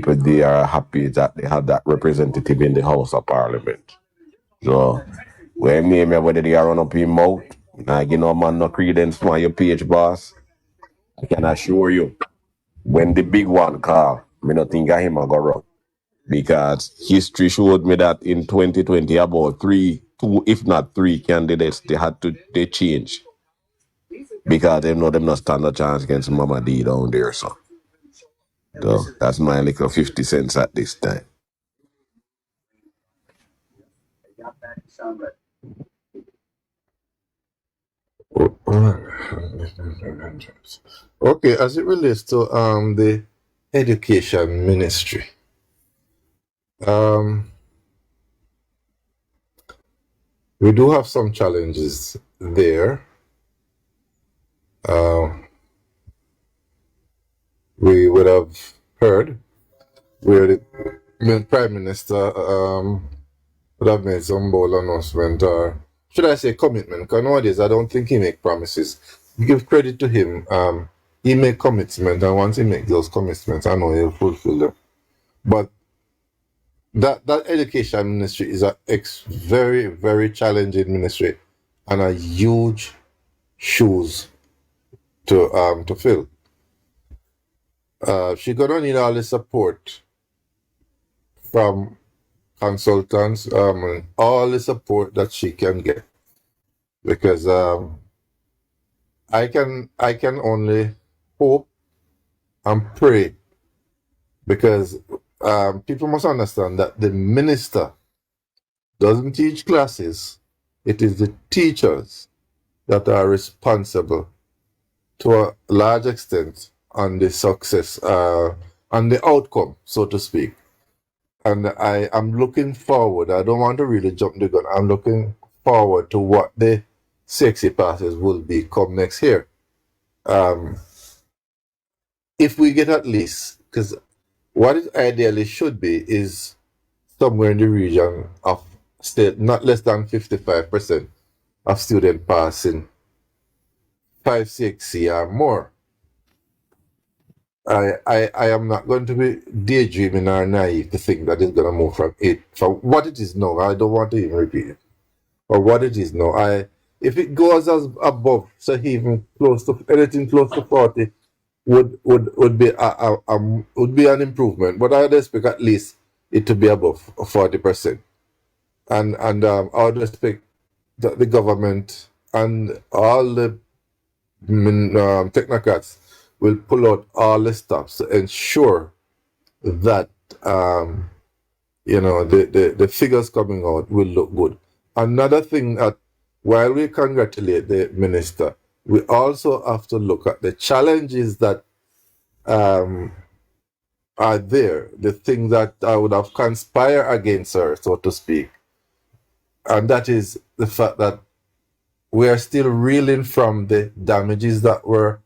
people they are happy that they have that representative in the House of Parliament. So when me whether they are run up in mouth, I give no man no credence to your PH boss. I can assure you, when the big one call, me not think of him a go run. Because history showed me that in 2020 about two, if not three candidates they change. Because they know them not stand a chance against Mama D down there, so that's my little 50 cents at this time. Okay, as it relates to the education ministry, we do have some challenges there. We would have heard where the Prime Minister would have made some bold announcement, or should I say commitment, because nowadays I don't think he make promises. Give credit to him. He make commitment, and once he make those commitments, I know he'll fulfill them. But that education ministry is a very, very challenging ministry and a huge shoes to fill. She's gonna need all the support from consultants, and all the support that she can get, because I can only hope and pray, because people must understand that the minister doesn't teach classes. It is the teachers that are responsible to a large extent on the success, on the outcome, so to speak. And I am looking forward. I don't want to really jump the gun. I'm looking forward to what the sexy passes will be come next year. If we get at least, because what it ideally should be is somewhere in the region of state, not less than 55% of student passing 5-6 or more. I am not going to be daydreaming or naive to think that it's going to move from what it is now. I don't want to even repeat it. Or what it is now. If it goes as above, so even close to anything close to 40 would be an improvement. But I would expect at least it to be above 40%. And I would expect that the government and all the technocrats will pull out all the stops to ensure that the figures coming out will look good. Another thing that, while we congratulate the minister, we also have to look at the challenges that are there, the things that would have conspired against her, so to speak. And that is the fact that we are still reeling from the damages that were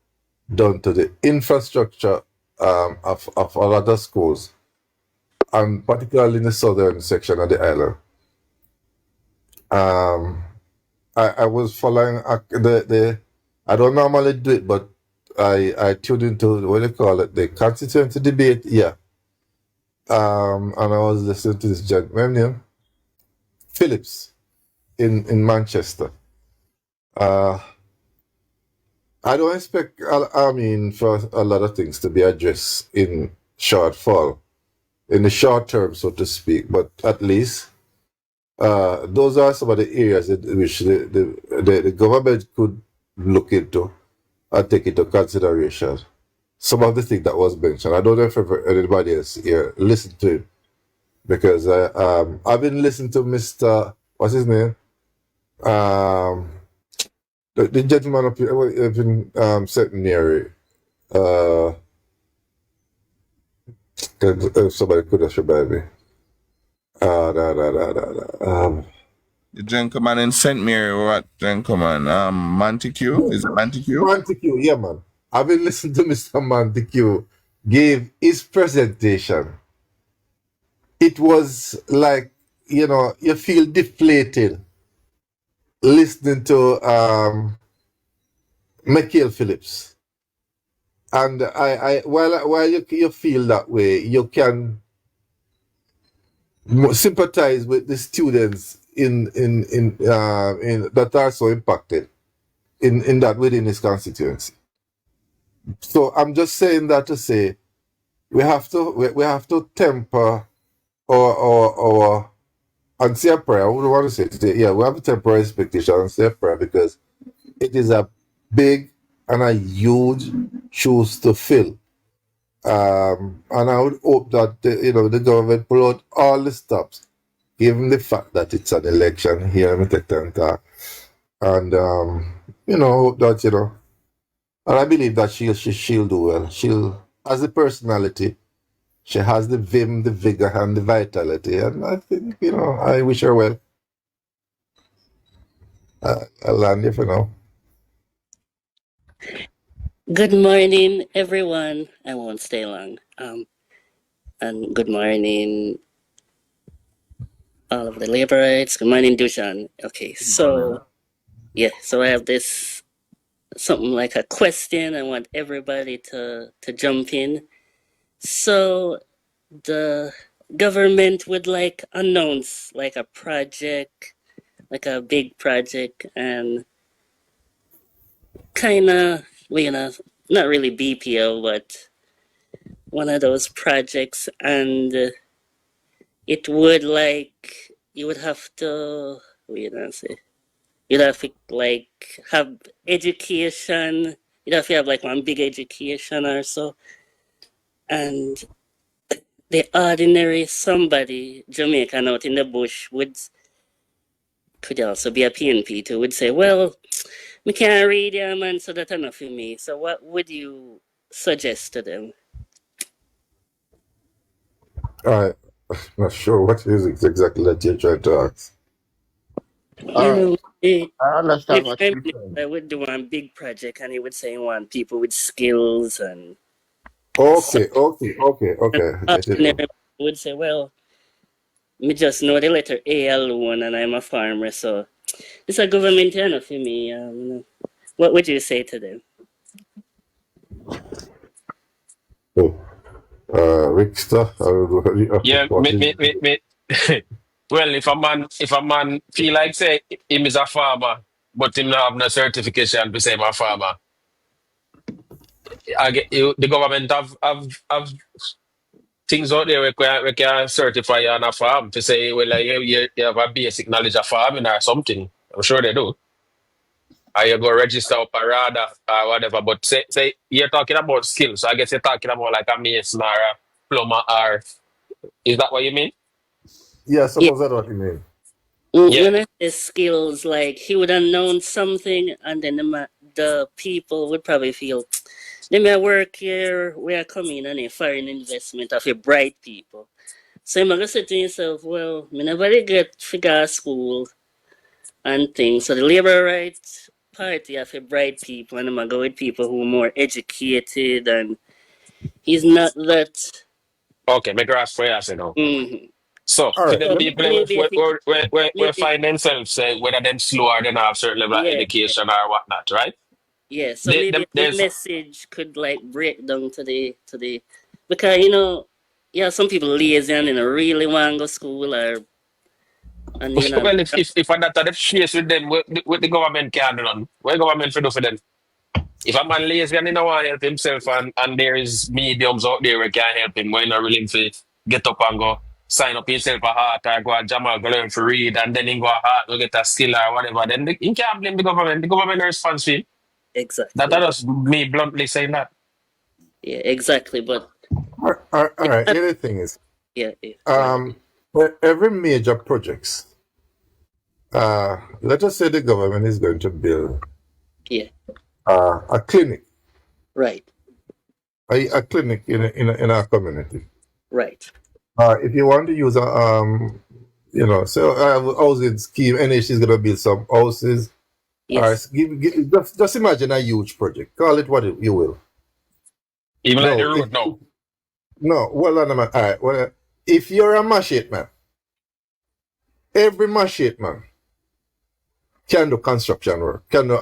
done to the infrastructure of a lot of schools, and particularly in the southern section of the island. I was following I don't normally do it, but I tuned into, what do you call it, the constituency debate, yeah. And I was listening to this gentleman, Phillips, in Manchester. I don't expect, for a lot of things to be addressed in in the short term, so to speak, but at least those are some of the areas in which the government could look into and take into consideration. Some of the things that was mentioned, I don't know if anybody else here listened to it, because I've been listening to Mr. What's his name? The gentleman up in St. Mary. Somebody could have survived me. The gentleman in St. Mary, what gentleman? Montague? Is it Montague? Montague, yeah, man. I've been listening to Mr. Montague give his presentation. It was like, you feel deflated listening to Michael Phillips. And while you feel that way, you can sympathize with the students in that are so impacted in that within his constituency. So I'm just saying that to say we have to temper our and say a prayer. I would want to say today, yeah, we have to temper our expectation and say a prayer because it is a big and a huge shoes to fill. And I would hope that the government pull out all the stops, given the fact that it's an election here in Tectanta. And hope that and I believe that she'll do well. She'll, as a personality, she has the vim, the vigor, and the vitality. And I think I wish her well. I'll land here for now. Good morning, everyone. I won't stay long. And good morning, all of the laborites. Good morning, Dushan. Okay, so so I have this something like a question. I want everybody to jump in. So the government would like announce like a project, like a big project, and kind of not really BPO, but one of those projects, and it would like you would have to say you'd have to like have education. You'd have to have like one big education or so, and the ordinary somebody Jamaican out in the bush could also be a PNP too, would say, well, we can't read, yeah, man, so that's enough for me. So what would you suggest to them? I'm not sure what is it exactly that you're trying to ask. All right. The, I the understand what prime you're saying. minister would do one big project, and he would say he want people with skills, and Okay. I get it ordinary now. people would say, well, me just know the letter A alone, and I'm a farmer, so it's a government enough for me. What would you say to them? Oh, Rickster, Yeah, what is me. Well, if a man feel like say him is a farmer, but him not have no certification to say him a farmer, I get you. The government have things out there we can certify you on a farm to say well you have a basic knowledge of farming or something. I'm sure they do. Or you go register up a radar or whatever. But say you're talking about skills, so I guess you're talking about like a mason or a plumber or is that what you mean? Yeah, I Yeah, suppose that's what you mean. Yeah. when I say skills, like he would have known something, and then the people would probably feel, let me work here, we are coming on a foreign investment of a bright people. So I'm gonna say to yourself, well, me never really get figure school and things. So the Labour Rights Party have a bright people, and I'm gonna go with people who are more educated, and he's not that. Okay, make her ask for you, I say no. Mm-hmm. So, All for right. them So people maybe I think we maybe find themselves, whether them slow or they not have certain level of yeah, education or whatnot, right? yeah. So maybe the There's message could like break down to the because yeah, some people lazy and really want to go school or and well, if I'm not at the chase with them, what the government can do none. What government for do for them? If a man lazy and he don't want to help himself and there is mediums out there who can help him, why not willing to get up and go sign up himself a heart or go a jam or go learn to read and then he go a heart, go get a skill or whatever, then he can't blame the government. The government is responsible. That exactly, but is me bluntly saying that. yeah, exactly, but All it's right. not, The other thing is, yeah, go ahead. um, for every major projects, let us say the government is going to build Yeah, a clinic, right, a clinic in our community. right, If you want to use so housing scheme, NH is going to build some houses. yes, Just imagine a huge project. Call it what you will. Even like the No, road now. no. Well, all right. Well, if you're a machete man, every machete man can do construction work, can do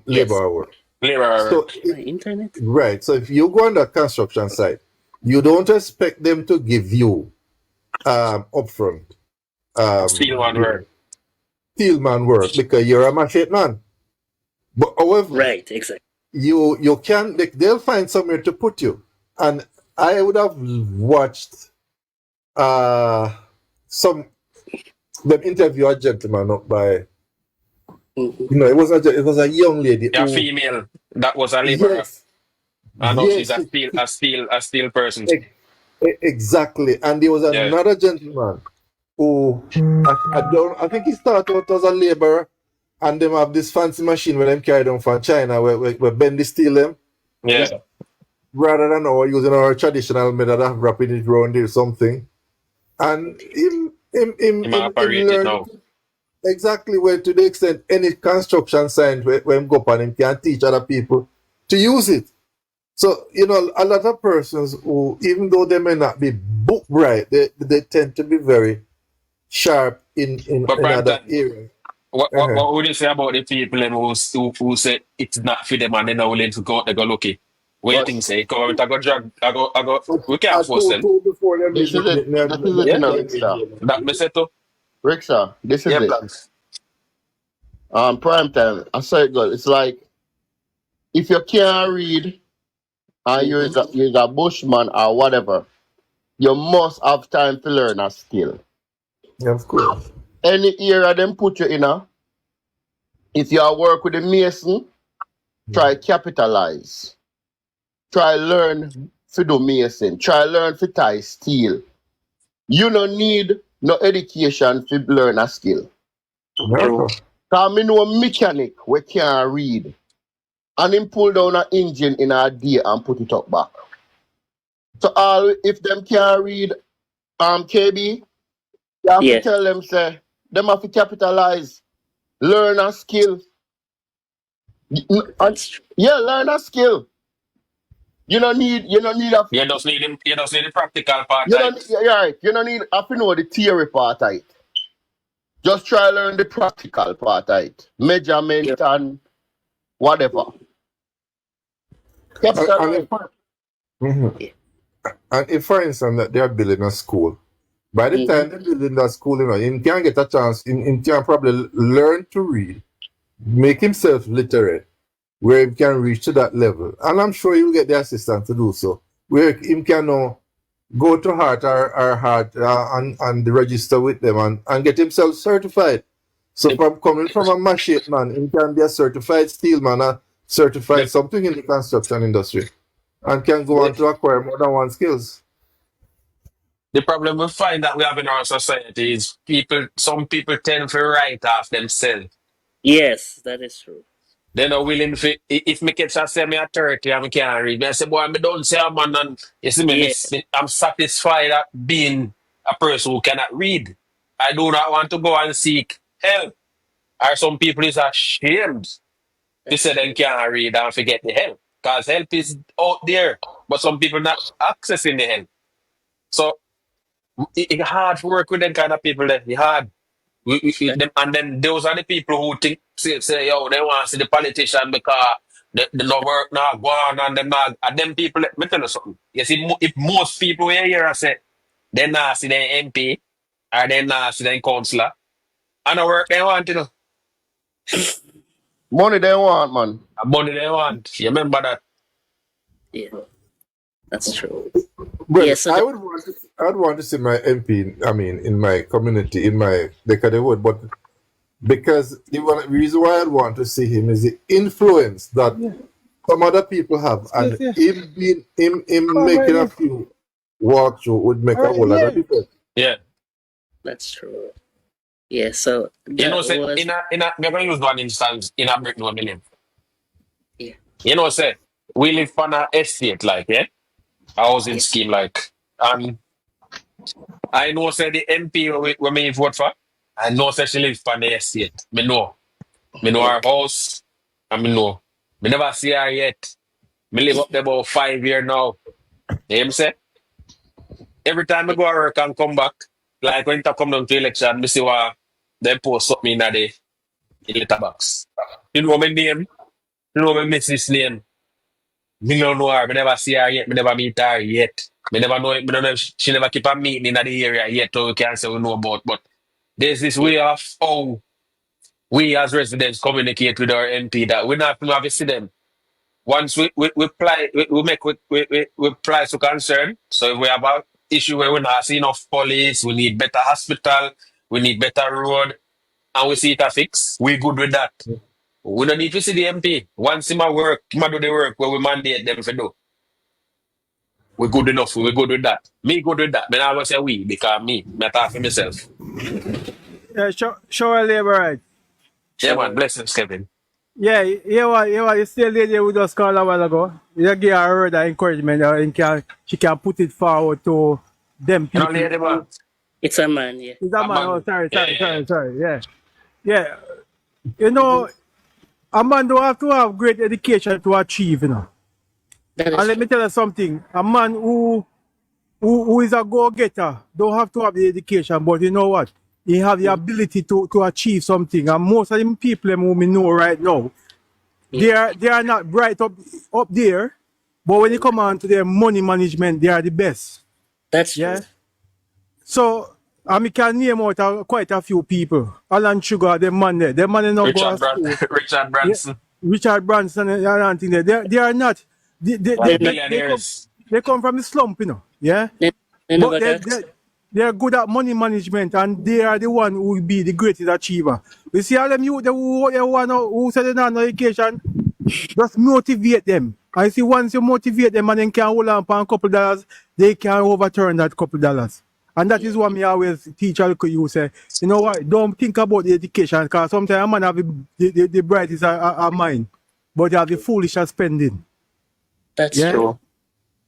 yes, labor work. Clearer. So, My internet? right. So if you go on the construction site, you don't expect them to give you upfront Steel one work. steel man work because you're a machete man. But however, Right, exactly. you can they'll find somewhere to put you. And I would have watched some them interview a gentleman up by it was a young lady A who female that was a laborer. yes And now she's yes a steel person. e- exactly. And there was Yeah. another gentleman who I think he started out as a laborer, and them have this fancy machine where them carry them from China where bend the steel them Yeah. rather than our using our traditional method of wrapping it around or something. And Him him operate it learn now. exactly where to the extent any construction science where him go up and him can teach other people to use it. So, a lot of persons who, even though they may not be book bright, they tend to be very sharp But in other Brampton, areas. Uh-huh. what would you say about the people them who say it's not for them and they're not willing to go out there go looky? What you But think say? Government I go drag I go But we can't I force them. told before them this is it. This is it, Yeah? in a them Rickshaw. That me say too? Rickshaw, this is Yeah, it. plans. Prime time. I say it good. It's like if you can't read and you're a bushman or whatever, you must have time to learn a skill. Yeah, of course. Any era them put you in if you are work with a mason, try capitalize. Try learn to do mason. Try learn to tie steel. You don't need no education to learn a skill. True. No. Cause me know a mechanic we can't read. And him pull down an engine in a day and put it up back. So all if them can't read KB, you have to Yeah, tell them say them have to capitalize, learn a skill. And that's true. yeah, learn a skill. You just need the practical part You right. don't yeah, right. You don't need have to know the theory part of it. Just try learn the practical part of it. You're Measurement and whatever. And Capitalize. mhm. yeah. And if, for instance, that they are building a school, by the Mm-hmm. time they're building that school, he can get a chance, he can probably learn to read, make himself literate, where he can reach to that level. And I'm sure he'll get the assistance to do so, where he can now go to heart or heart and register with them and get himself certified. So The, from coming from a machete man, he can be a certified steelman, a certified the, something in the construction industry, and can go on the, to acquire more than one skills. the problem we find that we have in our society is some people tend to write off themselves. Yes, that is true. They're not willing to, if me catch a say me at 30 and me can't read, me I say, boy, me don't say a man and you see Yeah, I'm satisfied at being a person who cannot read. I do not want to go and seek help. Or some people is ashamed to that's say they true. can't read and forget the help. Because help is out there. But some people not accessing the help. So it's hard to work with them kind of people there. It's hard. That, And then those are the people who think say yo they want to see the politician because they no work now go on and them not and them people let me tell you something. You see if most people here I say they not see their MP or they not see their councillor and the work they want Money they want, man. the money they want. You remember that? yeah, that's true. Well, Yeah, so the, I would want to see my MP. I mean, in my community, in my neck of the wood, but because reason why I'd want to see him is the influence that some other people have, and him being him making a few walkthrough would make a whole lot of difference. Yeah. that's true. Yeah, so You know that say was we're gonna use one instance in a Britain where we live. yeah, You know say we live on a estate like a housing yeah, scheme like and I know say the MP we may vote for. I know say she live on the estate. Me know. Me know her okay. house. And me know. Me never see her yet. Me live up there about 5 years now. You hear me say? Every time I Yeah, go to work and come back, like when it come down to election, me see what they post something in the letterbox. You know my name? You know, me miss this name. Me don't know her. Me never see her yet. Me never meet her yet. Me never know. Me don't know if she never keep a meeting in the area yet. So we can say we know about. But there's this way of how we as residents communicate with our MP that we not have to see them. Once we apply, we apply to concern. So if we have an issue where we're not seeing enough police, we need better hospital, we need better road, and we see it a fix, we good with that. We don't need to see the MP. Once him a work, him a do the work where we mandate them to do. We good enough. We good with that. Me good with that. Me not gonna say we because me talk for myself. Yeah, show a labor right. Yeah, man. Sure. Blessings, Kevin. Yeah, you still lady with us call a while ago. You give her a word of encouragement and she can put it forward to them You know, people. lady, man. It's a man, yeah. Is that A man? Oh, man. Yeah, yeah, yeah. sorry. Yeah. Yeah. You know, a man don't have to have great education to achieve, you know. That And is let me true. tell you something. A man who is a go-getter don't have to have the education, but you know what? He have the Mhm. ability to achieve something. And most of them people them who me know right now, Yeah, they are not bright up there, but when you come on to their money management, they are the best. that's Yeah. true. So I can name out quite a few people. Alan Sugar, the man there. The man not go to school. Richard Yeah. Branson. Richard Branson and thing there. They are not. All the They, billionaires. They come from the slump, you know. Yeah. they, they But never got. they are good at money management and they are the one who will be the greatest achiever. You see all them youth who said they not no education, just motivate them. I see once you motivate them and then can hold on for a couple dollars, they can overturn that couple dollars. And that Yeah, is what me always teach you say, you know what, don't think about the education because sometimes a man have the brightest mind, but you have the foolish spending. that's Yeah? true. True.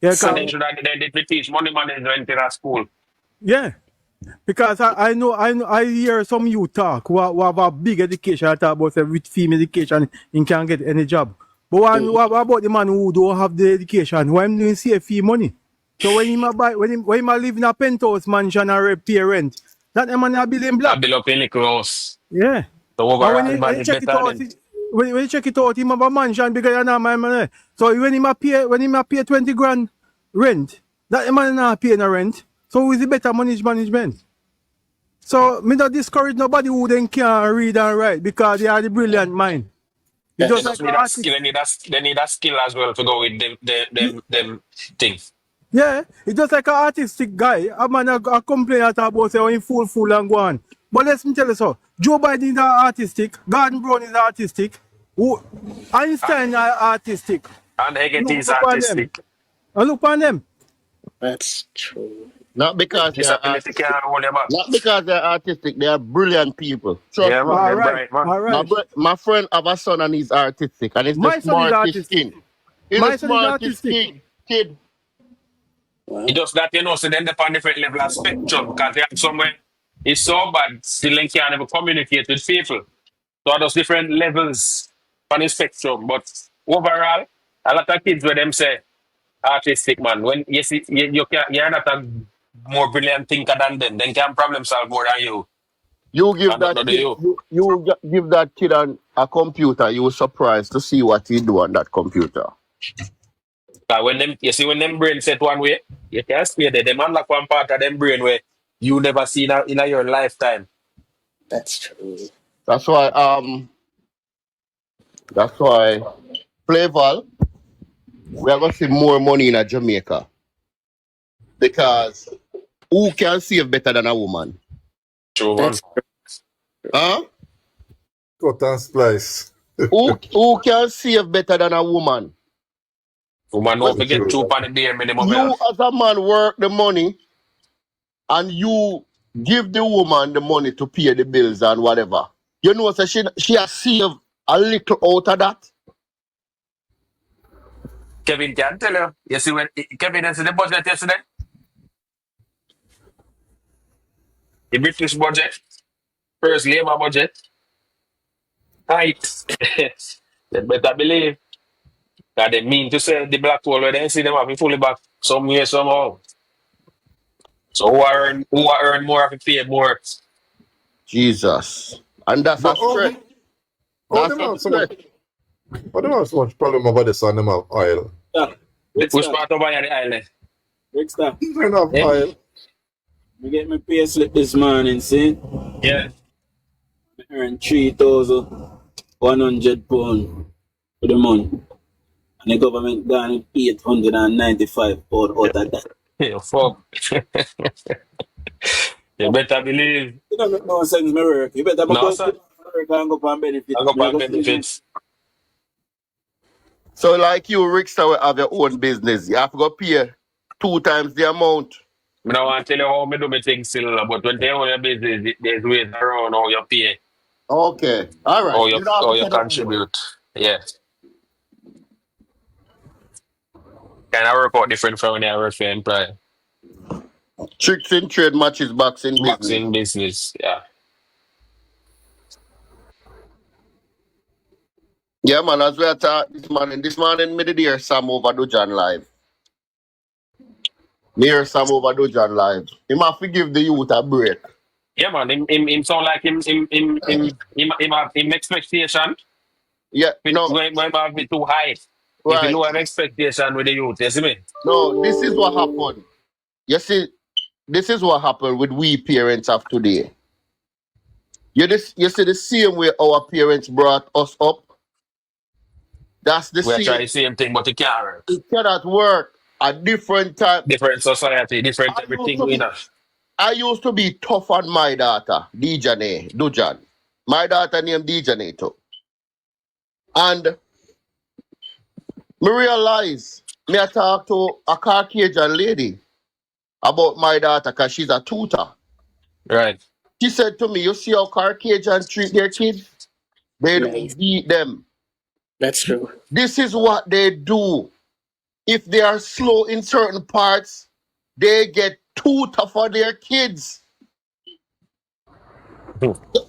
Yeah, And they 'cause- should have they teach money management in a school. yeah. Because I hear some youth talk who have a big education, I talk about say with female education and can get any job. But Mhm. what about the man who don't have the education? Why am doing CFE money? So when him a buy when him a live in a penthouse mansion or pay rent, that the man a building I block. build up in little house. Yeah. So And overall, man when you is check it better out, than. when you check it out, him have a mansion bigger than that man. So when him a pay 20 grand rent, that the man not pay no rent. So who is the better management? So me not discourage nobody who then can read and write because they are the brilliant mind. It's That's They just true. like just an need a skill. artist. They need a skill as well to go with them things. Yeah, it's just like an artistic guy. A man a complain about say when fool and go on. But let me tell you so. Joe Biden is artistic. Gordon Brown is artistic. Who, Einstein is artistic. And Hegeti is Look upon them. artistic. Look upon them. That's true. Not because they are Disability artistic. can't hold them back. Not because they're artistic. They are brilliant people. Trust Yeah, me. man. All Them right. bright, man. All right. My friend have a son and he's artistic, and he's the My son is smartest artistic. kid. He's the My son is smartest artistic. kid. It Wow. does that, so then they're on different level of spectrum because they have somewhere it's so bad, still they can't even communicate with people. So there's different levels on the spectrum. But overall, a lot of kids where them say artistic man. When you see you can you're not a more brilliant thinker than them, then can problem solve more than you. You give And not that do kid, you. give that kid a computer. You will surprised to see what he do on that computer. When them you see when them brain set one way, you can't stay there. Them unlock one part of them brain where you never see in your lifetime. That's true. That's why Flaval, we are gonna see more money in a Jamaica because who can save better than a woman? True one. That's true. Huh? Cut and splice. Who can save better than a woman? Woman When don't forget True. 2 pound a day minimum you health. as a man work the money and you give the woman the money to pay the bills and whatever. You know, so she has saved a little out of that. Kevin can tell you. You see when Kevin has the budget yesterday? The British budget, first Labour budget, tight. They better believe that they mean to say the black hole where they see them having fully back some way, somehow. So who are earn more have to pay more. Jesus. And that's a But stretch. all That's them a have some stretch. But they don't have so much problem over the sun, them have oil. Which Rickstar, part of the island? Rickstar. They don't have Yeah. oil. I get my pay slip this morning, see? Yeah. I earn £3,100 for the month. And the government gone £895 out of that. Yeah, fuck. You better believe. You don't make no sense, my work. You better No, go sir. put work and go for benefit. I go Me I for go see you. benefits. So like you, Rickster, will have your own business. You have to go pay 2 times the amount. I don't want to tell you how I do my things still, but when they own your business, there's ways around how you pay, Okay. All right. You don't have how to you say nothing more. contribute. Yeah. Kind of work out different from when you work for employer. Tricks in trade, matches box in business. Boxing business. Yeah. Yeah, man, as we are talking this morning, me did hear Sam over Dujan live. Me hear Sam over Dujan live. He must give the youth a break. Yeah, man. Him sound like him expectation. Yeah, no, When have it too high. If you right. lower expectation with the youth, you see me? No, this is what happened. You see, this is what happened with we parents of today. You see the same way our parents brought us up. That's the We are trying same. the same thing, but it can't work. It cannot work at different time. Different society, different I used everything to we be know. I used to be tough on my daughter, Dujan. My daughter named Dijane too. And me realize me I talk to a Caucasian lady about my daughter because she's a tutor. Right. She said to me, you see how Caucasian treat their kids? They Nice. don't beat them. That's true. This is what they do. If they are slow in certain parts, they get tutor for their kids.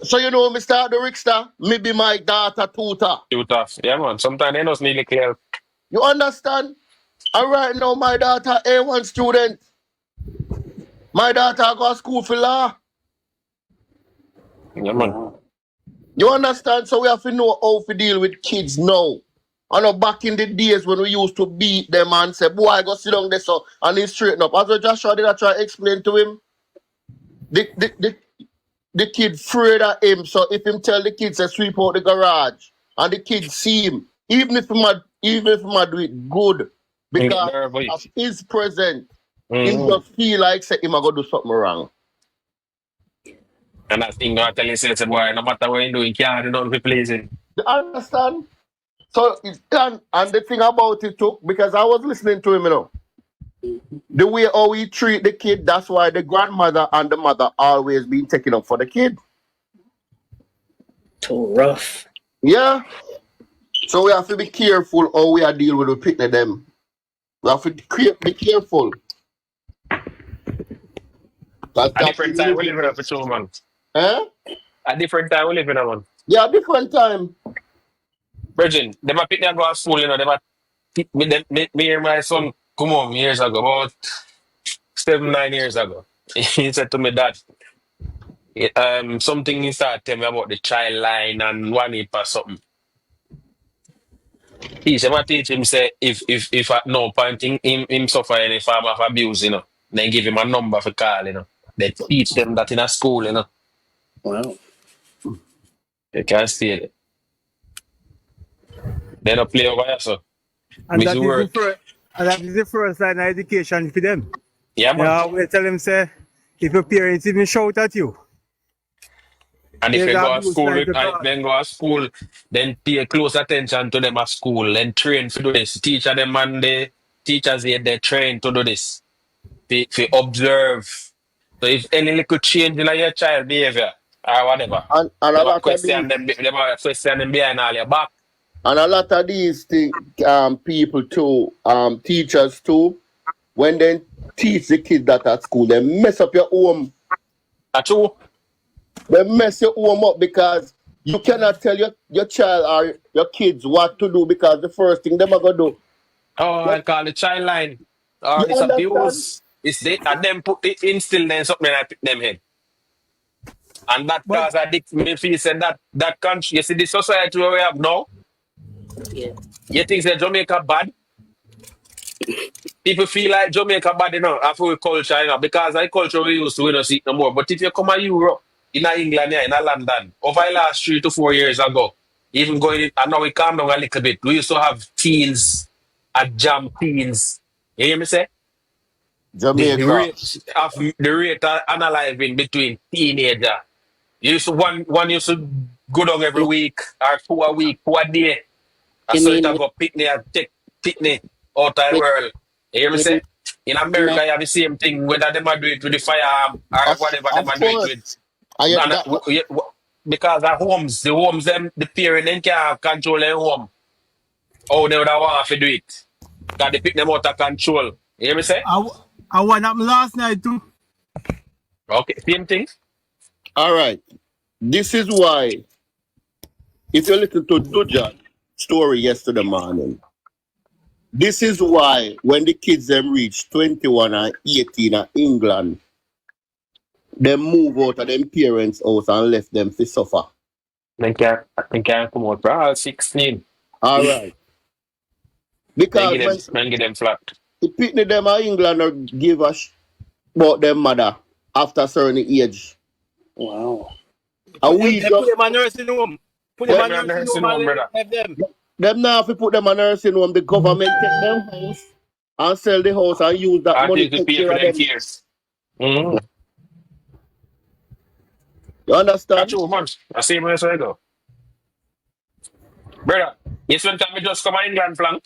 So you know, Mr. The Rickster, maybe my daughter tutor. Too tough. Yeah, man. Sometimes they just need to clear. You understand? And right now, my daughter A1 student. My daughter go to school for law. Yeah, man. Wow. You understand? So we have to know how to deal with kids now. I know back in the days when we used to beat them and say, boy, go sit down there so and he straighten up. As well Joshua did I try to explain to him, the kid afraid of him. So if him tell the kids to sweep out the garage and the kids see him, even if he do it good, You get because of nervous. his presence, him Mm-hmm. just feel like say him a go do something wrong. And that thing I tell you, say, boy, no matter what you do, you can't do nothing to please him. You understand? So and the thing about it too, because I was listening to him, the way how he treat the kid, that's why the grandmother and the mother always been taking up for the kid. Too rough. Yeah. So we have to be careful how we are deal with the picnic them. We have to be careful. A That different is time we living. live in a for 2 months. Eh? A different time we live in a man. Yeah, different time. Virgin, them a pick me and go to school, them a me and my son come home years ago, about 7, 9 years ago. He said to me that something he started tell me about the child line and one heap or something. He said, "What teach him say if at no point him suffer any form of abuse, then give him a number for call, They teach them that in a school, Wow. You can't stay there. They don't play over here, so And busy that is the work. first, and that is the first line of education for them. Yeah, man. We tell them say, if your parents even shout at you, And if there's you go to abuse school line with, to and if God. then go to school, then pay close attention to them at school, then train to do this. Teacher them and the teachers here, they train to do this. They observe. So if any little change in your child behavior or whatever, And a they might lot of question these them, they might question them behind all your back. and a lot of these people too, teachers too, when they teach the kids that at school, they mess up your home. That's true. They mess your home up because you cannot tell your child or your kids what to do because the first thing they're gonna do. Oh, I call it child line. Or You this understand? abuse. It's they and them put it instill them something and I pick them head. And that But cause I me feel said that country, you see the society where we have now, Yeah. You think that Jamaica bad? People feel like Jamaica bad, after we culture, because our culture we used to, we don't see it no more. But if you come to Europe, in England, in London, over the last 3 to 4 years ago, even going in, and now we calm down a little bit. We used to have teens, a jam teens. You hear me say? The Jamaica. rate of analyzing between teenager. You used to one used to go down every You, week or 2 a week, 2 a day. I you saw it mean a go picnic and take picnic out of the with world. You hear me with say? In no? America, you have the same thing, whether they might do it with the firearm or whatever they Of might do it with. course. I And, that because the homes, them, the parent, them can't control their home. Oh, they would have want to do it. Because they pick them out of control. You hear me say? I what happened last night too. Okay, same thing. all right. This is why if you listen to Dujan story yesterday morning, this is why when the kids them reach 21 and 18 in England, they move out of them parents' house and left them to suffer. I think I come out, bro. 16. All right. Then Because when get them flat. the people them in England or give a about them mother after certain age. Wow. And we They put just them in nursing home. Put them well, Put in me on nursing nursing home home, and brother. leave them. them now if you put them in nursing home, the government take them house and sell the house and use that I money think to to take pay care for of them them. cares. Mm-hmm. You That's understand? true, man. I see where I go. Brother, yes, one time we just come to England flank.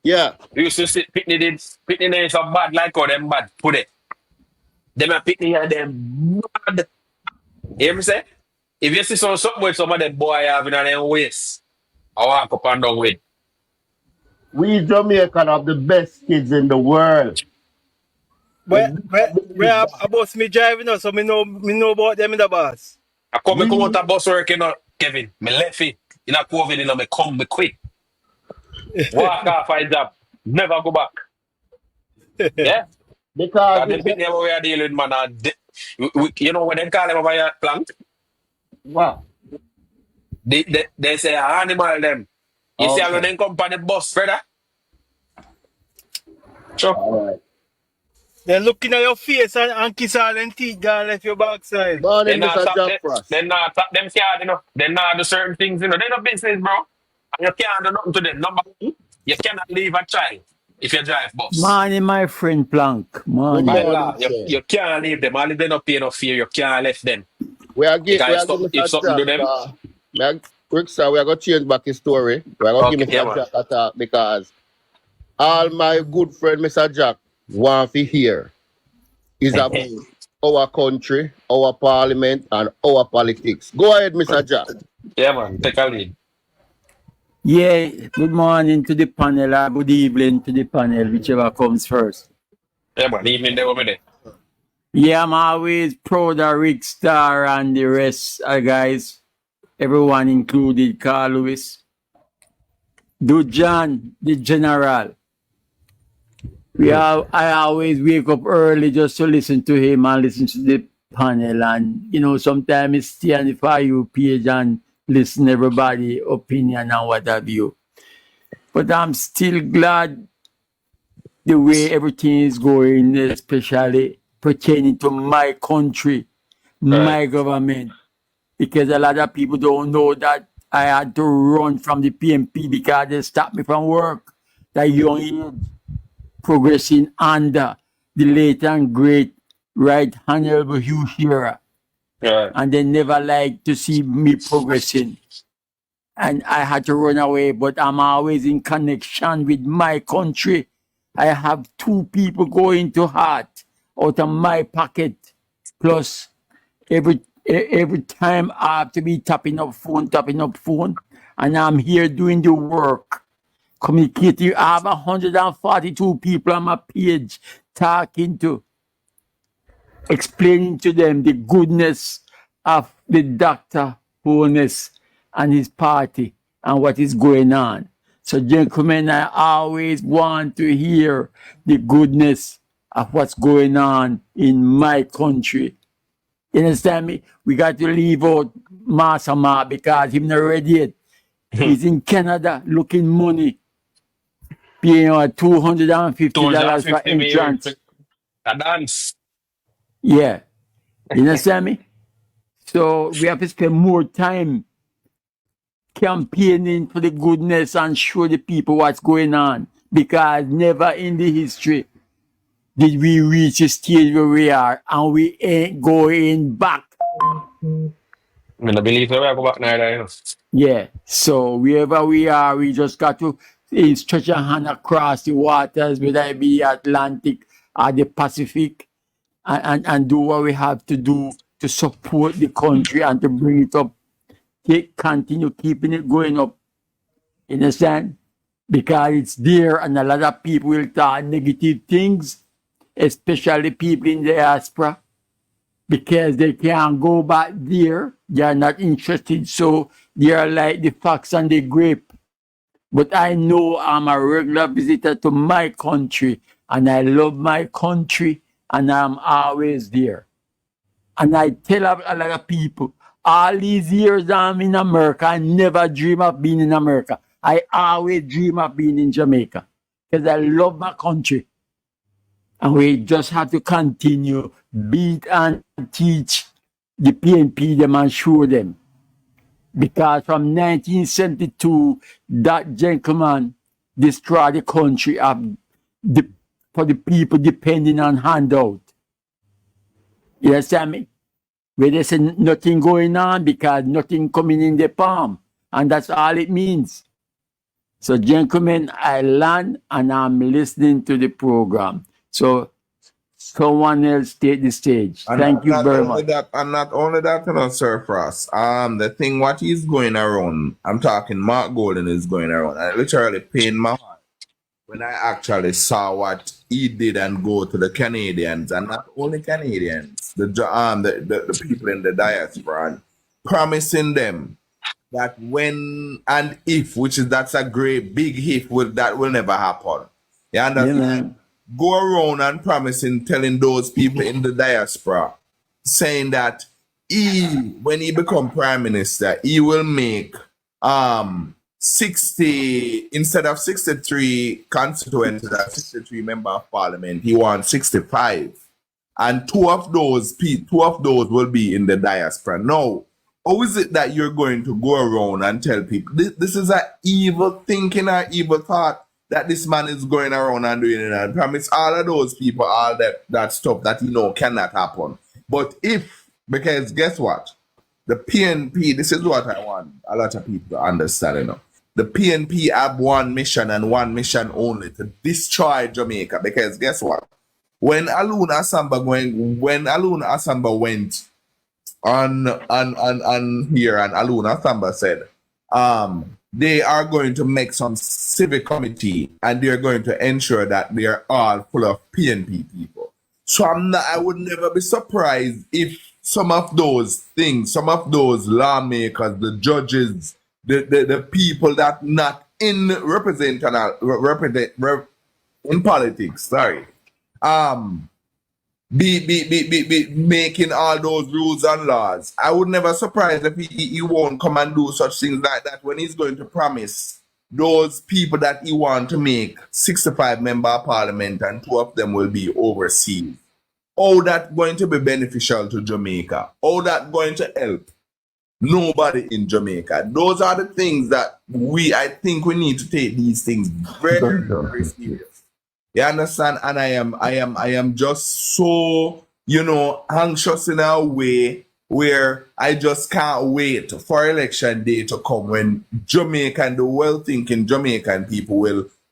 Yeah. We used to sit picnic is a bad like how them bad. Put it. Them a picnic and them bad. You hear me say? If you see something with some of them boy having on their waist, I walk up and down with. We Jamaican have the best kids in the world. You better believe Where that. about me driving us, so me know about them in the bus. Me come out We of bus work, Kevin. Me left it. In a COVID, me come, me quit. Walk off my job. Never go back. Yeah? because Because them picnic we are dealing with, man, when they call them over here plant, wow. they say animal them. You see how Okay. when they come on the bus, brother? Sure. All right. They're looking at your face and kiss all them teeth down left your backside. They Morning, not Mr. tap Jack them, Frost. they not tap them card, They not do certain things, They no business, bro. And you can't do nothing to them. Number one, you cannot leave a child if you drive bus. Morning, my friend Plank. Good By Morning. law, morning, you, sir. you can't leave them. All if they not pay no fear, you can't left them. We Because are give if Mr. something Jack do them, quick sir, we are gonna change back his story. We are gonna give okay, yeah, Mr. man. Jack a talk because all my good friend Mr. Jack want to hear is about our country, our parliament, and our politics. Go ahead, Mr. Jack. Yeah, man. Take a lead. Yeah, good morning to the panel or good evening to the panel, whichever comes first. Yeah, man. Evening there with me there. Yeah, I'm always proud of Rick Star and the rest, guys. Everyone included, Carl Lewis. Dujan, the general. I always wake up early just to listen to him and listen to the panel. And, sometimes I stay on the For You page and listen everybody opinion and what have you. But I'm still glad the way everything is going, especially pertaining to my country, Right. my government. Because a lot of people don't know that I had to run from the PMP because they stopped me from work at young age, progressing under the late and great Right Honorable Hugh Shearer. Right. And they never liked to see me progressing. And I had to run away, but I'm always in connection with my country. I have 2 people going to heart out of my pocket. Plus, every time I have to be tapping up phone, and I'm here doing the work, communicating. I have 142 people on my page talking to, explaining to them the goodness of the Dr. Holness and his party and what is going on. So, gentlemen, I always want to hear the goodness of what's going on in my country. You understand me? We got to leave out Master Ma because he's not ready yet. He's in Canada looking money, paying $250 for 250 million for entrance. a dance. Yeah. You understand me? So we have to spend more time campaigning for the goodness and show the people what's going on. Because never in the history did we reach a stage where we are, and we ain't going back. I don't believe we go back neither, you know. Yeah. So wherever we are, we just got to stretch a hand across the waters, whether it be the Atlantic or the Pacific, and do what we have to do to support the country and to bring it up. Continue keeping it going up. You understand? Because it's there, and a lot of people will talk negative things, especially people in the diaspora, because they can't go back there. They are not interested, so they are like the fox and the grape. But I know I'm a regular visitor to my country, and I love my country, and I'm always there. And I tell a lot of people, all these years I'm in America, I never dream of being in America. I always dream of being in Jamaica because I love my country. And we just have to continue, beat and teach the PNP them and show them. Because from 1972, that gentleman destroyed the country for the people depending on handout. You understand me? Where they say nothing going on because nothing coming in the palm. And that's all it means. So, gentlemen, I land and I'm listening to the program. So, someone else take the stage. And Thank you not very only much. that, and not only that, you know, Sir Frost. The thing what is going around, I'm talking Mark Golden is going around. I literally pain my heart when I actually saw what he did and go to the Canadians, and not only Canadians, the people in the diaspora, and promising them that when and if, that's a great big if, that will never happen. You Yeah, understand? man. Go around and promising, telling those people in the diaspora, saying that when he become prime minister, he will make 60 instead of 63 constituencies, 63 member of parliament. He wants 65, and two of those will be in the diaspora. No. How is it that you're going to go around and tell people this is an evil thinking or evil thought that this man is going around and doing it, and promise all of those people all that stuff that cannot happen? But because guess what? The PNP, this is what I want a lot of people to understand, The PNP have one mission and one mission only, to destroy Jamaica. Because guess what? When Aluna Asamba went on here, and Aluna Thamba said, they are going to make some civic committee and they're going to ensure that they are all full of PNP people. So I would never be surprised if some of those things, some of those lawmakers, the judges, the people that not in in politics, sorry, be making all those rules and laws. I would never surprise if he won't come and do such things like that when he's going to promise those people that he want to make 65 member of parliament and 2 of them will be overseas. How that going to be beneficial to Jamaica? How that going to help nobody in Jamaica? Those are the things that I think we need to take these things very, very serious. You understand? And I am just so, anxious in a way where I just can't wait for election day to come when Jamaican, the well-thinking Jamaican people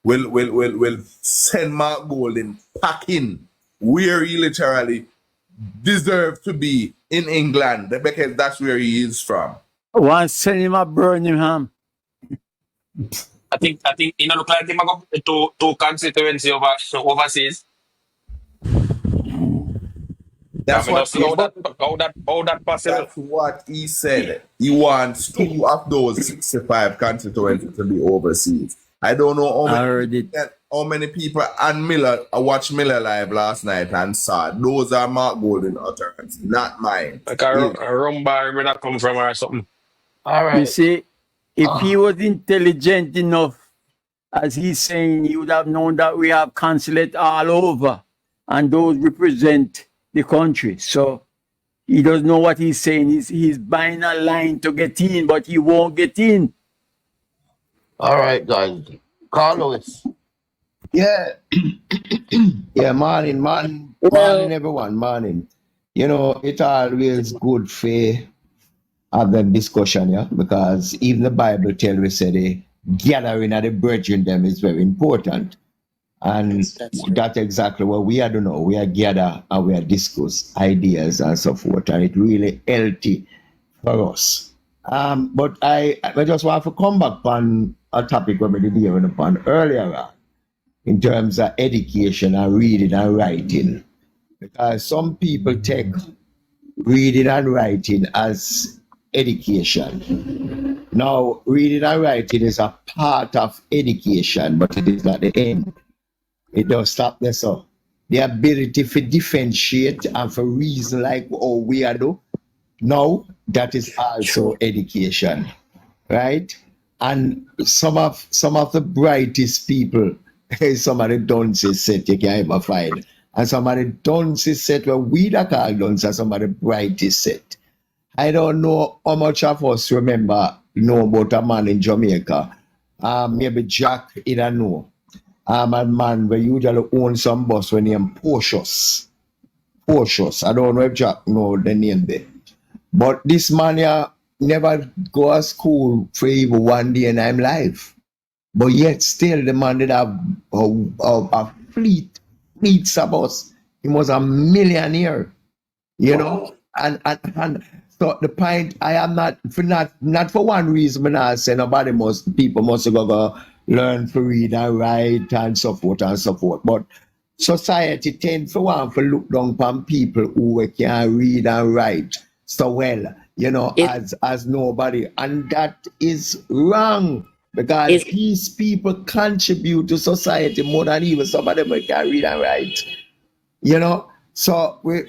will send Mark Golden packing where he literally deserves to be, in England, because that's where he is from. One send him a Birmingham. I think you know look like him go to constituency overseas. That's I mean, what see how that possible. That's what he said. He wants 2 of those 65 constituencies to be overseas. I don't know how many people and Miller watched Miller live last night and saw it. Those are Mark Golden utterances, not mine. Like a rum bar where that come from or something. All You right. see, If he was intelligent enough, as he's saying, he would have known that we have consulate all over and those represent the country. So he doesn't know what he's saying. He's buying a line to get in, but he won't get in. All right, guys. Carlos. Yeah, yeah, morning, morning, morning, Well, everyone, morning. You know, it's always good for have that discussion, yeah, because even the Bible tells we say the gathering of the brethren them is very important. And that's true. that's exactly what we are doing now. We are gather and we are discuss ideas and so forth, and it really healthy for us. But I just want to come back on a topic we did hear upon earlier on, in terms of education and reading and writing. Because some people take reading and writing as education. Now, reading and writing is a part of education, but it is not the end. It don't stop there. So the ability to differentiate and for reason like oh we are do now, that is also True. education, right? And some of the brightest people, some of the dunces set you can ever find. And some of the dunces set where we that call dunces, some of the brightest set. I don't know how much of us know about a man in Jamaica. Maybe Jack, he don't know. A man we usually own some bus when named Portius. Portius. I don't know if Jack know the name there. But this man here never go to school for even one day in his life. But yet still the man did have a fleets of us. He was a millionaire, you know. And so the point I am not for one reason when I say people must go learn to read and write and so forth and so forth. But society tends for one to look down upon people who can read and write so well, you know, It as nobody. And that is wrong because is these people contribute to society more than even some of them who can read and write. You know, so we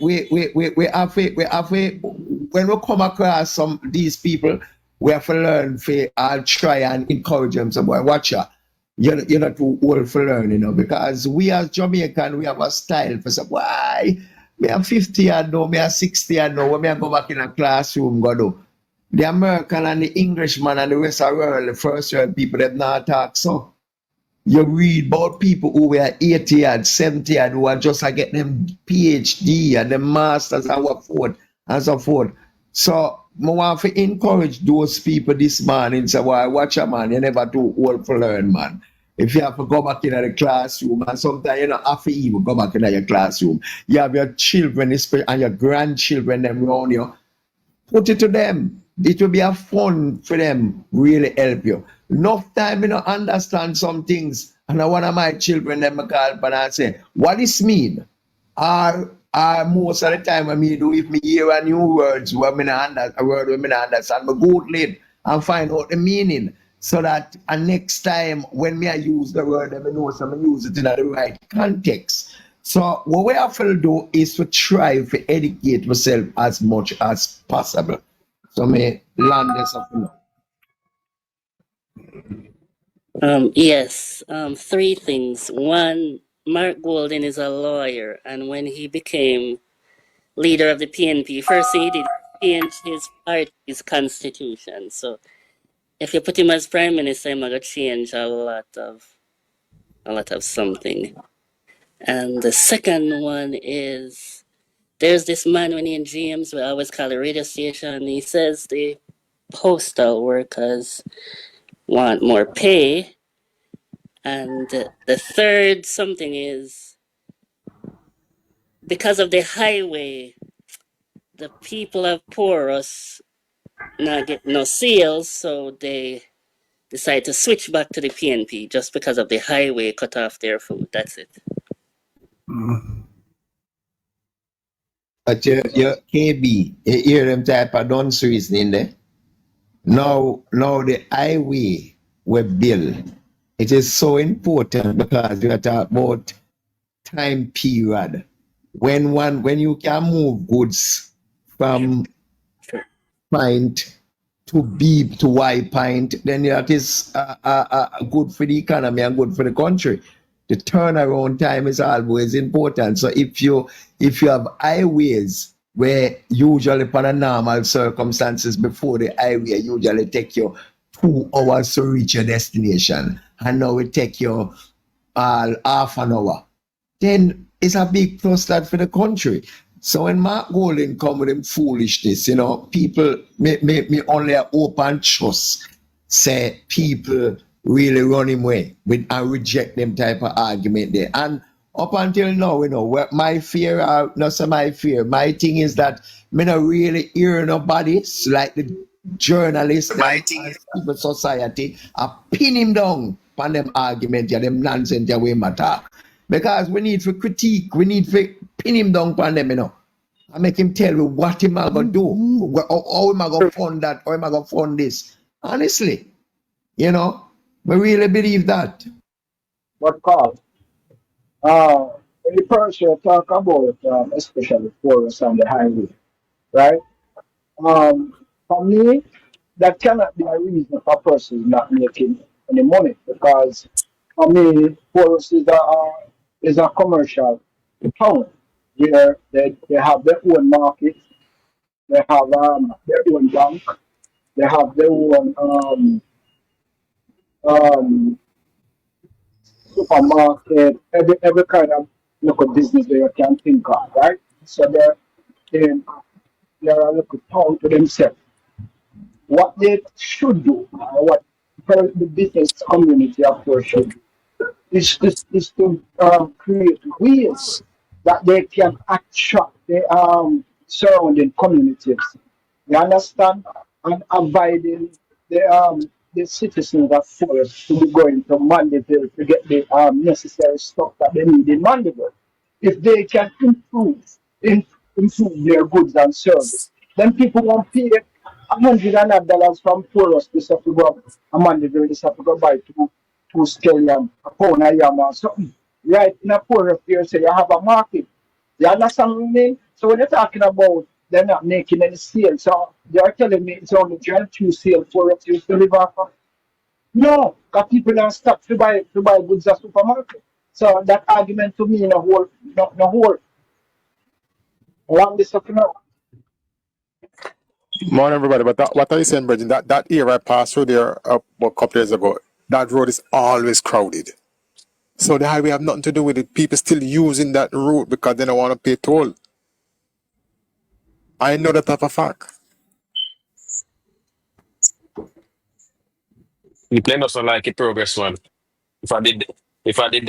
have when we come across some these people, we have to learn for I'll try and encourage them. So boy, watch out. You're not too old for learn, you know, because we as Jamaican, we have a style for some why me am 50 and now, me am 60 and now, when me go back in a classroom, go do. The American and the Englishman and the rest of the world, the first world people, they not talk so. You read about people who were 80 and 70 and who are just get them PhD and the masters and what forth and so forth. So I want to encourage those people this morning. Say, well, watch a man, you never too old for learn, man. If you have to go back into the classroom, and sometimes you don't have to even go back into your classroom. You have your children and your grandchildren them around you. Put it to them. It will be a fun for them, really help you. Enough time you know understand some things. And one of my children them call and I say, what this mean? Or most of the time when me do if me hear a new words when me not understand a word when me not understand, me Google it and find out the meaning. So that next time when me I use the word, I know so I use it in the right context. So what we have to do is to try to educate myself as much as possible. So me land this up. yes. Three things. One, Mark Golden is a lawyer, and when he became leader of the PNP, first thing he did, change his party's constitution. So if you put him as prime minister, he's gonna change a lot of something. And the second one is there's this man named James, we always call the radio station. He says the postal workers want more pay. And the third something is because of the highway, the people of Porus not get no sales, so they decide to switch back to the PNP just because of the highway cut off their food. That's it. But your KB, you hear them type of dunce reasoning there. Now the highway we build, it is so important because we are talking about time period when you can move goods from True. point to Y point, then that is good for the economy and good for the country. The turnaround time is always important. So if you have highways where usually upon a normal circumstances before the highway usually take you 2 hours to reach your destination, and now it take you half an hour, then it's a big plus that for the country. So when Mark Golding come with him foolishness, people me only hope and trust say people really run him way with and reject them type of argument there. And up until now, what my fear, not so my fear, my thing is that me not really hear nobody like the journalists and civil society are pin him down on them argument, yeah, them nonsense yeah, we matter. Because we need to critique, we need to pin him down on them, and make him tell me what him are gonna do, how him are gonna fund that, how him are gonna fund this. Honestly, we really believe that. But Carl, when the person talk about especially forest and the highway, right? For me, that cannot be a reason for a person not making any money because for me, forest is a commercial town where they have their own market, they have their own bank, they have their own um, supermarket, every kind of local business that you can think of, right? So they're a local town to themselves. What they should do, what the business community of course should do, is to create ways that they can attract the surrounding communities. You understand? And avoiding the citizens of forest to be going to Mandeville to get the necessary stuff that they need in Mandeville. If they can improve their goods and service, then people won't pay $100 from forest. This have to go a Mandeville, this have to go buy two scallion, a pound of yam or something. Right in a forest here, so you have a market. You understand what I mean? So when you're talking about they're not making any sales, so they're telling me it's only just 2 sales for us to live off of. No, because people don't stop to buy goods at supermarket. So that argument to me no whole. Along this up now. Morning, everybody. But what are you saying, Bridget? That era I passed through there a couple years ago. That road is always crowded. So the highway have nothing to do with it. People still using that route because they don't want to pay toll. I know that type of fact. The plane also like it progress one. If I did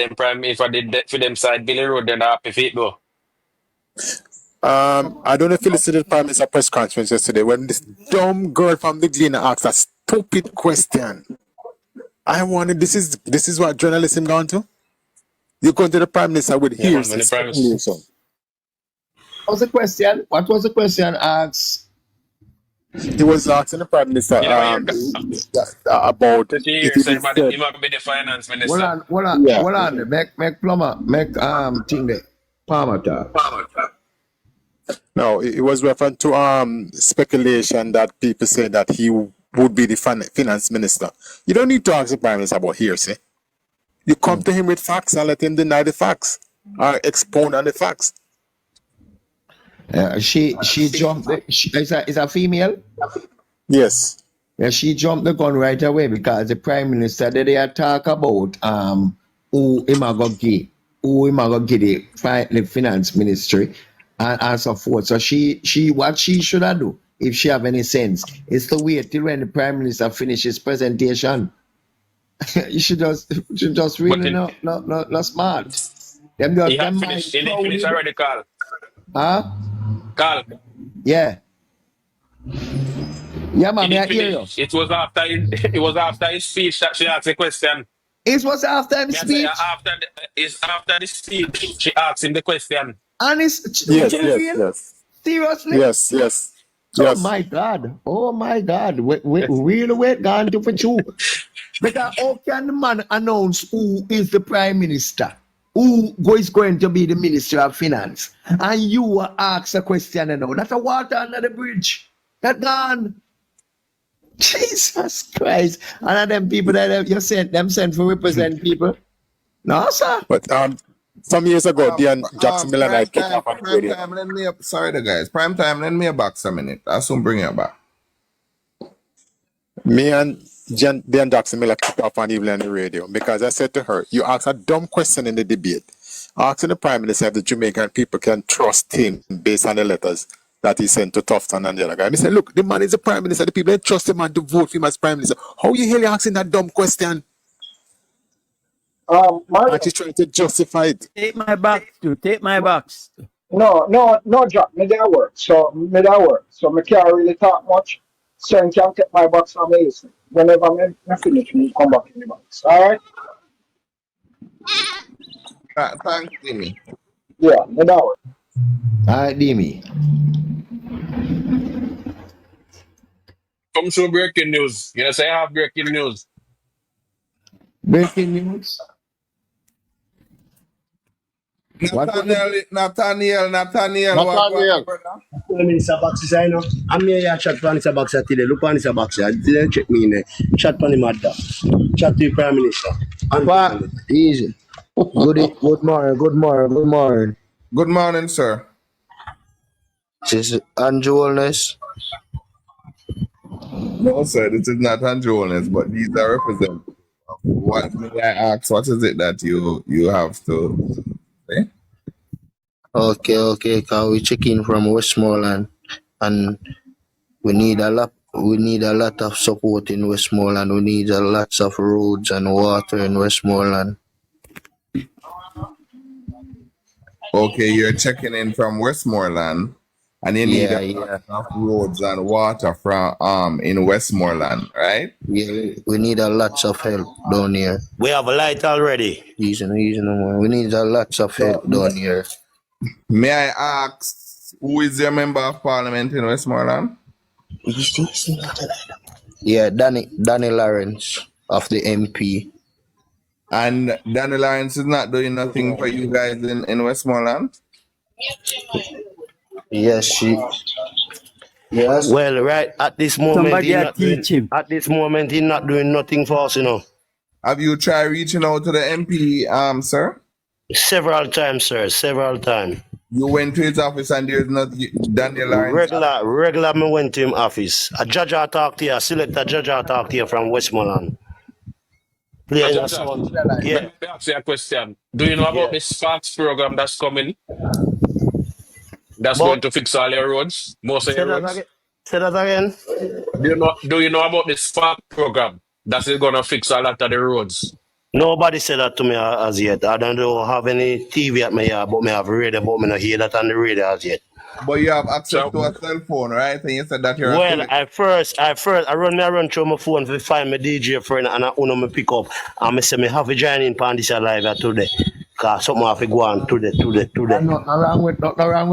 that for them side Billy Road, then I happy feet though. I don't know if you listened to the Prime Minister press conference yesterday when this dumb girl from the Glen asked a stupid question. I wanted this is what journalism gone to. You go to the Prime Minister with Yeah, man, here's when the the premise. speculation. What was the question? What was the question asked? He was asking the Prime Minister You never hear about that you if hear he say did he said might be the finance Hold minister. on, hold on, yeah. hold on. Make plumber, make thing there. Palmer talk. No, it was referring to speculation that people say that he would be the finance minister. You don't need to ask the Prime Minister about hearsay. You come to him with facts and let him deny the facts or expound on the facts. She jumped. Is a female? Yes. Yeah, she jumped the gun right away because the Prime Minister that they talk about who him a go give, the finance ministry and so forth. So she what she should have do if she have any sense is to wait till when the Prime Minister finishes presentation. she just But really not smart. Them he just had them mind finished. He did finish clouded. already, Carl. Huh? Carl, Yeah. Yeah, he man, did I hear you. finish. It was after it was after his speech that she asked the question. It was after him Me I say speech. it's after the speech she asked him the question. And it's Yes, yes, real? yes. Seriously? Yes, yes. Oh Yes. my God. Oh my God. We really wait gone to for you. Because how can the man announce who is the Prime Minister? Who is going to be the Minister of Finance? And you ask a question now. That's a water under the bridge. That gone. Jesus Christ. And of them people that you sent, them sent for represent people. No, sir. But some years ago, Dion Jackson Miller Knight kicked off on the Prime radio. time, lend me up. Sorry, the guys. Prime time, lend me a box a minute. I'll soon bring it back. Me and Dion Jackson Miller kicked off on evening on the radio because I said to her, you asked a dumb question in the debate. Asking the Prime Minister if the Jamaican people can trust him based on the letters that he sent to Tufton and the other guy. I said, look, the man is the Prime Minister. The people don't trust him and to vote for him as Prime Minister. How you hell asking that dumb question? And Mario, she's trying to justify it. Take my box too. Take my box. no, Jack, me there work. So me there work. So me can't really talk much. So I can take my box and me listen. Whenever me finish, me come back in the box. All right? Thanks, Jimmy. Yeah, me there work. All right, Demi. Come through breaking news. Yes, I have breaking news. Breaking news. Nathaniel, Nathaniel. brother. Minister box I know. I'm here chat for Minister box today. Look on Minister box. Didn't check me in there. Chat for the matter. Chat to the Prime Minister. But easy. Good morning. Good morning, sir. This is Andrew Wellness. No, sir, this is not Jonas, but these are representatives. What may I ask? What is it that you have to say? Okay, can we check in from Westmoreland and we need a lot of support in Westmoreland. We need a lots of roads and water in Westmoreland. Okay, you're checking in from Westmoreland, and you need a lot of roads and water from in Westmoreland, right? Yeah, we need a lots of help down here. We have a light already. Easy, man. We need a lots of help down here. May I ask, who is your member of parliament in Westmoreland? Yeah, Danny Lawrence of the MP. And Danny Lawrence is not doing nothing for you guys in Westmoreland? Yes. Well, right at this moment, Somebody teach him. At this moment, he's not doing nothing for us, you know. Have you tried reaching out to the MP, sir? Several times, sir. Several times. You went to his office and there's not Daniel Lawrence? Regular, me went to him office. A judge I talk to you, a selector judge I talk to you from Westmoreland. Yeah. Yeah. Let me ask you a question. Do you know about the Sparks program that's coming? That's going to fix all your roads, most of your roads? Say that again. Do you know about the Spark program that's going to fix a lot of the roads? Nobody said that to me as yet. I don't have any TV at my yard, but me have radio, but me not hear that on the radio as yet. But you have access to a cell phone, right? And you said that you're I run through my phone to find my DJ friend and I me pick up and I say me have to join in on this live today. Cause something have to go on today. Nothing wrong with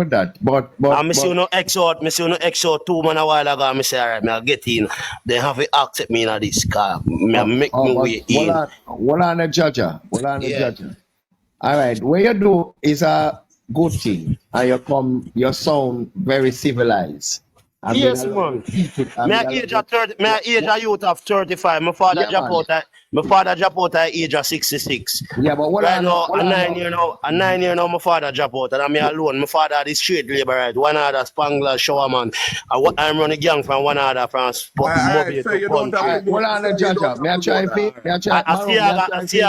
that. But I see no exo 2 man a while ago. I say alright, I'll get in. They have to accept me in this car. Make me way in. What on the judge? All right, what you do is a good thing, and you sound very civilized. Yes, man. My age a youth of 35. My father dropped out at age of 66. Yeah, but what right now, a 9 year now, my father dropped out, and I'm here alone. My father is straight labor, right? One other Spangler showerman. I'm running gang from one other from Mobile to Country. Hold on, the judge. May I try to I see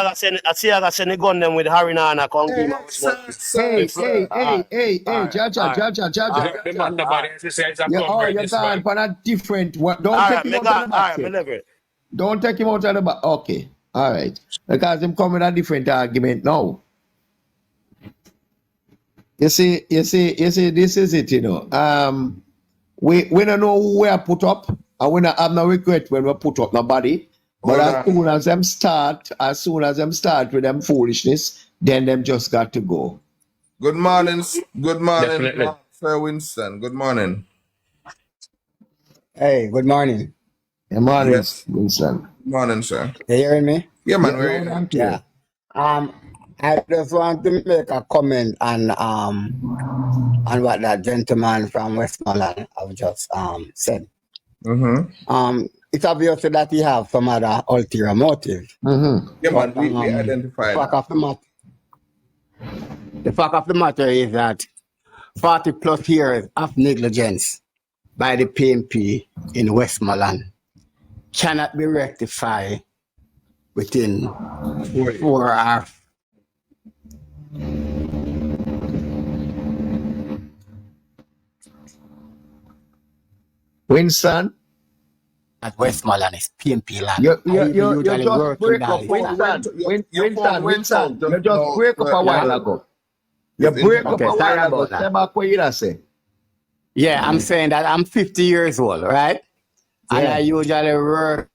I send the gun them with Harina and I come give Hey, judge. You're gone for a different one. Don't take him out of the box. Don't take him out of the box. Okay. All right. Because him coming a different argument now. You see, this is it, you know. We don't know who we are put up, and we don't have no regret when we put up nobody. But as soon as them start with them foolishness, then them just got to go. Good morning, Definitely. Sir Winston. Good morning. Hey, good morning. Good morning, Yes. Winston. Good morning, sir. You hearing me? Yeah, man. We're here. Yeah. I just want to make a comment on what that gentleman from Westmoreland have just said. It's obvious that he have some other ulterior motive. Yeah, man, But we identify fact that. of the fact of the matter is that 40 plus years of negligence by the PNP in Westmoreland cannot be rectified within 4 hours. Winston, At Westmoreland is PNP land. you I even usually just work in break up, that. Winston. You just break up a while ago. You break up Okay, a sorry while ago. about that. Say back what you say. Yeah, I'm saying that I'm 50 years old, right? And Yeah. I usually work.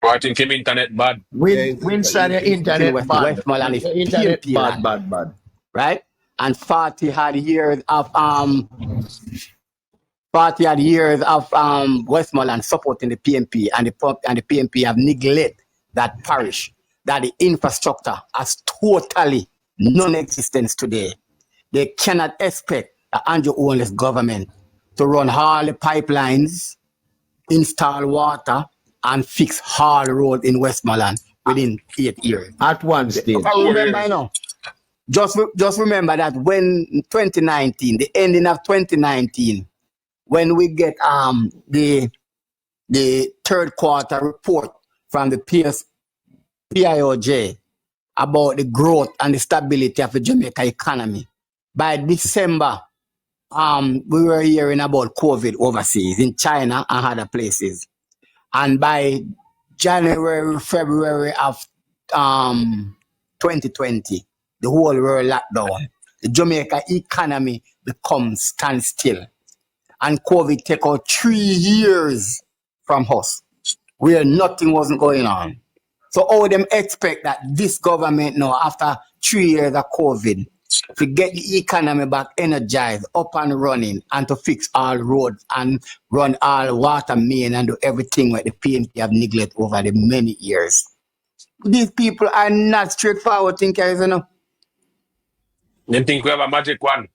I think him internet bad. Winston, your internet bad. Westmoreland is Your internet PNP bad, land, bad. right? And 40 odd years of Westmoreland supporting the PNP, and the PNP have neglected that parish, that the infrastructure has totally non-existence today. They cannot expect the Andrew Owens government to run all the pipelines, install water, and fix all roads in Westmoreland within 8 years. At one stage. Remember, you know, just remember that when 2019, the ending of 2019, when we get the third quarter report from the PIOJ about the growth and the stability of the Jamaica economy, by December, we were hearing about COVID overseas in China and other places. And by January, February of 2020, the whole world locked down. The Jamaica economy becomes standstill. And COVID took out 3 years from us, where nothing wasn't going on. So how them expect that this government now, after 3 years of COVID, to get the economy back energized, up and running, and to fix all roads and run all water main and do everything what the PNP have neglected over the many years? These people are not straightforward thinkers, you know. Them think we have a magic one.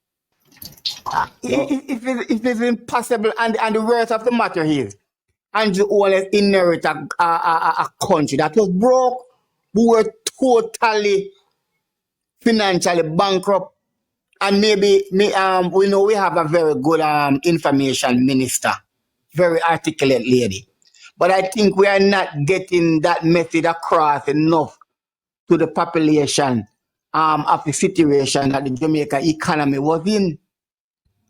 It is impossible, and the worst of the matter is, Andrew Owens inherited a country that was broke, who were totally financially bankrupt. And maybe we know we have a very good information minister, very articulate lady. But I think we are not getting that message across enough to the population of the situation that the Jamaica economy was in.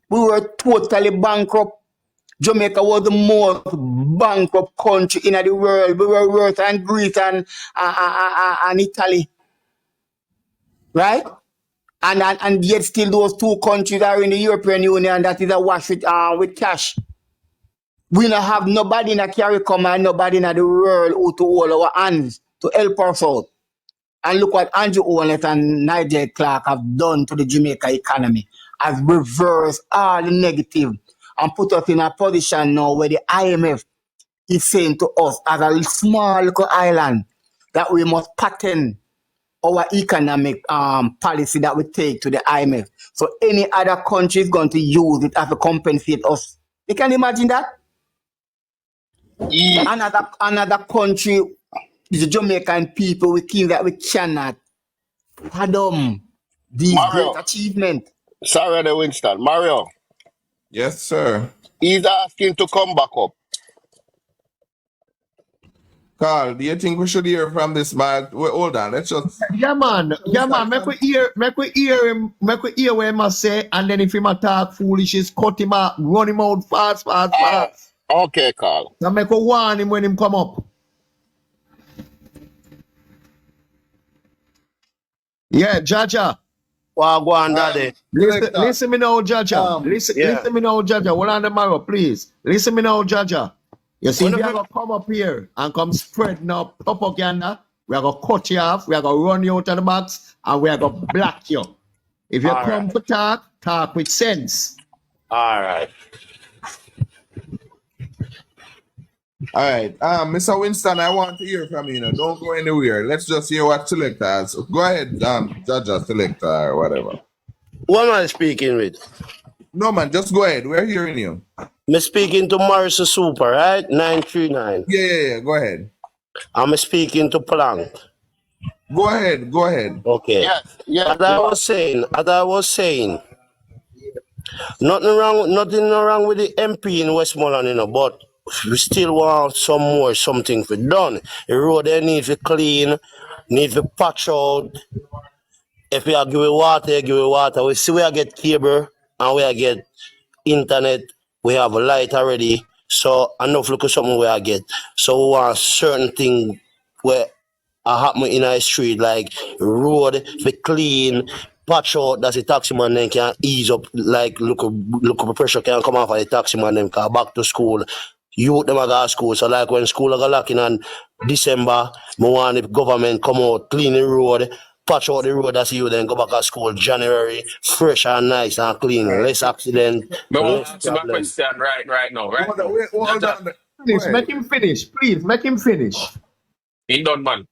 We were totally bankrupt. Jamaica was the most bankrupt country in the world. We were worse than Greece and Italy. Right? And yet still those two countries are in the European Union that is awash with cash. We don't have nobody in the CARICOM and nobody in the world who to hold our hands to help us out. And look what Andrew Owens and Nigel Clark have done to the Jamaica economy. Has reversed all the negative and put us in a position now where the IMF is saying to us as a small little island that we must pattern our economic policy that we take to the IMF. So any other country is going to use it as to compensate us. You can imagine that? Another country, the Jamaican people, we think that we cannot fathom these Mario, great achievements. sorry, the Winston. Mario, Yes, sir. he's asking to come back up. Carl, do you think we should hear from this man? Wait, hold on, let's just. Yeah, man. Make we hear him. Make we hear what he must say, and then if he must talk foolishness, cut him out, run him out fast. Okay, Carl. Now make we warn him when him come up. Yeah, Jaja. Well, go on, daddy. Listen me now, Jaja. Listen me now, Jaja. Hold on the marrow, please. Listen me now, Jaja. You see, we are going to come up here and come spread now propaganda. We are going to cut you off. We are going to run you out of the box, and we are going to block you. If you come to talk with sense. All right. All right. Mr. Winston, I want to hear from you now. Don't go anywhere. Let's just hear what selectors. Go ahead, Jaja, selector or whatever. Who am I speaking with? No, man, just go ahead. We're hearing you. I'm speaking to Morrison Super, right? 939. Yeah. Go ahead. I'm speaking to Plank. Go ahead. Okay. Yes. As I was saying, nothing wrong with the MP in Westmoreland, but we still want something for done. The road there need to clean, need to patch out. If we are give it water. We see we are get cable and we are get internet. We have a light already. So enough look at something we are get. So we want certain thing where happen in a street like road be clean, patch out that the taxi man then can ease up like look up pressure can come off of the taxi man then can back to school. Youth them a go to school. So like when school are locking on December, me want the government come out, clean the road, patch out the road that's you then go back to school January, fresh and nice and clean, less accident, But I want less to ask you a problem. question right now. Hold Jaja, on. Go Finish. ahead. Make him finish. Please, make him finish. he done, man.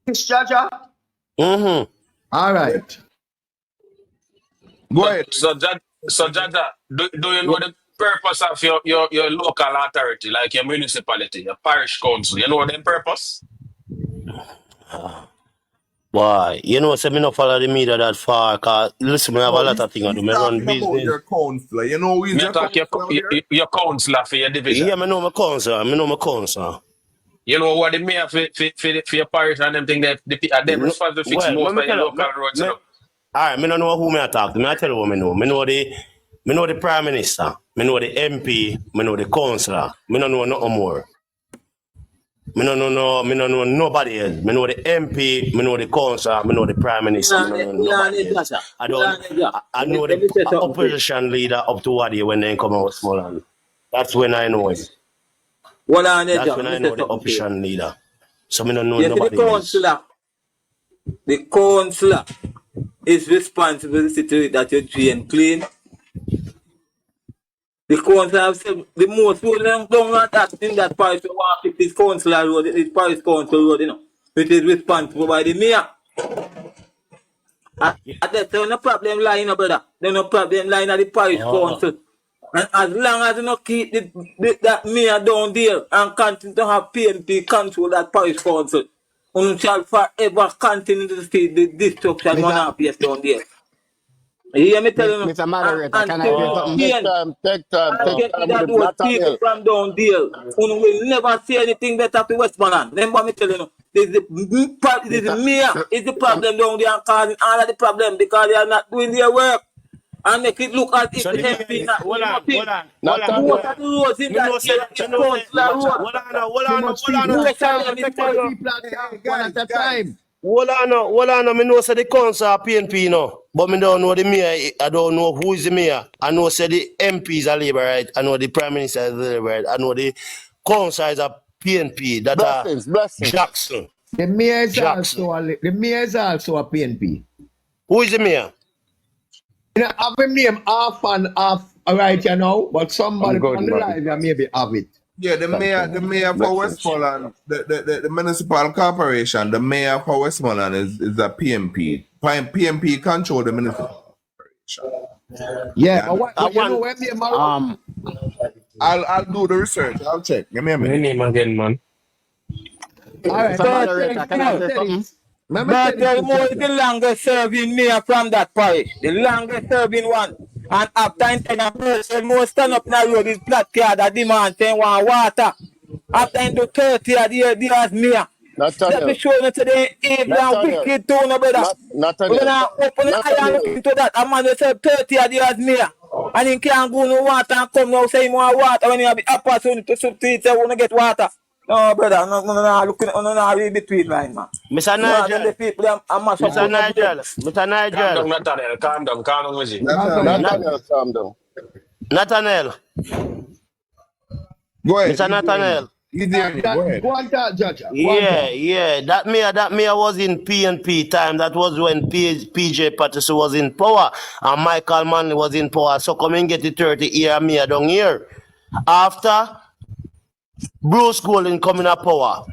Finish, Jaja. Mm-hmm. All right. Go ahead. So Jaja, do you know the purpose of your local authority, like your municipality, your parish council? You know the purpose? Why? So me not follow the media that far, cause listen, me have a No, lot of things I do. he's Me run talking about business. your counselor. You know who is Me your attack counselor out there? your councillor for your division. Yeah, me know my concern. You know what the mayor for your parish and them thing that they're No, responsible to fix well, most me of your tell you, local roads, you know. all right, me don't know who me talk to. Me I tell you what me know. Me know the prime minister. Me know the MP. Me know the councillor. Me don't know nothing more. Me don't know nobody else. Me know the MP. Me know the councillor. Me know the prime minister. Me don't know nobody else. I know Let me say the something to you. opposition leader up to Wadi when they come out with Smolan. That's when I know him. Hold on, That's John. when Let I me say know the something to you. opposition leader. So me don't know You see, nobody else. the councillor is responsible to that you drain clean. The councillor have said the most road down at that in that parish we want to fix this councillor road, this parish council road, which is responsible by the mayor. And that's no problem lying, brother. There's no problem lying at the parish council. And as long as you not keep that mayor down there and continue to have PNP control that parish council, you shall forever continue to see the destruction one half years down there. You hear me telling you? Mr. Moderator, can I Until say we something? change Take and get rid of time with those people Nathaniel. from down there, you will never see anything better to Westmoreland. Remember me telling you, this is Mr. mayor is the problem down there and causing all of the problem because they are not doing their work. And make it look as if So the the MP not hold doing on. nothing. Nathaniel. Most of the roads in Me that know say area is councillor road. Too much people hold are Most of talk. them is Too much councillor. people are talk. One Guys, at a time. Hold on. Me know say the council are PNP now. But me don't know the mayor. I don't know who is the mayor. I know say the MPs are Labour, right? I know the Prime Minister is Labour, right? I know the council is a PNP. That are Blessings. Jackson. The mayor is Jackson. also a PNP. Who is the mayor? You know, have a name half and half right but somebody I'm good, on the man. live maybe have it. Yeah, the mayor for Blessings. Westmoreland, the municipal corporation, the mayor for Westmoreland is a PMP. PMP control the municipal corporation. Yeah, Yeah, but what I you know want when me Maroon? I'll do the research. I'll check. Give me a My minute. name again, man. All right, Mr. Moderator, can I say something? But Moore is the longest serving mayor from that parish. The longest serving one. And after 10 a person more stand up in the road is flat card that demand saying want water. After into 30 a years mayor. Let me Nathaniel. show you today evil and Nathaniel. wicked too, no brother. We're Nathaniel. gonna open the eye and look Nathaniel. into that. A man will say 30 a years mayor. And he can't go no water and come now say he want water when he have the opportunity to substitute say want to get water. No, brother, no, looking at no, read between line, man. Mr. No, then the Nigel. people them a mash up Mr. on the Nigel. Mr. Calm down, Nigel. Nathaniel. Calm down with you. Nathaniel, calm down. Nathaniel. Go ahead. Mr. Nathaniel. He's hearing you. Go ahead. Go on, Judge. Yeah. That mayor was in PNP time. That was when PJ Patterson was in power and Michael Manley was in power. So come and get the 30-year mayor down here. After Bruce Golding coming to power,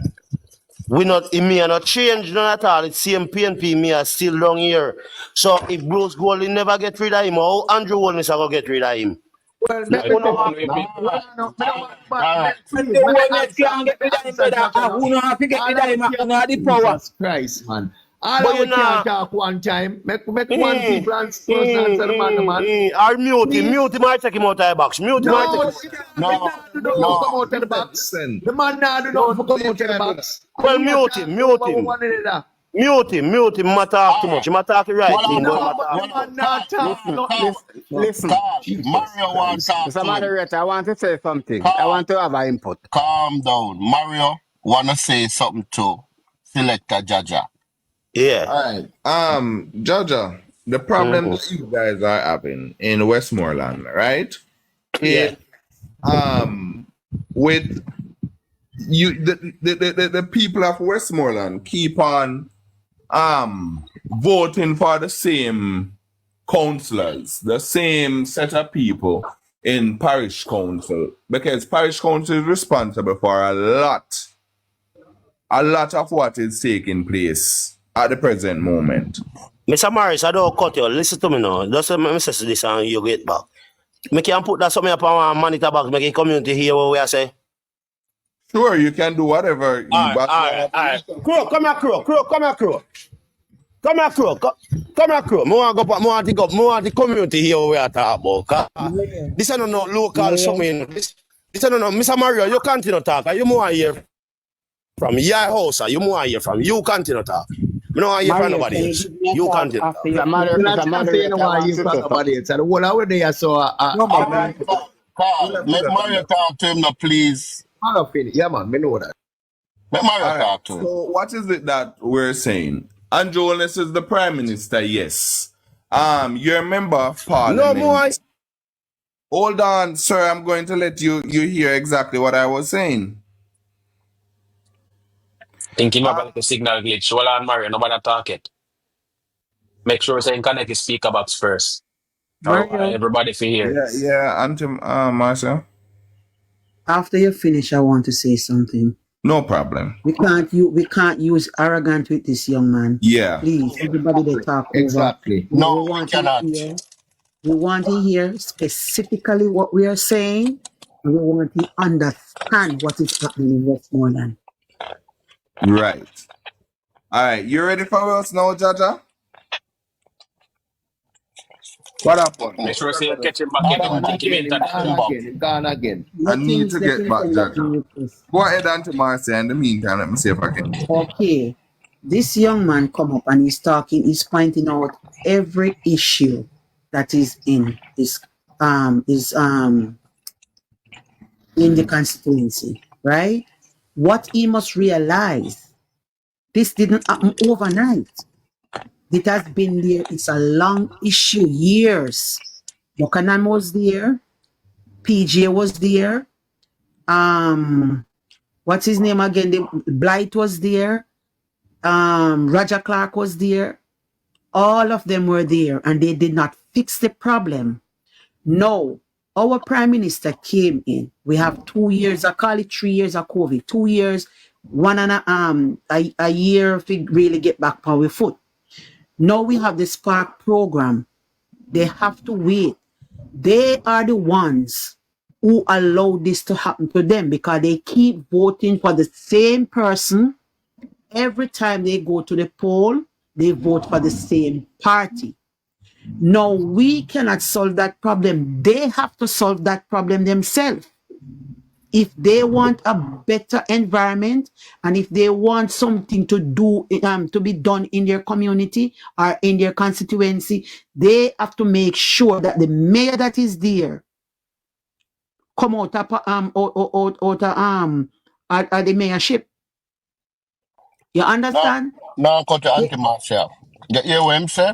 We not, it may not change none at all. It's same PNP, me are still down here. So if Bruce Golding never get rid of him, how Andrew Holness are gonna get rid of him? Well, No, let it me would tell not you. man with me. Well, me no want, And please, the me wellness answer, can't get rid of him, brother. Jaja, no. Who know how to get rid All of of him? we Who can, know the power? Jesus Christ, man. All But of you we can't know, talk one time. Make one people first answer the man. or Please. mute him, I take him out of the box. Mute him, I take No, him the out. man No, nah do nothing for no, come out of the listen, box. listen. The man nah do nothing Don't for do come you out of the can't do that. box. Well, We are mute him, talking mute over him. one another. Mute him, ma talk too much. He ma talk the right Hold thing, on, but hold he ma on, talk The hold too much. on. man not talk nothing. Listen. Carl, Jesus Mario want to Christ. talk Mr. to him. Moderator, I want to say something. I Carl, want to have an input. calm down. Mario want to say something to Selector Jaja. Yeah. All right. Jaja, the problem Mm-hmm. that you guys are having in Westmoreland, right? Yeah. Is with you the people of Westmoreland keep on voting for the same councillors, the same set of people in parish council, because parish council is responsible for a lot of what is taking place at the present moment. Mr. Morris, I don't cut you. Listen to me now. Just let me say this and you get back. Me can put that something up on my monitor box, make the community hear what we are saying. Sure, you can do whatever you Alright, but alright, alright. Crow, come here, Crow. Crow, come here, Crow. Come here, Crow. Come here, Crow. Me want the community hear what we are talking about. This is no local something. This is no, Mr. Mario, you continue to talk. You more hear from your house, you more hear from you continue to talk. Me no want hear from Mario, nobody can you else. give me a You talk continue to after talk. you You're finish? not Mr. saying no Moderator, I why want you to from say nobody something. else. And the whole hour there, so No, all man. right, Carl, make Mario talk to him now, please. I'll finish. Yeah, man, me know that. Make Mario All right. talk to him. So what is it that we're saying? Andrew Holness is the Prime Minister, yes. You're a member of No more. Parliament. Hold on, sir. I'm going to let you hear exactly what I was saying. Think him about the signal glitch. Well, on Mario, nobody talk it. Make sure saying connect his speaker box first. Mario, Everybody can hear. Yeah, Auntie Marcia. after you finish, I want to say something. No problem. We can't use arrogant with this young man. Yeah. Please, everybody they talk over. Exactly. We No, we want to cannot. hear. We want to hear specifically what we are saying, and we want to understand what is happening in Westmoreland. Right. All right. You ready for us now, Jaja? What happened? Make sure say you catch him back in. I Gone think him again, him internet. gone again, him gone again. I need to Let get him back, send that Jaja. new request. Go ahead, Auntie Marcia. In the meantime, let me see if I can. Okay, this young man come up and he's pointing out every issue that is in in the constituency, right? What he must realize, this didn't happen overnight. It has been there. It's a long issue, years. Buchanan was there. PJ was there. What's his name again? Blight was there. Roger Clark was there. All of them were there, and they did not fix the problem. No, our prime minister came in. We have 2 years, I call it 3 years of COVID, 2 years, one and a year to really get back on our foot. Now we have the Spark program. They have to wait. They are the ones who allow this to happen to them because they keep voting for the same person. Every time they go to the poll, they vote for the same party. No, we cannot solve that problem. They have to solve that problem themselves. If they want a better environment and if they want something to do to be done in their community or in their constituency, they have to make sure that the mayor that is there come out of the mayorship. You understand? Now go to Auntie Marcia. You hear what him say?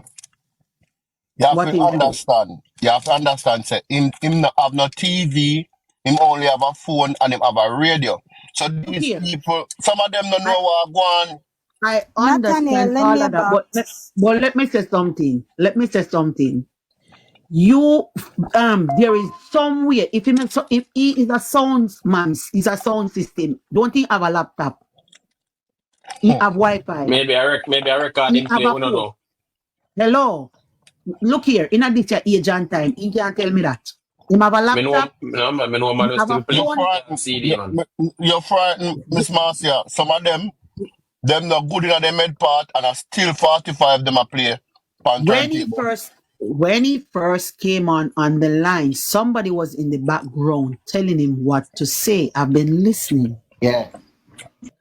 You have What to is it? understand. You have to understand, say, him not have no TV, him only have a phone and him have a radio. So Look these here. people, some of them don't know what going. I Nathaniel, understand lend all me a of that, but box. let me say something. You there is somewhere if he is a sound man, he's a sound system. Don't he have a laptop? He have Wi-Fi. Maybe I record He him have play. a We don't phone. know. Hello. Look here. In a this age and time, he can't tell me that. He have a Me know, laptop. no, man, me know He man will have a still You're play phone. frightened. CD, man. You're frightened, Miss Marcia. Some of them not good in the med part, and I still 45 them a play on turntable. When he first came on the line, somebody was in the background telling him what to say. I've been listening. Yeah.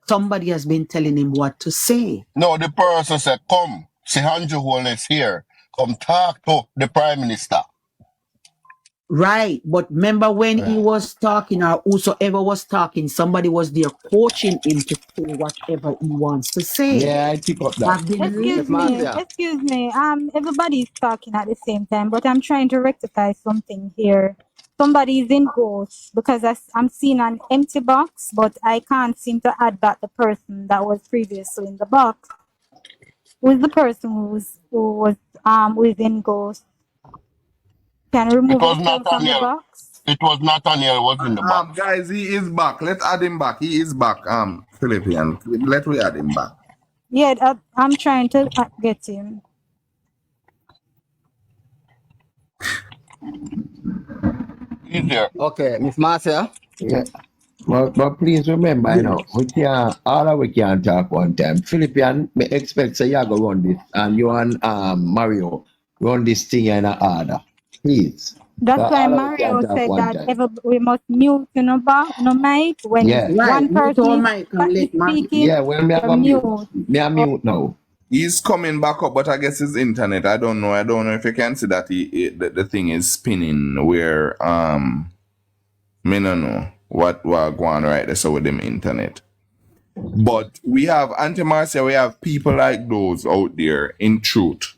Somebody has been telling him what to say. No, the person said, come, see Andrew Holness here. Come talk to the Prime Minister. Right. But remember when he was talking, or whosoever was talking, somebody was there coaching him to say whatever he wants to say. Yeah, I pick up that. I've been Excuse Miss me, listening. Marcia. excuse me. Everybody's talking at the same time, but I'm trying to rectify something here. Somebody's in ghost because I'm seeing an empty box, but I can't seem to add back the person that was previously in the box. Who's the person who is in ghost? Can you It remove was yourself from the Nathaniel. box? It was Nathaniel was in the box. Guys, he is back. Let's add him back. He is back. Philippian. Let we add him back. Yeah, I'm trying to get him. He's there. Okay, Miss Marcia. Yeah. But please remember, you know, we can't talk one time. Philippian, me expect say you go run this, and you and Mario run this thing in a order. Please. That's why All we can't Mario talk said one that time. we must mute no mic when Yeah. Right. one Mute person all is mic and let Mario. speaking. Yeah, well, me I You're go mute. mute. Me I mute now. He's coming back up, but I guess his internet. I don't know. I don't know if you can see that the thing is spinning where me no know what going on right there so with them internet. But we have Auntie Marcia, we have people like those out there in truth.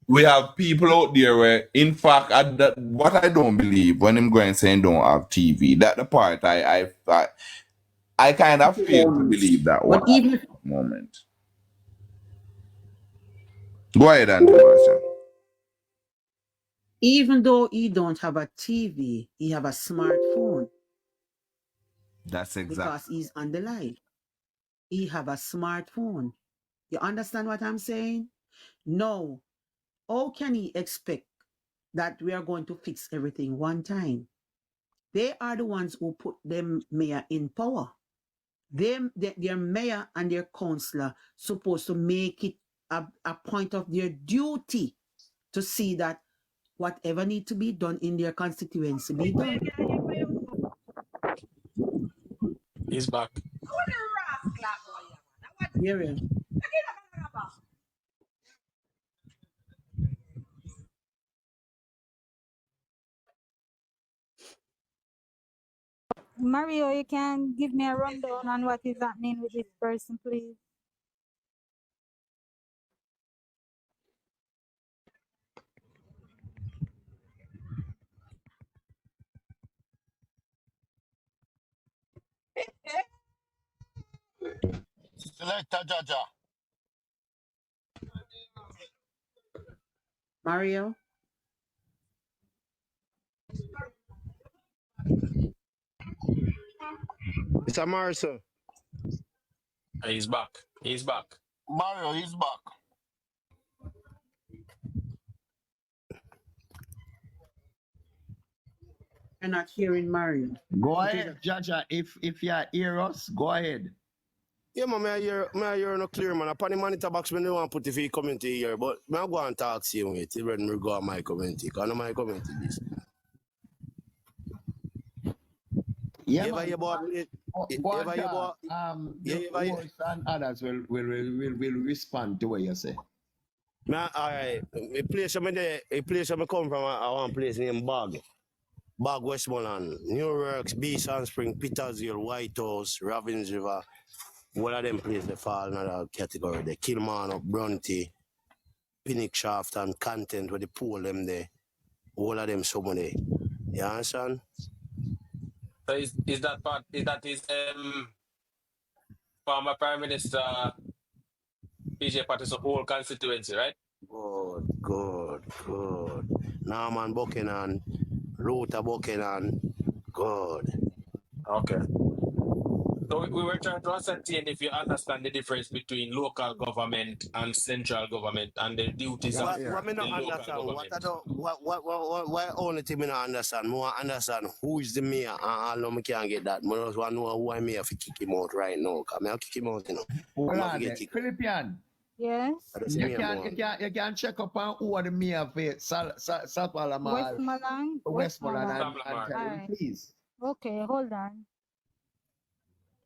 We have people out there where, in fact, what I don't believe when I'm going saying don't have TV, that the part I kind of fail to believe that But one at even the moment. Go ahead, Auntie Marcia. even though he don't have a TV, he have a smartphone That's because exactly. he's on the live. He have a smartphone. You understand what I'm saying? No. How can he expect that we are going to fix everything one time? They are the ones who put them mayor in power. Their mayor and their councillor supposed to make it a point of their duty to see that whatever need to be done in their constituency be done. He's back. Yeah. Mario, you can give me a rundown on what is happening with this person, please. Selector Jaja. Mario? Mr. Morrison. He's back. He's back. Mario, he's back. You're not hearing Mario. Go ahead, Jaja. If you hear us, go ahead. Yeah, man, may I hear no clear, man. Upon the monitor box, me no want put if he community here, but may I go and talk to you with it when we go on my community, because I know my community this. Yeah, Ever man. you about it? Go on, Ever you talk. about The host and others will respond to what you say. Man, alright. A place I come from, I want place named Bag Westmoreland, New Works, Beeson Spring, Petersville, White House, Ravens River. One of them places they fall in another category. The Kilmarnock, Brunty, Pinnock Shaft, and Content where they pull them there. All of them somebody. You understand? So is that part? Is that his former Prime Minister PJ Patterson whole constituency, right? Good. Norman Buchanan, Luther Buchanan, good. Okay. So we were trying to ascertain if you understand the difference between local government and central government and the duties Yeah, of What yeah. me the not local understand? What I government. don't. What only thing me not understand? Me want understand who is the mayor, and I know me can't get that. Me just want to know who I'm here to kick him out right now. Cause me I kick him out, you know. Hold I'm have to on get there. kicked out. Philippian, Yes. That's the mayor man. you can check up on who are the mayor for South Alamal, Westmoreland. Westmoreland Westmoreland. and Lamar. tell All him, right. please. Okay, hold on.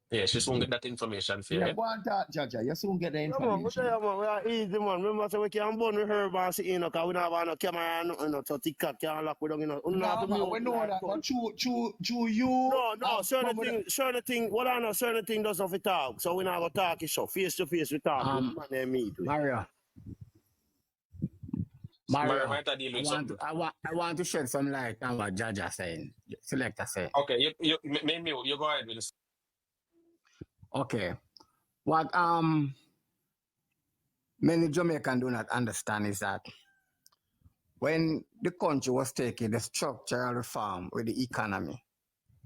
Yeah, she won't get that information for Yeah, you. go on talk, Jaja. You soon get the Yeah, man, but information. yeah, man, we are easy, man. Remember, so we can't burn with herb and see, you know, because we don't have no camera and nothing, you know, so TikTok can't lock with them, you know. We don't have No, to man, we mute know like that, but country. true, you No, have come with certain thing, what I know, certain thing does have to talk. So we not going to talk it, so face to face we talk. We man, they meet with. Mario, Mario Mario, might have deal with something. I want to shed some light on what Jaja saying. Selector saying. Okay, maybe you go ahead with this. Okay. What many Jamaicans do not understand is that when the country was taking the structural reform with the economy,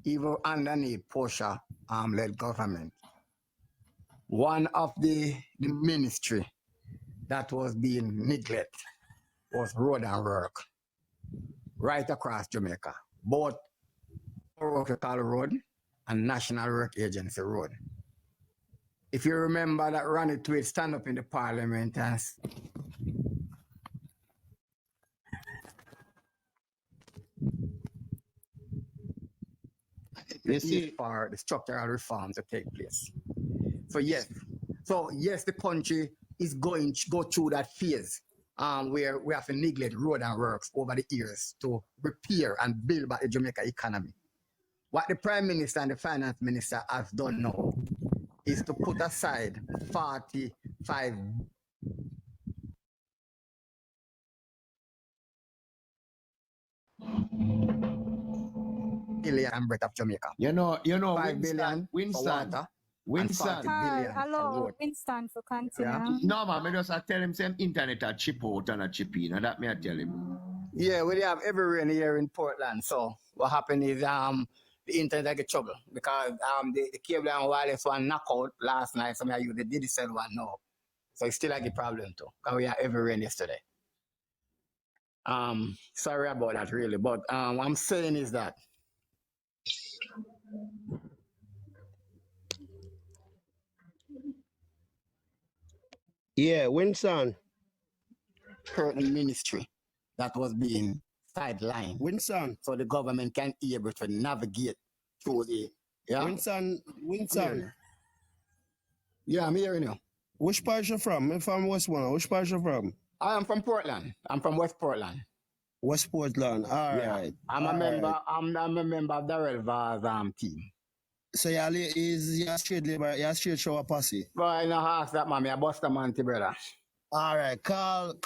even underneath Portia led government, one of the ministry that was being neglected was road and work right across Jamaica, both Protocol Road and National Work Agency Road. If you remember that Ronnie Tweed stand up in the parliament and you see. for the structural reform to take place. So yes, the country is going to go through that phase where we have to neglect road and works over the years to repair and build back the Jamaica economy. What the Prime Minister and the Finance Minister have done now is to put aside 45 billion breath of Jamaica. You know, 5 billion for water and 40 billion for Hello, road. Winston, for continue. Yeah. no, man, I just tell him same internet a chip out and a chip in, and that me I tell him. Yeah, we have every rain here in Portland. So what happened is the internet get trouble because the cable and wireless one knock out last night. So I use the digital one now. So it's still like a problem too. Because we have every rain yesterday. Sorry about that really. But what I'm saying is that Yeah, Winston. certain ministry that was being sidelined. Winston. So the government can be able to navigate through the Winston. Yeah, I'm hearing you. Which part you from? I'm from Westmoreland. Which part you from? I am from Portland. I'm from West Portland. West Portland. All Yeah. right. I'm a member of the Red Vars team. So you're straight labor, you're straight shower posse. But I know ask that man, I bust a man, brother. All right, Carl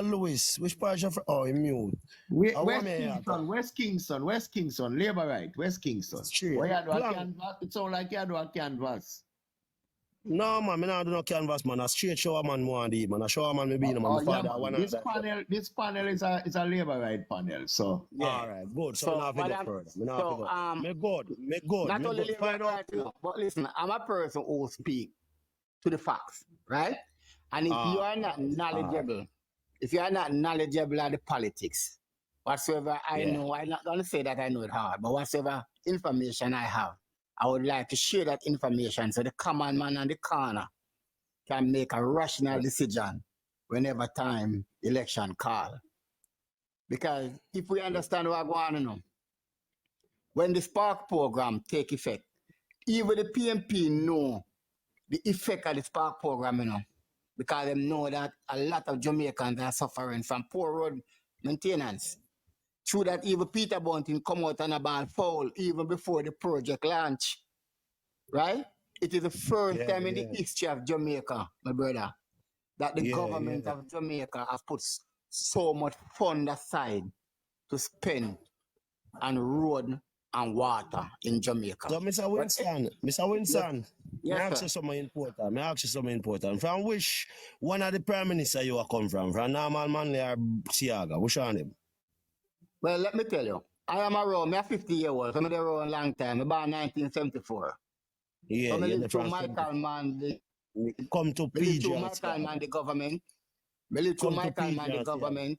Lewis. Which part you from? Oh, you mute. West Kingston, Labor Right, West Kingston. Straight. Where you do a canvas? It sound like you do a canvas. No, man, I don't do no canvas, man. A straight shower man more than man. A shower man me be man. My father man. one This panel is a Labor Right panel, so. Yeah. All right, good. So now I go further. Me good. Not only Find Labor out. Right, you know, but listen, I'm a person who speak to the facts, right? And if you are not knowledgeable, of the politics, whatsoever I know, I'm not going to say that I know it hard, but whatsoever information I have, I would like to share that information so the common man on the corner can make a rational decision whenever time election call. Because if we understand what going on, when the Spark program take effect, even the PNP know the effect of the Spark program, you know, because they know that a lot of Jamaicans are suffering from poor road maintenance. Through that, even Peter Bunting come out on a ball foul even before the project launch, right? It is the first time in the history of Jamaica, my brother, that the government of Jamaica has put so much fund aside to spend on road and water in Jamaica. So, Mr. Winston, Yes, I ask you something important. From which one of the Prime Minister you are come from? From Norman Manley or Siaga? Which one of them? Well, let me tell you, I am around, me a 50-year-old, so me there around a long time. I born 1974. Yeah, So me you're live the through from 70. Michael Mann, Come to me live PG through and Michael Mann, Siaga. the government. Me live through Come to Michael PG Mann, the and Siaga. government,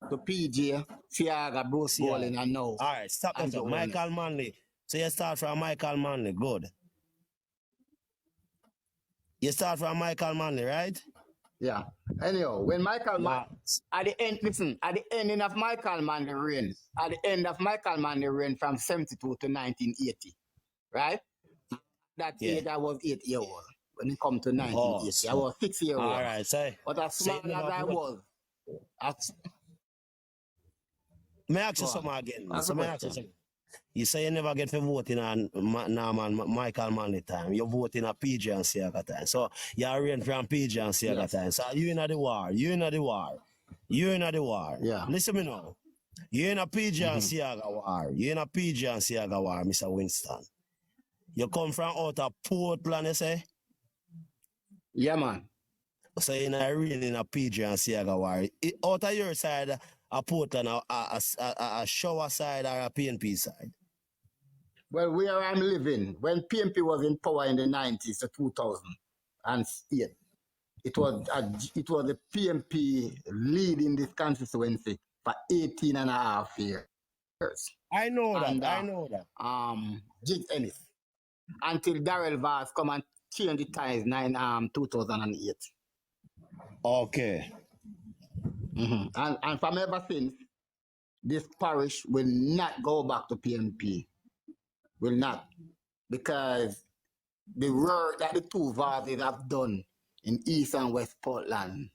to PJ, Fiaga, Bruce Siaga. Golding, and now, All right, stop that. Andrew Holness. Michael Manley. So you start from Michael Manley. Good. You start from Michael Manley, right? Yeah. Anyhow, when Michael Mann, Now, at the end, listen, at the ending of Michael Mann, the reign, at the end of Michael Mann, the reign from 72 to 1980, right? That yeah. age, I was 8-year-old. When it come to Oh, 1980, I so. was 6-year-old. All right, But as say you small as never I vote. was, as, May I ask go you on. something again? Ask So the may I ask you question. something? You say you never get to voting on Michael Manley time. You vote in a PG and Siaga time. So you reign from PG and Siaga Yes. time. So you in the war. You in the war. You in the war. Yeah. Listen me now. You in a PG and Mm-hmm. Siaga war. You in a PG and Siaga war, Mr. Winston. You come from out of Portland, you say? Yeah, man. So you in a reign in a PG and Siaga war. Out of your side, a Portland, a shower side or a PNP side? Well, where I'm living, when PMP was in power in the 90s to 2008, it was the PMP leading this constituency for 18 and a half years. I know that. And I know that. Jig Ennis, until Darrell Vaz come and change the ties 2008. Okay. Mm-hmm. And from ever since, this parish will not go back to PMP. Will not. Because the work that the two Vazes have done in East and West Portland.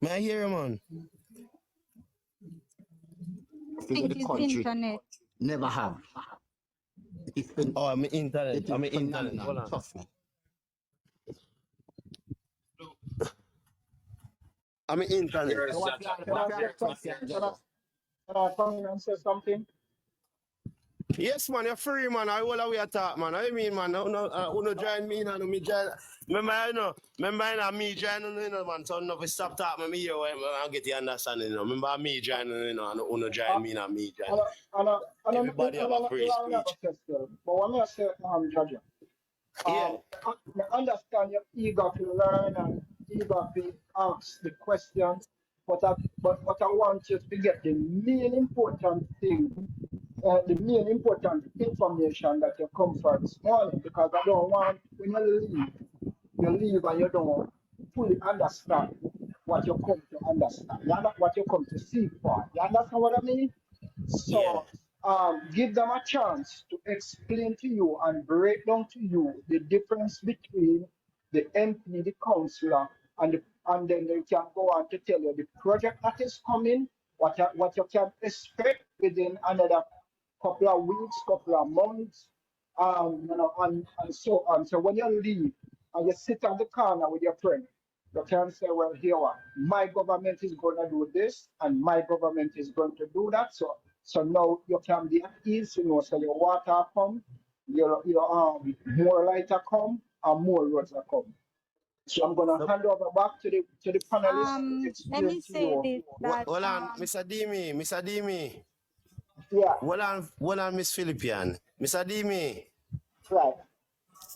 May I hear you, man? I Figure think the his country internet. never have. Oh, I'm internet. It is I'm internet. phenomenal, Hold on. trust me. I'm internet. Here's So Jaja. Can I what's say your something? question, Can I, Jojo? can I come in and say something? Yes, man, you're free, man. I will we talk, man. I mean, man, no join me, no me join. Remember, me joining, man. So no, stop talking me here, I get the understanding, Remember me joining, and Uh, join me, me join. and Everybody have a free I'm not speech. gonna say still, but when I say Judge, Yeah. I understand you're eager to learn and eager to ask the question, but what I want you to get the main important thing, the main important information that you come for this morning, because I don't want when you leave and you don't fully understand what you come to understand. You're not what you come to seek for. You understand what I mean? Yeah. So give them a chance to explain to you and break down to you the difference between the MP, the councillor, and then they can go on to tell you the project that is coming, what you can expect within another couple of weeks, couple of months, and so on. So when you leave and you sit on the corner with your friend, you can say, well, here what my government is going to do this, and my government is going to do that. So now you can be at ease, so your water come, your more lighter come, and more roads are come. So I'm gonna hand over back to the panelists to Let explain me to say you. this that Hold on, Mr. Dimi. Yeah, Hold on, Miss Philippian. Mr. Dimi. right.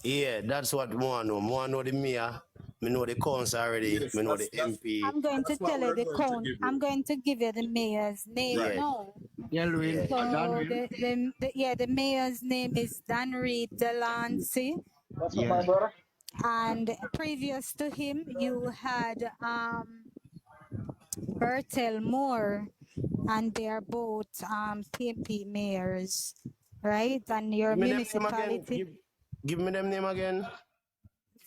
Yeah, that's what I want to know. I want to know the mayor. Me know the council already. Yes, Me know the MP. I'm going to that's what tell you we're the going to count. give I'm you. going to give you the mayor's name Yeah, Right. now. Yeah, Louis. yeah. So Done. the mayor's name is Danry Delancey, What's up, my Yeah. brother? and previous to him you had Bertel Moore, and they're both PMP mayors, right? And your Give me them name again. municipality. Give me them name again.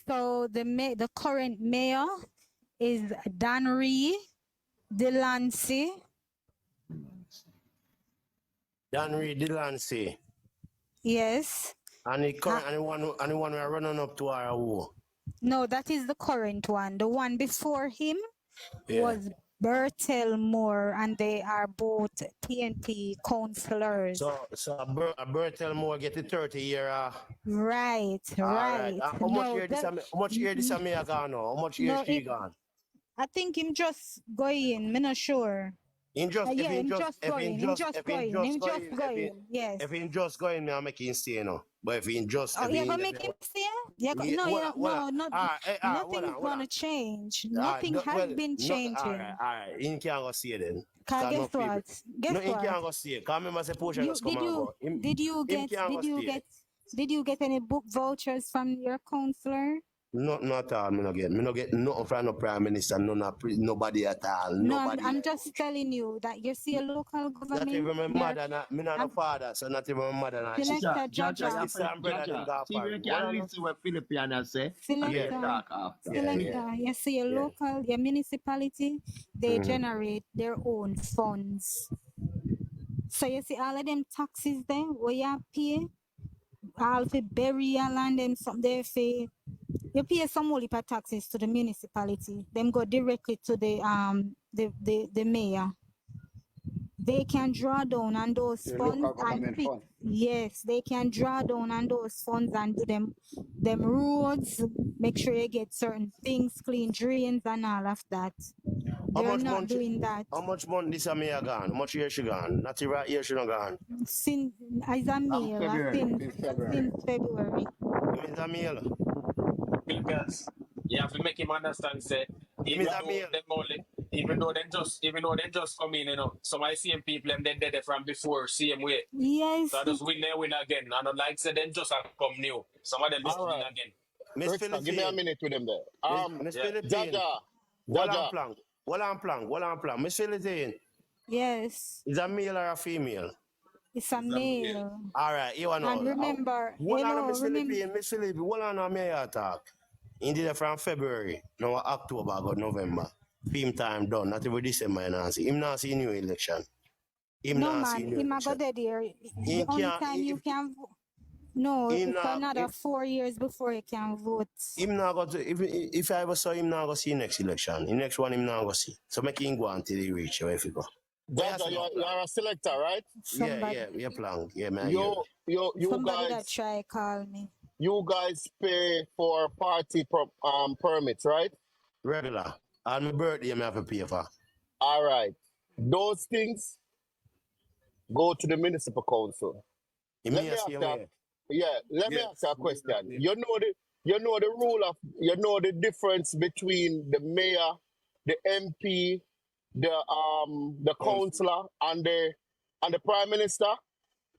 So the current mayor is Danry Delancey. Dan Reed Delancey. Yes. And the current and the one we are running up to our who? No, that is the current one. The one before him Yeah. was Bertel Moore, and they are both PNP councillors. So a Bertel Moore get the 30 year. Right, All right. right. How much No, year this? that How much year this? Me gone now? How much year no, she gone? I think him just going. Me not sure. In just if Yeah, in him just just going. Him just if in going. just Him just going going. Yes. if in just going me I make him stay no. But if in just Oh, if you're in gonna make him stay? Yeah. yeah, No, hold yeah, on, hold on. no, not Hold on, nothing's hold on. gonna change. Nothing has Well, been no, changing. all right. In can't go see it then. Cause Cause no guess people. what? No, Guess in what? can't go see it. Cause remember say Portia You just come and go. Him can't go stay. did you get any book vouchers from your counselor? Not at all. Me no get nothing from no prime minister. Nobody at all. No, Nobody in I'm the just country. telling you that you see a local Not even government. my They're mother. Me not no I'm father. So not even my mother and sister. Jaja, selector Jaja, Just Jaja. you sister have and brother them Jaja. go See if for you it. What can I know? listen what Philippine say, and Yeah, then Selector, talk after. yeah, yeah, selector, you see your yeah. local, your municipality, they Mm-hmm. generate their own funds. So you see all of them taxes there where you pay, all for burial and them some they pay. You pay some only per taxes to the municipality. Them go directly to the mayor. They can draw down on those The funds local and government fix. fund. Yes, they can draw down on those funds and do them roads. Make sure you get certain things, clean drains and all of that. How They're much not month? doing that. How much month this a me a gone? How much year she gone? Not even a year she not gone. Since as a From male, February. Since February. since February. Him is a male. Philippines. You have to make him understand, say, Him is a male. even though they just come in, some of the same people them they did it from before, same way. So Yes, I just win again. And like say then just have come new. Some of them just All win right. again. Miss Rexta, give me a Philippine. minute with him there. Miss Yeah. Philippine. Jaja, Wall and Jaja. plank. Wall and plank. Miss Philippine. yes, Is a male or a female? it's a It's a male. male. All right, you And know. remember, Hold on, hello, remember. Miss Philippine. Hold on, me a talk. He did it from February. Now October, got November. Film time done. Not even December, you know. Him not see new election. Him No not see man, new him a go election. dead here. The He only can't. time you can no, Him it's not. another 4 years before you can vote. Him not go to, if I ever saw him not go see next election. The next one him not go see. So make him go until he reach where he go. But you Jaja, say no plan. you're a selector, right? Somebody Yeah, plan. Yeah, man, I hear you. You somebody that guys, try call me. you guys pay for party permits, right? Regular. On my birthday, I have to pay for. All right. Those things go to the municipal council. You Let mean me I ask see you, way? let me ask you Yes. a question. You know the rule of, you know the difference between the mayor, the MP, the councillor, and the prime minister.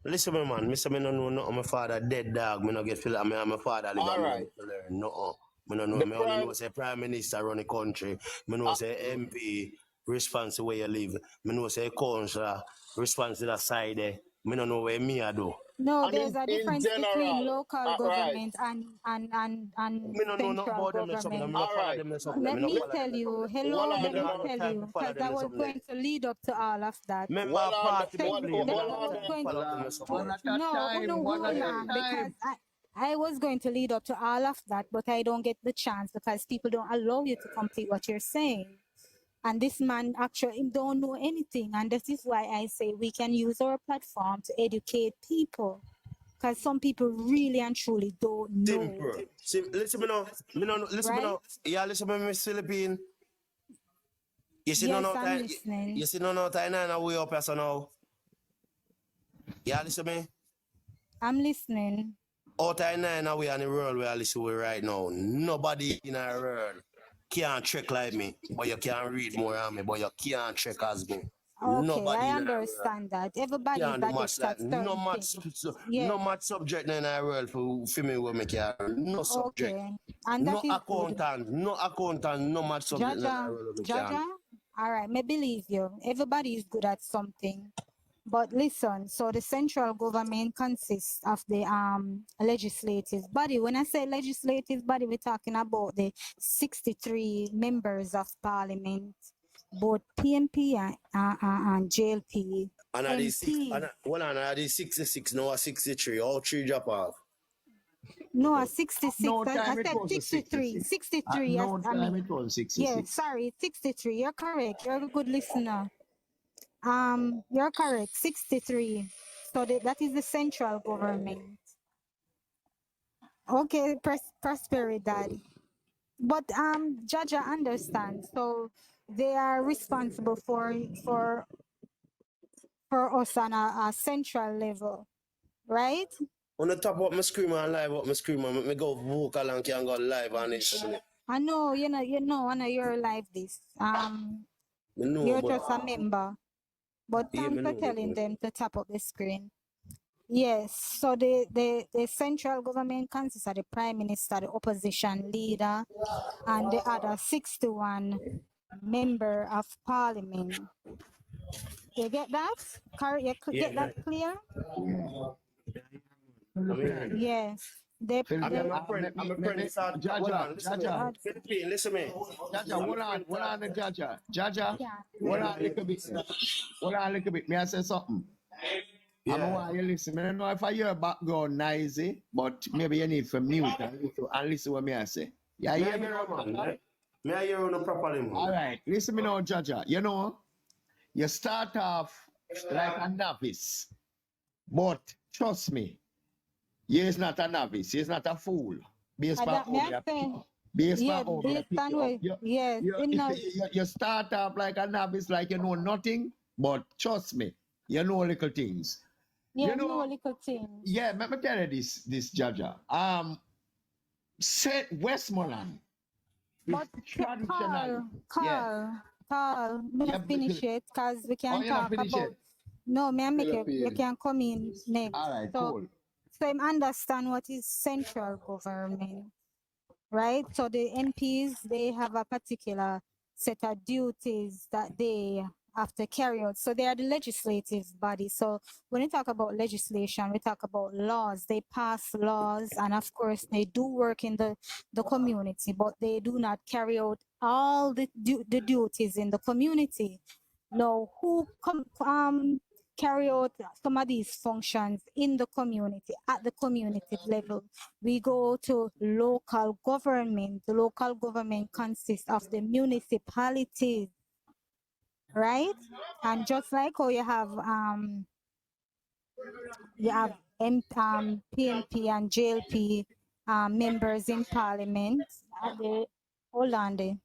Listen, me man, me say me no know nothing. My father dead dog. Me no get feel. Me and my father live All and me no right. get to learn nothing. Me no know. The Me only prime, know say prime minister run the country. Me know uh, say MP responsible where you live. Me know say councillor responsible that side there. Me no know where me I do. No, and there's a in difference between general, local right. government and Me no know nothing central about them. Something. Me government. no All follow right. them. Something. Me Let no me follow tell them. you, Well hello, Me let no me have no tell time you, to follow because them. I was Something. going to lead up to all of that. Member party Then, people play. Me no then I have was time going follow them. One Something. at a no, oh, no, time, one hold at a on, because time. I was going to lead up to all of that, but I don't get the chance because people don't allow you to complete what you're saying. And this man actually don't know anything, and this is why I say we can use our platform to educate people, because some people really and truly don't know, Simple. Listen me now. Listen me right? now. Yeah, listen me, Miss Philippine. You see no Yes, no I'm time. listening. You see no time now. We up here so now. Yeah, listen me. I'm listening. Out of nine we on the world where I listen to right now. Nobody in our world can't trick like me. But you can read more than me. But you can't trick as me. Okay, Nobody I in our world understand that. Everybody is can't do much against like that no certain much thing. no Yeah. much subject in our world for me where me can no subject. Okay, and that is good. No accountant, no much subject in our Jaja, world where me can. Jaja. All right, me believe you. Everybody is good at something. But listen, so the central government consists of the legislative body. When I say legislative body, we're talking about the 63 members of parliament, both PMP and JLP, And at the six MP. well and at the 66 now 63, all three drop off. No, At 66. no I time it said was a 63. 66. At 63, no I time it mean. was Yeah, 66. sorry, 63. You're correct. You're a good listener. You're correct. 63. So that is the central government. Okay, prosperity, Daddy. But Jaja understands. So they are responsible for us on a central level, right? On the top up my screamer and live up my screamer, make me go vocal and can go live on it. I know, when you're live this. Me know, You're but just a member. But yeah, thanks me for know. telling them to tap up the screen. Yes, so the central government consists of the prime minister, the opposition leader, and the other 61 member of parliament. You get that? Get that clear? I mean, Yeah. They I mean, they I'm a friend start. Hold Jaja, on, listen me. Jaja, Philippine, listen me. Jaja, I'm a friend hold start. on, Jaja. Jaja, yeah. hold on a little bit. Hold on a little bit. May I say something? I'm Yeah. want you listen. I don't know if I hear background noisy, but maybe you need to mute and listen what me I say. Yeah, Me you I hear me hear now, you, man. Jaja? Me I hear you no properly, All man. right, listen me now, Jaja. You know, you start off like a novice, but trust me, he is not a novice. He is not a fool. Based on That how may me I I pick say, you up. Based on yeah, how me I based pick on you up. way, yes, You start off like a novice, like you know nothing, but trust me, you know little things. You yeah, no know, little things. yeah, let me tell you this, Jaja. Saint Westmoreland is But traditionally, yeah, Don't yeah. finish it because we Oh, can you're not talk finished about. yet. No, may I make it. You Philippine. can come in All next. right, So, cool. so I understand what is central government, right? So the MPs, they have a particular set of duties that they have to carry out. So they are the legislative body. So when we talk about legislation, we talk about laws. They pass laws, and of course they do work in the community, but they do not carry out all the duties in the community. Now, who carry out some of these functions in the community at the community level? We go to local government. The local government consists of the municipalities, right? And just like how you have PNP and JLP members in parliament. Hold on there.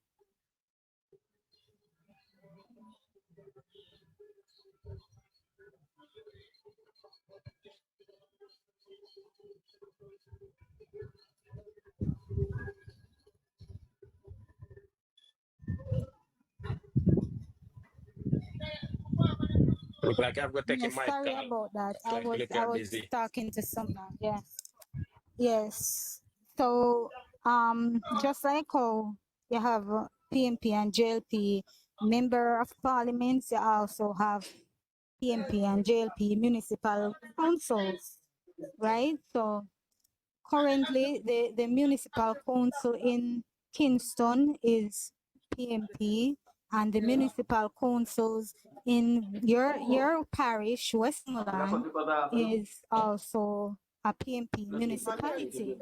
Look like I've got to take a Yes, mic sorry call. about that. It's like look I you're was busy. talking to someone. Yeah. Yes. So just like how you have PMP and JLP member of parliaments, you also have PMP and JLP municipal councils, right? So currently the municipal council in Kingston is PMP, and the municipal councils in your parish, Westmoreland, is also a PMP municipality.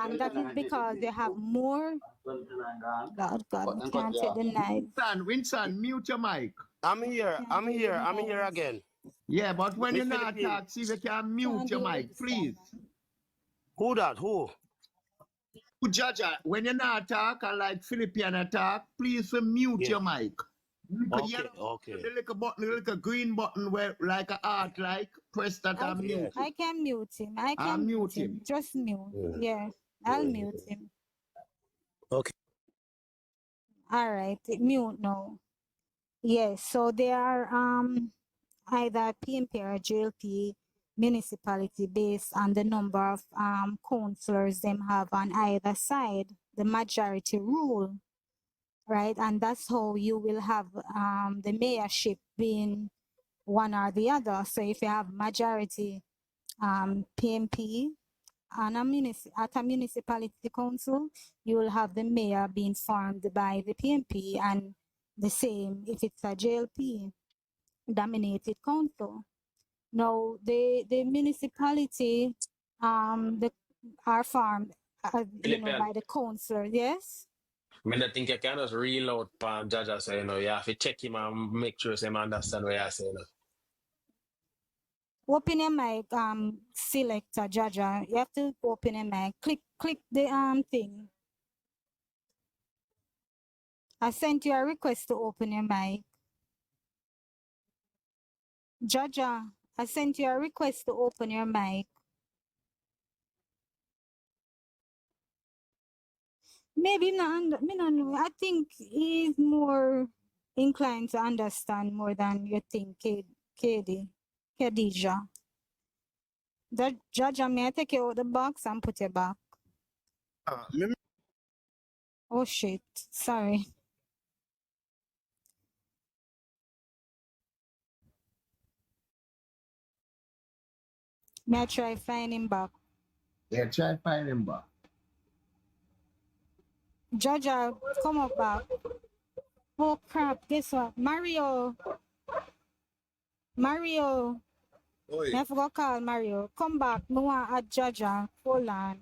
And that is because they have more. God, we can't take the knife. Winston, mute your mic. I'm here. Can't I'm deal with here. the I'm here knife. again. Yeah, but when Me you're not Philippine. talk, see if you can mute Can't your deal with mic, this guy, please. man. Who that? Who? Jaja, when you're not talk and like Philippine attack, please mute Yeah. your mic. Okay. Okay. The little button, the little green button where like a heart like press that and Yeah. mute it. I can mute him. I And can mute mute him. him. Just mute. Yeah. Yeah, I'll Yeah. mute him. Okay. All right, mute now. Yes, so they are either PMP or JLP municipality based on the number of councillors them have on either side, the majority rule, right? And that's how you will have the mayorship being one or the other. So if you have majority PMP and at a municipality council, you will have the mayor being formed by the PMP, and the same if it's a JLP dominated council. Now the municipality the are formed Philippine. by the councillor. Yes. I mean, I think you can just reel out Pan Jaja, so you have to check him and make sure him understand what you're saying. Open your mic, selector Jaja. You have to open your mic. Click the thing. I sent you a request to open your mic. Jaja, I sent you a request to open your mic. Maybe not, me not know. I think he's more inclined to understand more than you think, Khadija. Jaja, may I take you out the box and put you back? Oh shit, sorry. May I try find him back? Yeah, try find him back. Jaja, come up back. Oh crap, guess what? Mario, Oi, I forgot to call Mario. Come back, me want add Jaja. Hold on.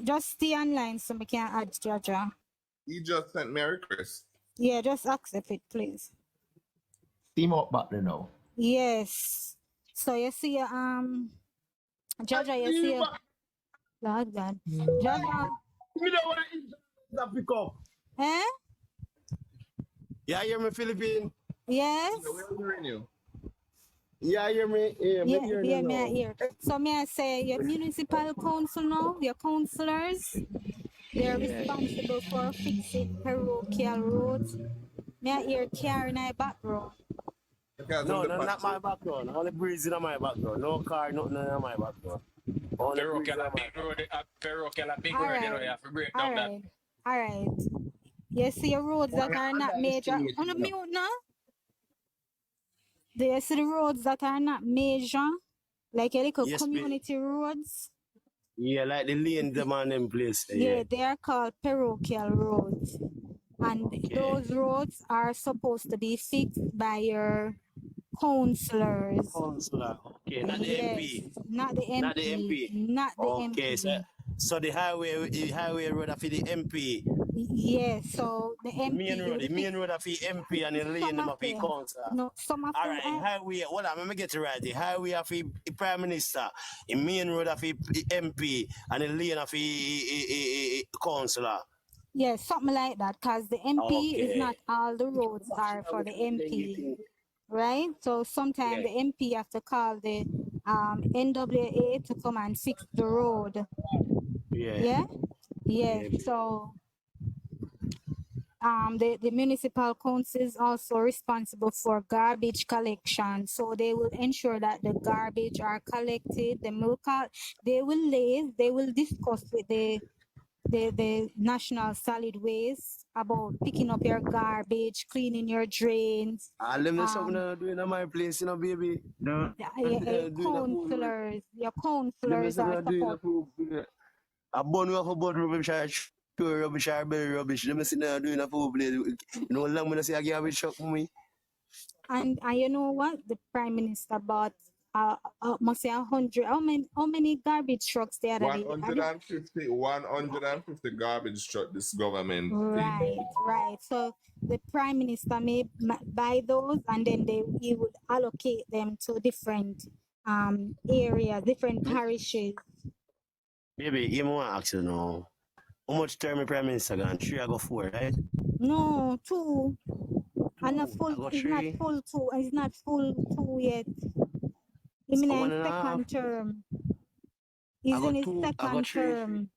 Just stay online so me can add Jaja. he just sent me a request. Yeah, just accept it, please. Team up back there now. Yes. So you see, Jaja, you see, Lord God, Jaja, Me don't want to pick up. eh? Yeah, hear me, Philippine? Yeah, Yes. we're hearing you. Yeah, hear me? Yeah, me hear you May I now. hear? So may I say your municipal council now, your councillors, they're responsible for fixing parochial roads. May I hear car in my background? Because I'm No, the no, not my patrol. background. Only breeze in my background. No car, nothing in my background. Only breeze in Parochial a my big road, background. parochial a big All road, you know, right, you have to break all down that. right, all right. You see your roads Boy, that are I not major. underestimate On a you now. mute now. Do you see the roads that are not major? Like your little Yes, be. community roads? Yeah, like the lane them on them place. Yeah. Yeah, they are called parochial roads. And Okay. those roads are supposed to be fixed by your councillors. Councillor. Okay, not the Yes, MP. not the Not the MP, MP. not the Okay, MP. so the highway road for the MP. Yes, so the MP, it will The main fix road for MP and the lane some them of for them. councillor. No, some of All the right, highway. Hold on, let me get it right. The highway of the Prime Minister, the main road of the MP, and the lane of the councillor. yes, something like that, because the MP is Okay. not all the roads are for the MP, right? So sometimes the MP have to call the NWA to come and fix the road. Yeah. Yeah, yes. Yeah. So the municipal council is also responsible for garbage collection. So they will ensure that the garbage are collected. They will discuss with the national solid waste about picking up your garbage, cleaning your drains. I live in something doing at my place, you know, baby. No. Doing a food. Your Let me counselors say, are doing a supposed. food. I burn you off a butt rubbish, I pure rubbish, I bury rubbish. Let me sit there doing a food play. You know, long when I say I get a bit shock for me. And you know what? The prime minister bought must say 100. How many garbage trucks the other day? 150 garbage truck this government thing. Right. So the prime minister may buy those, and then he would allocate them to different areas, different parishes. Baby, you want to ask you now. How much term the Prime Minister gone? 3 I go 4, right? No, 2. And not 2, I full. go It's not 3. full 2. It's not full 2 yet. He mean So in 1.5. second term. I He's got in his 2, I got second 3. term.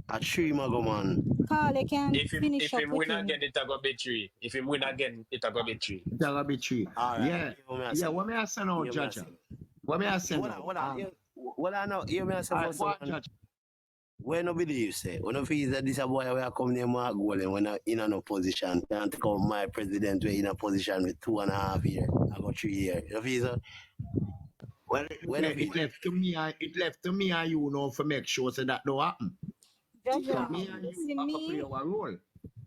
A 3, my go man. Carl, you can If finish up him with win him. again, it'll go be 3. If him win again, it'll go be 3. That'll be true. Alright, Yeah. you know me I Yeah, say what now. may I say now, You know me I Jaja? say. What may I say Hold on, now? hold on. Hold on now. You know me I say All right, first go on, one. Jaja. When no believe say, when no feel that this a boy where I come near Mark Gold and when I in no position, can't take out my president where in a position with 2.5 years. I got 3 years. You feel so? When no feel It left to me and you know for make sure so that don't happen. So Jaja, me and you you see have to play me? our role.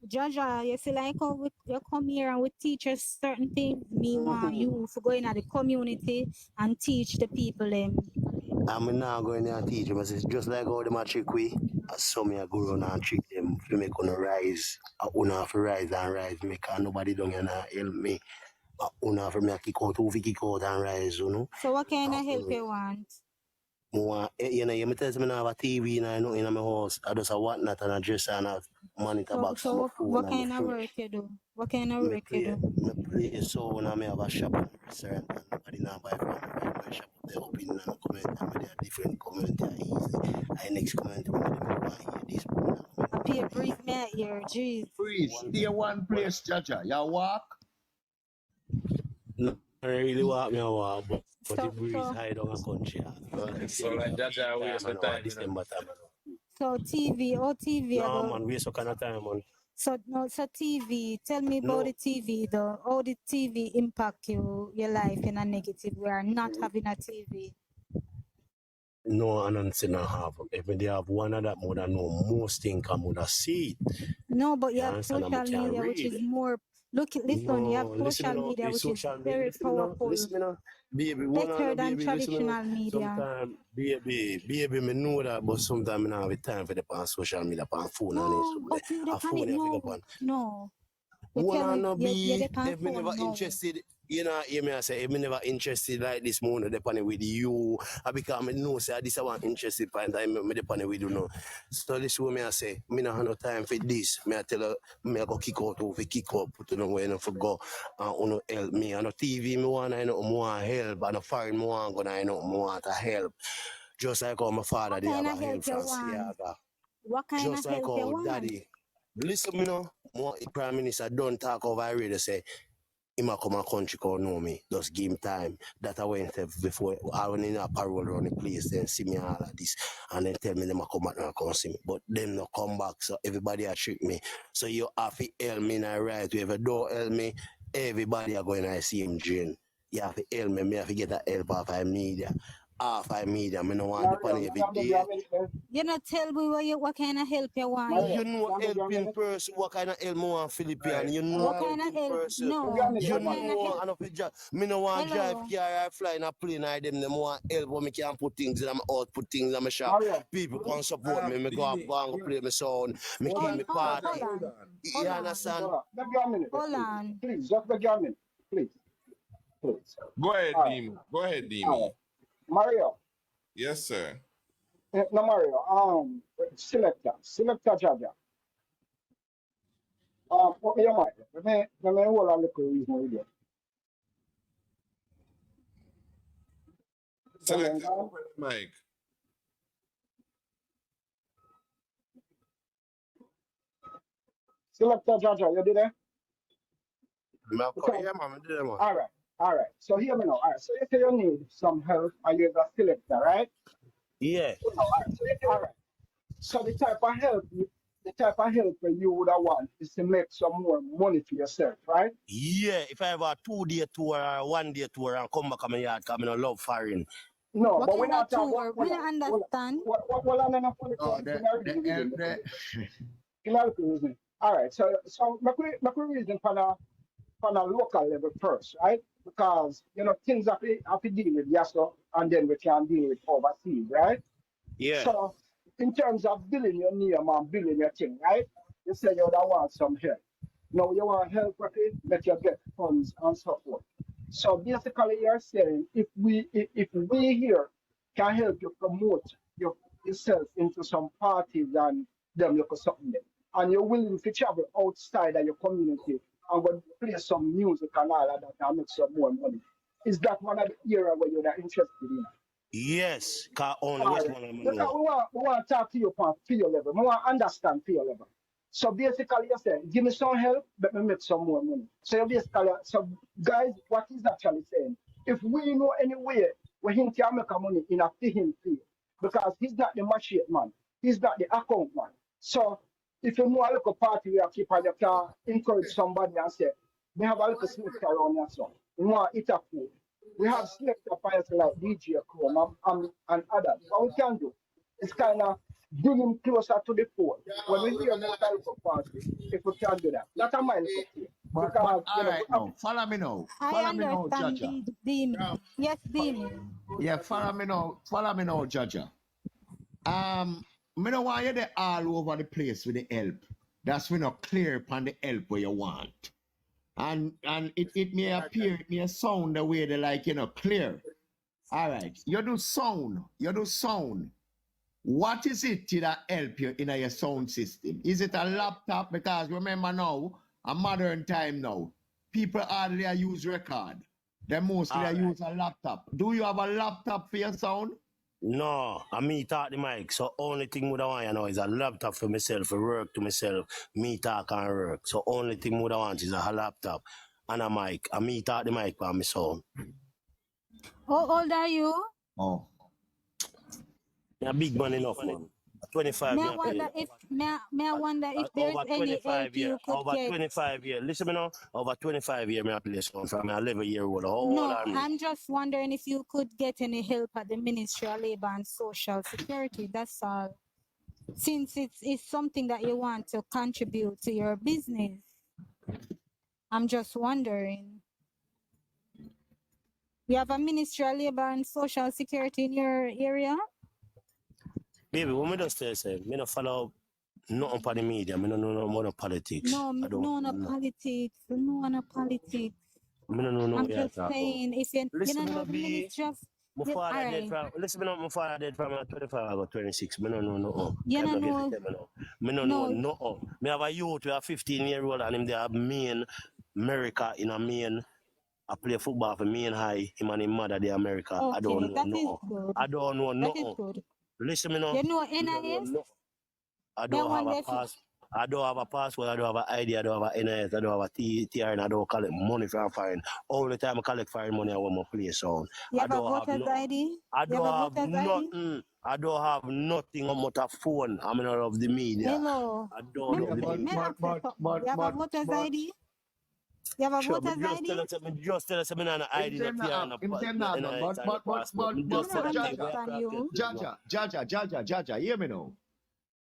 Jaja, you see like how you come here and we teach us certain things. Me want you to go in the community and teach the people them. I'm now going there and teach them. I say, just like how them a trick we, I saw me a go around and trick them to make on rise. I own have to rise and rise make and nobody don't help me. I own have to me kick out, who kick out and rise, you know. So what kind I of help own you want? You know, you tell me I have a TV and I know in my house. I just a whatnot and a dresser and a monitor So, box for my phone what and my kind of work fridge. you do? What kind of Me work you do? play so when I have a shop and a restaurant and nobody now buy from me. My shop up there open and a comment and they are different community are easy. I next comment when they want to hear this. I pay a breeze me out here, jeez. Freeze. Stay one place, Jaja. You walk. No, I really want me a walk, but the So, breeze so, high down a country. So like Jaja waste of time, you know. December time. so TV, oh TV, I No go. man, waste of kind of time, man. So, no, so TV. Tell me about No, the TV, though. How the TV impact your life in a negative way, or not having a TV? no, I don't see no have. If they have one of that, more than know most thing come with a seed. No, but you You have understand? And we social can media, which read. is more. Listen, you have No, listen me social now. media, The which is social media, very listen me now. powerful, Listen me now. Baby, one on better no than baby, listen me now. traditional media. Sometimes, baby, me know that, but sometimes I don't have the time for the on social media, on phone and it. No, but you A depend phone it. you pick up No, on. no. You One tell on me no you be, depend if me never phone. No. interested, you know, hear me I say, if me never interested like this morning, depending with you, I become know say this I want interested by time me depending with you know. So this way me I say, me not have no time for this. Me I tell her, me I go kick out over kick up, put on where no for go and uno help me. And no TV me want I know more help, and no foreign me want go I know more to help. Just like how my father What they have kind a of help help you from want? Siaga. What kind Just of like help you how want? daddy. Listen me now, more Prime Minister don't talk over radio say him a come a country come know me. Just give him time. That I went before I went in a parole around the place, then see me all of this. And then tell me them a come back and come see me. But them no come back, so everybody a trick me. So you have to help me in a right way. If you don't help me, everybody are going to see him drain. You have to help me. Me have to get that help off I media. Off I media. Me no want to depend Mario, every can beg you a day. minute there? You not tell me what kind of help you want You yet. Mario, know can beg you a helping minute? person, what kind of help more Philippine, Right. you know What kind of helping help? person. Beg you a No. minute You there, What Mario. kind of know help? I don't me no want drive Hello. car or fly in a plane I them want help but me can put things in my out, put things in my shop. Mario, People can support me, me Dini, go and go play my sound, me hold keep on, me Jaja, Hold party. hold on. on. Hold You on. hold understand? on. Beg you a minute there, Hold please. on. Please, just beg you a minute. Please, please. Go ahead, All right, Dimi. Go ahead, all right. Dimi. Mario, Yes, sir. no Mario, selector Jaja. What me your mind? Let me hold a little reason with you. And then, Selector, open the mic. selector Jaja, you did it? Because Yeah man, I do that man. all right. So hear me now. All right. So you say you need some help and you're a selector, right? Yeah. All right. So the type of help that you would have want is to make some more money for yourself, right? Yeah, if I have a 2 day tour or a 1 day tour and come back to my yard because I don't love foreign. No, What but we're kind of not talking. tour? Me not understand. What I'm enough for Oh, the the reason. help the Reason. All right. So make we reason for on a local level first, right? Because things have to deal with yes, so, and then we can deal with overseas, right? Yeah. So in terms of building your name and building your thing, right? You say you don't want some help. Now you want help with it, let you get funds and so forth. So basically you're saying if we here can help you promote yourself into some parties and them look or something there, and you're willing to travel outside of your community and go play some music and all of that and make some more money. Is that one of the area where you're not interested in? Yes, because only All West right. man I Because know. we want to talk to you on feel level. We want to understand feel level. So basically, you say, give me some help, let me make some more money. So you basically, so guys, what he's actually saying, if we know any way where he can make a money in a him field, because he's not the machine man, he's not the account man. So if you know a little party where keep and you can encourage somebody and say, we have a little snake around here, so we want to eat a food. We have selected players like DJ Chrome and others. What we can do is kind of bring him closer to the fore. When we hear about a local party, if we can do that. That's my little thing. but Because, all we right have now. Follow me now. I Follow me now, understand Jaja. the yes, Dini. Yeah, follow me now, Jaja. Me no want you there all over the place with the help. That's when not clear upon the help where you want. And it may appear, it may sound the way they like, clear. All right. You do sound. You do sound. What is it that help you in your sound system? Is it a laptop? Because remember now, a modern time now, people hardly use record. They mostly All right. use a laptop. Do you have a laptop for your sound? No, I me talk the mic. So only thing would I want you know is a laptop for myself, for work to myself, me talk and work. So only thing would I want is a laptop and a mic. And me talk the mic for my sound. How old are you? Oh. A big man enough, man. 25 May I me I wonder play. if may I wonder if there's Over any help 25 years. you could Over get. 25 years. Listen me now. Over 25 years me I play sound from a 11-year-old. How old No, are me? I'm just wondering if you could get any help at the Ministry of Labor and Social Security. That's all. Since it's something that you want to contribute to your business, I'm just wondering. You have a Ministry of Labor and Social Security in your area? Baby, what me just tell say, me no follow nothing for the media. Me no know no more no politics. No, I don't no know. politics. No politics. Me no know I'm what you just talk about. saying, if you Listen, don't me know no the be. Ministry of, My all father dead right, from. Listen, me no. My father dead from 25. I got 26. Me no know no. you I'm don't not get know, it. Me no. Me no know no, no. Me have a youth. We have 15-year-old and him they have main America in a main. I play football for main high. Him and his mother they America. I don't okay, know that is no. good. I don't know That is no. good. Listen, me no. You know Me no know NIS? no. I May I don't have a wonder if you, pass. I don't have a passport. I don't have an ID. I don't have an NIS. I don't have a TRN. I don't collect money from foreign. All the time I collect foreign money, I want my place on. you I have a don't have voter's no. ID? I You have don't a have voter's ID? nothing. I don't have nothing on my phone. I'm not of the media. Hello. I don't Yeah, love the May media. I ask you something? You have a voter's but ID? You have a Sure, me voter's just tell ID? us, me just tell us, me not no him ID, no say not TRN, have, him say no not have, NIS, or no passport. Me Me just not tell us, say, Jaja, we have understand to get you. this, no. Jaja, hear me now.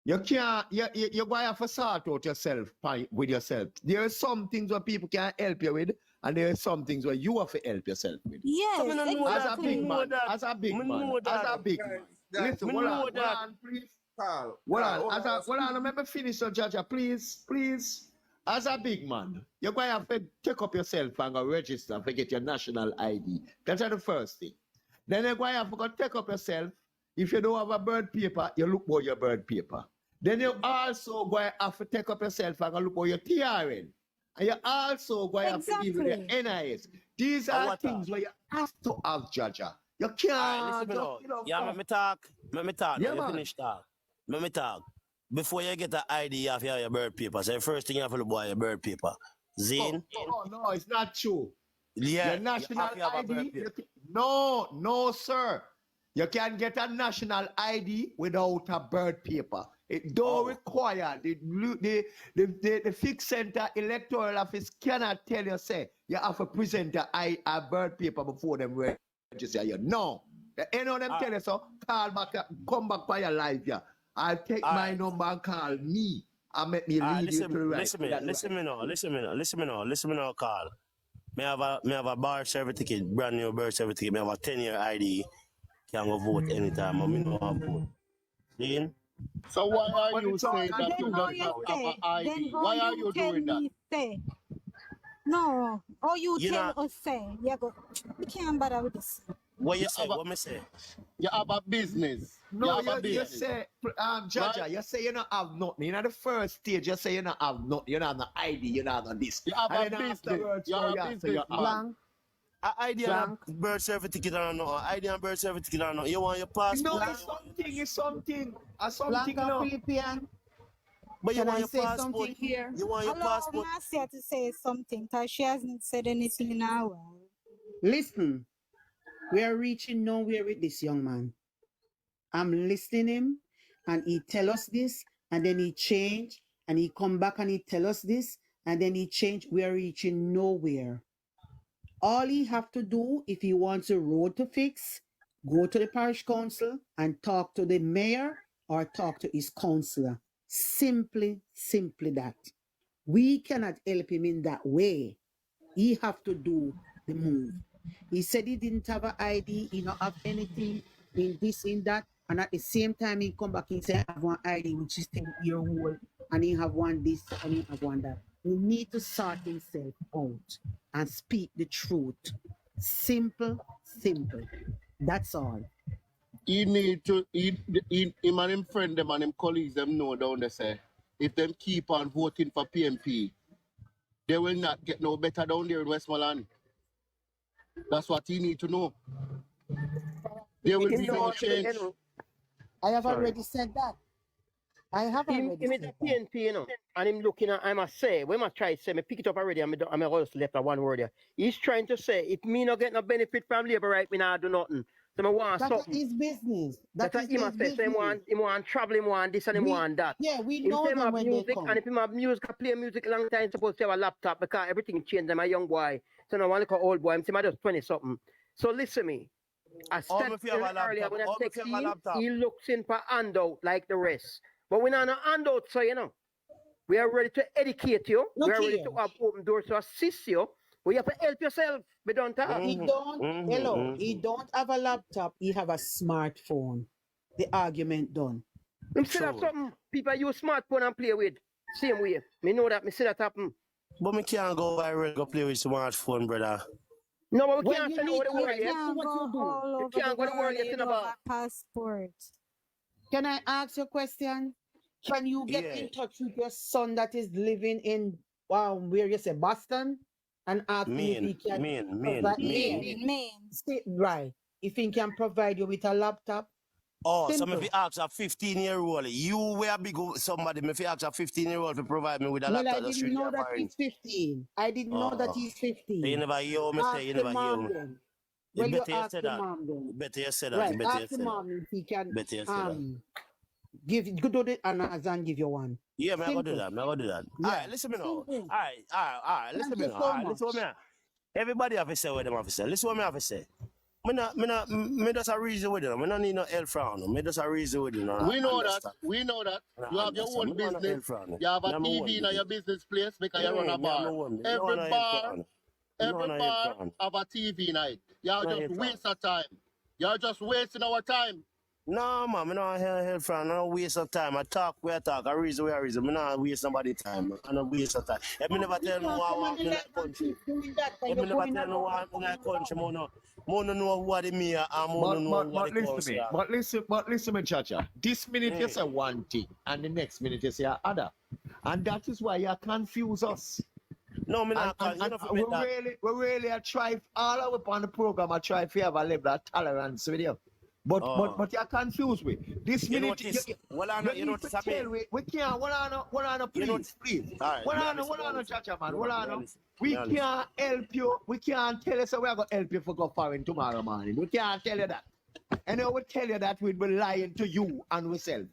You can't, you're going to have to sort out yourself with yourself. There are some things where people can help you with, and there are some things where you have to help yourself with. So me Yes, no know As that, a me big exactly. know man, that, as a big me man, know as that, a big man. Guys, Listen, me hold know on, hold that. on, please. Carl, Hold Carl, on, hold on. hold on, let me finish, so Jaja, please. As a big man, you're going to have to take up yourself and go register to get your national ID. That's the first thing. Then you're going to have to go take up yourself. If you don't have a bird paper, you look for your bird paper. Then you also going to have to take up yourself and go look for your TRN. And you also going to have to deal with your Exactly. NIS. These And are what things where you have to have, Jaja. You Alright, listen can't me just, now. Yeah, let me talk. Let me talk now. yeah, You man. finish talk. Let me talk. Before you get an ID, you have to have your birth paper. So the first thing you have to look for your birth paper. Zine? No, it's not true. Your Yeah, you have national to have a birth ID, paper. no, sir. You can get a national ID without a birth paper. It don't Oh. require the fixed center electoral office cannot tell you say you have to present a birth paper before them register you. No, any of them tell you so. Call back, come back by your life. Yeah, I'll take my Alright. number and call me and make me Alright, lead you to the right. listen me now, Carl. Me have a birth certificate, brand new birth certificate. Me have a 10-year ID. Can go vote anytime. I me no have vote. Zine? So why are But you it's all saying right. that Then you all don't you have an say, then ID? all Why are you you tell doing that? me say. No, all you You tell know, us say. You go, we can't bother with this. what you You say? have a, What me say? you have a business. You No, have a you business, say, right? Jaja, you say you don't have nothing. In the first stage, you say you don't have nothing. You don't have no ID, you don't have no this. You have And a then business. afterwards, You're now a you say you have. businessman. Blank, A ID and blank, a birth certificate or no? ID and birth certificate or no? You want your No, passport? it's blank, something, something, blank you and know. Philippian. But you Can want I your say passport? something here? You want your Allow passport? Marcia to say something because she hasn't said anything in a while. Listen, we are reaching nowhere with this young man. I'm listening him and he tell us this and then he change and he come back and he tell us this and then he change. We are reaching nowhere. All he have to do if he wants a road to fix, go to the parish council and talk to the mayor or talk to his councillor. Simply that. We cannot help him in that way. He have to do the move. He said he didn't have an ID, he not have anything in this, in that, and at the same time he come back and say I have one ID which is 10-year old, and he have one this and he have one that. He need to sort himself out and speak the truth. Simple. That's all. He need to him and him friend them and him colleagues them know down there say if them keep on voting for PNP, they will not get no better down there in Westmoreland. That's what he need to know. There will be no change. I have Sorry. already said that. I have Him already is said a that. PNP, you know, and him looking at, I must say, we must try to say, me pick it up already, I'm just left at one word here. He's trying to say, if me not get no benefit from labor right, me not do nothing. So I want That something. is business. That's That what is him his must say. So business. him want travel, him want this and him want that. Yeah, we Him know say him them have when they music, come. and if him have music, play music a long time, supposed to have a laptop because everything changed. I'm a young boy. So now I want to call old boy. I'm saying I just 20 something. So listen me. I How said me fi have a earlier laptop? when I How me text fi have a him, laptop? he looks in for handout like the rest. But we're not a handout, so you know. We are ready to educate you. We Look are ready here. to have open doors to assist you. But you have to help yourself. We don't talk. He don't, hello, he don't have a laptop, he have a smartphone. The argument done. Him still have True. something people use smartphone and play with. Same way. Me know that. Me see that happen. But me can't go viral go play with smartphone, brother. No, but we Well, can't you send need, over the You world this yet. is can't what go you do. all You over the can't go the world world yet if you in don't have about. a passport. Can I ask you a question? Can you get Yeah. in touch with your son that is living in, where you say, Boston? And ask him if he can provide, Main. right, if he can provide you with a laptop? Oh, so me Simple. fi ask a 15-year-old. You were big somebody, me fi ask a 15-year-old to provide me with a Well, I laptop. That's didn't really know a that foreign. he's 15. I didn't know that Oh. he's So you 15. never hear me say, Ask you your never hear mom me. then. You Well, you better you ask say your that. mom then. Better you say that. Right, You better you ask your say that. mom if he can Better you say that. go do the honors and give you one. Yeah, me I go do Simple. that. Me I go do that. All Yeah. right, listen me now. All Simple. right, all right, all right. Listen Thank me you now. All so right, listen what me. much. Everybody have to say what them have to say. Listen what me have to say. Me just a reason with them. Me not need no help from them. Me just a reason with them. We know that. Understand? We know that. I You have your understand. own Me don't want no business. help from them. You have Me a have my own TV in business. your business place because you run Yeah, a me have bar. my own. Me don't Every want no help bar, from them. Me don't every want no help bar from them. have a TV night. You are No just help from them. waste of time. You are just wasting our time. No, man, me not help from. No waste of time. I talk, we talk. I reason, we reason. Me not waste somebody time. I no waste of time. If me never You tell no can't what come on walk the in line that and country. keep doing that and If you're me never going tell no around what and in that coming country, around. more no know what the me and more no know what the But listen to country me. are. But listen me, Chacha. This minute you Mm. say one thing, and the next minute you say another, and that is why you confuse us. No, me And not call. You know, we make that. really are try all our on the program. I try to have a level of tolerance with you. But Oh, you're confused with this you minute. notice? Well, I know. You You need to notice I tell mean. we can't. What on, You know. please, please. All right, What me I on, listen. Me I listen. Chacha man. No, What me I on? listen. Me We I listen. can't help you. We can't tell you so we're gonna help you for go foreign tomorrow morning. We can't tell you that. And I will tell you that we'd be lying to you and ourselves.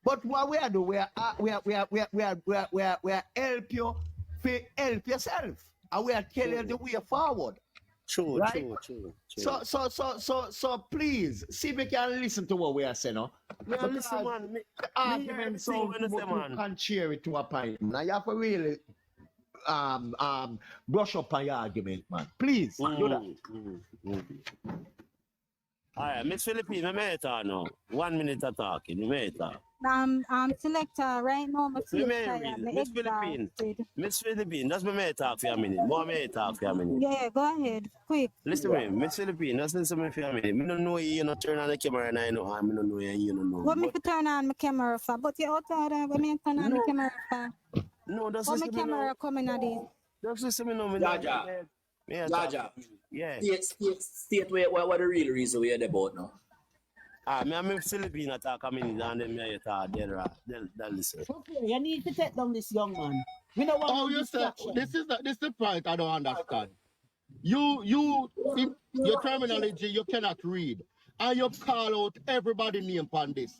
But what we are doing, we are help you to help yourself. And we are telling you the way forward. True, Right? true, true, true. So please see if you can listen to what we are saying now. Me I listen, Because man. the Me hear argument everything sound when you say, too man. contrary to a point. Now you have to really brush up on your argument, man. Please do that. All right, Miss Philippine, me may talk now. 1 minute of talking, me may talk. Selector, right now I Me feel may tired, real. me Miss Philippine, exhausted. Miss Philippine, that's me may talk for a minute. More may talk for a minute. Yeah, go ahead, quick. Listen to me, Miss Philippine, just listen to me for a minute. Me don't know you not turn on the camera and I know how. Me don't know you don't know. What me But fi turn on my camera for? But you outside when me turn on my no, camera for? no, just What my listen to me now. camera coming at this? Just listen to me now. Me not, Jaja, me I talk. Jaja, Yeah. state what the real reason we are about now. Me and Miss Philippine talk a minute and then me I talk. They'll listen. Okay, you need to take down this young man. We don't want Oh, no you say distraction. this is the point I don't understand. You in your terminology you cannot read. And you call out everybody name on this.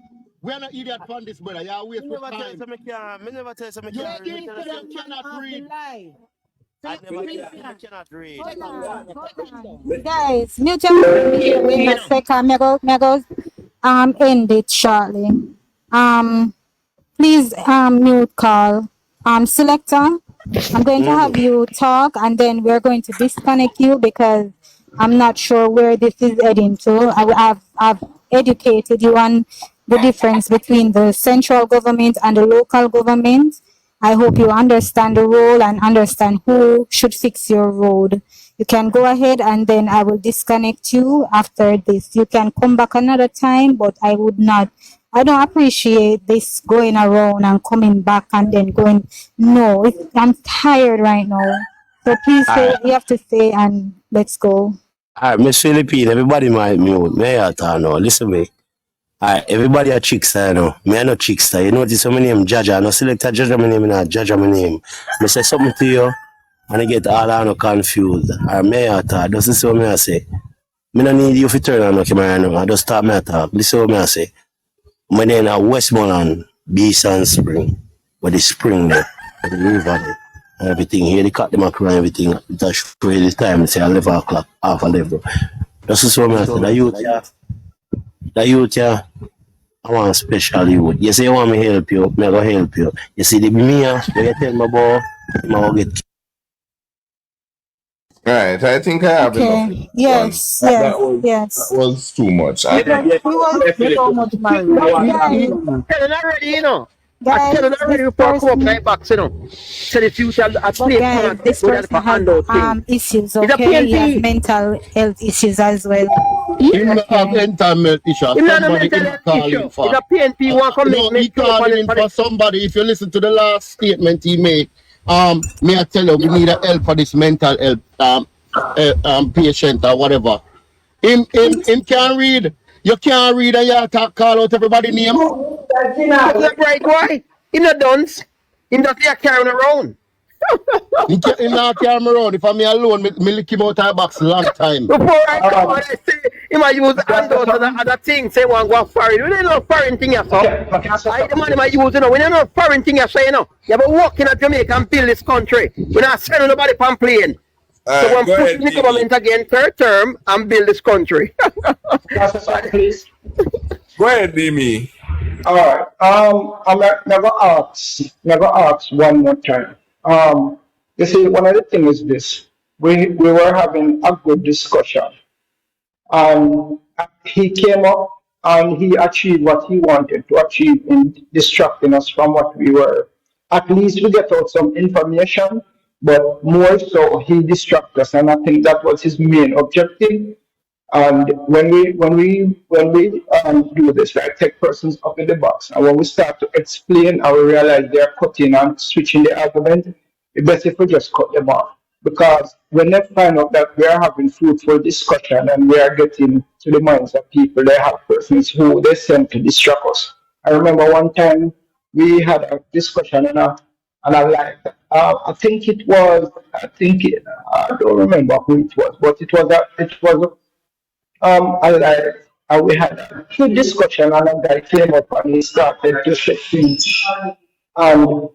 We're not idiot on this, brother. You Me waste with never tell time. you me can't. Me never tell you me You can't Take read. Me think tell this you you say young man cannot off the read. line. I never tell you Philippine, me cannot read. Hold on, hold take him on. down. Guys, mute your mic here wait a second. Me go end it shortly. Please mute call. Selector, I'm going to have you talk and then we're going to disconnect you because I'm not sure where this is heading to. I've educated you on the difference between the central government and the local government. I hope you understand the role and understand who should fix your road. You can go ahead and then I will disconnect you after this. You can come back another time, but I would not. I don't appreciate this going around and coming back and then going. No, I'm tired right now. So please say Alright, what you have to say and let's go. alright, Miss Philippine, everybody might mute. Me I talk now. Listen me. Alright, everybody a trickster, you know. Me I no trickster. You notice how my name Jaja. I no select a Jaja my name, not Jaja my name. Me say something to you and I get all I no confused. Alright, me I talk. This is what me I say. Me no need you to turn on no camera no. I just start me I talk. Listen what me I say. My name is Westmoreland, Beast and Spring. Where the spring there, where the river there. And everything here, they cut them across and everything. That's show you the time, say 11 o'clock, half 11. That's just what I said. The youth, yeah, I want special youth. You say you want me help you, me go help you. You see the me, when you tell me about, I go get. Right, I think I have enough Okay. because Yes, that, yes, that yes. was too much. It was, it was, So much, man. but We guys, tell it already, you know. I tell it this already before I come up person, like box, you know. So the future I but play guys, part this with that person for has handout thing. issues, It's a okay? He has PNP. mental health issues as well. Him not have Okay. mental issue. It's not a Somebody mental him health call issue. in It's for. a PNP want to No, he make through calling in on it. for somebody. If you listen to the last statement he made, may I tell you, we need a help for this mental health patient or whatever. Him can't read. You can't read and you talk, call out everybody name. It's a bright boy. He not dunce. He not there carrying around. He not carry me around. If I'm me alone, me lick him out of the box long time. Before I come and I say, he might use handouts as a thing, say one go foreign. We don't know foreign thing you saw. I the man might use, you know, we don't know foreign thing you say, you know. You have a walk in Jamaica and build this country. We're not sending nobody from plane. So when Go push ahead, in the DB. government again, third term, and build this country. Please. Go ahead, DB. All right. Never ask one more time. You see, one of the things is this: we were having a good discussion, and he came up and he achieved what he wanted to achieve in distracting us from what we were. At least we get out some information, but more so he distracted us, and I think that was his main objective. And when we do this, right, take persons up in the box, and when we start to explain and we realize they're cutting and switching the argument, it's best if we just cut them off. Because when they find out that we are having fruitful discussion and we are getting to the minds of people, they have persons who they send to distract us. I remember one time we had a discussion and I liked. I don't remember who it was, but we had a good discussion, and a guy came up and he started to say things. And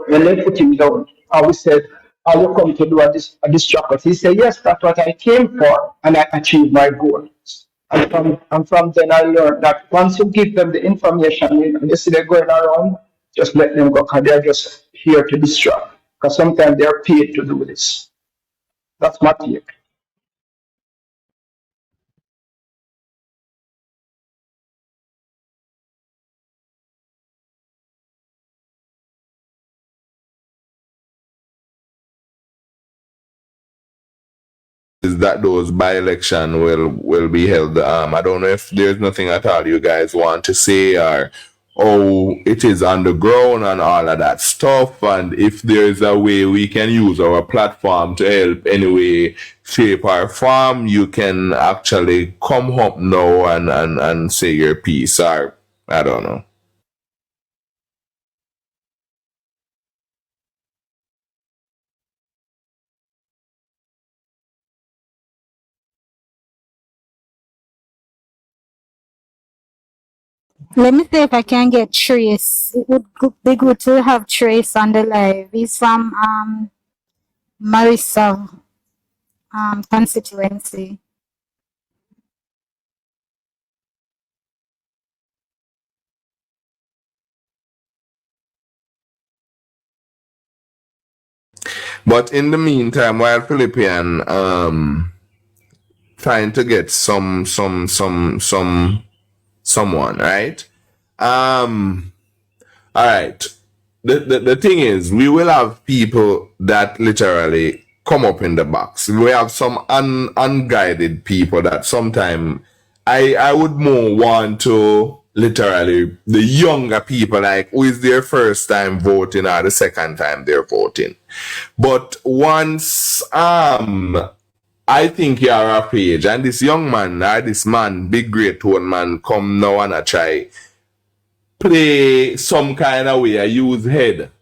when they put him down, and we said, "Are you come to do a distract?" He said, "Yes, that's what I came for, and I achieved my goal." And from then I learned that once you give them the information and you see they're going around, just let them go because they're just here to distract. Because sometimes they're paid to do this. That's my take. Is that those by-election will be held. I don't know if there's nothing at all you guys want to say or it is on the ground and all of that stuff, and if there's a way we can use our platform to help any way, shape or form, you can actually come up now and say your piece, or I don't know. Let me see if I can get Trace. It would be good to have Trace on the live. He's from Marissa constituency. But in the meantime, while Philippian trying to get someone, right? All right. The thing is, we will have people that literally come up in the box. We have some unguided people that sometimes I would more want to literally the younger people, like who is their first time voting or the second time they're voting. But once I think you are of age and this young man or this man, big great tone man, come now and I try play some kind of way, I use head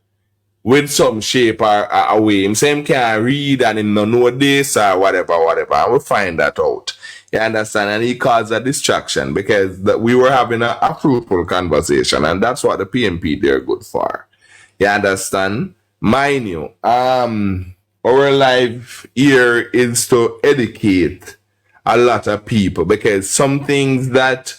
with some shape or way. Him say him can't read and him don't know this or whatever. And we'll find that out. You understand? And he caused a distraction because we were having a fruitful conversation, and that's what the PMP they're good for. You understand? Mind you, our life here is to educate a lot of people because some things that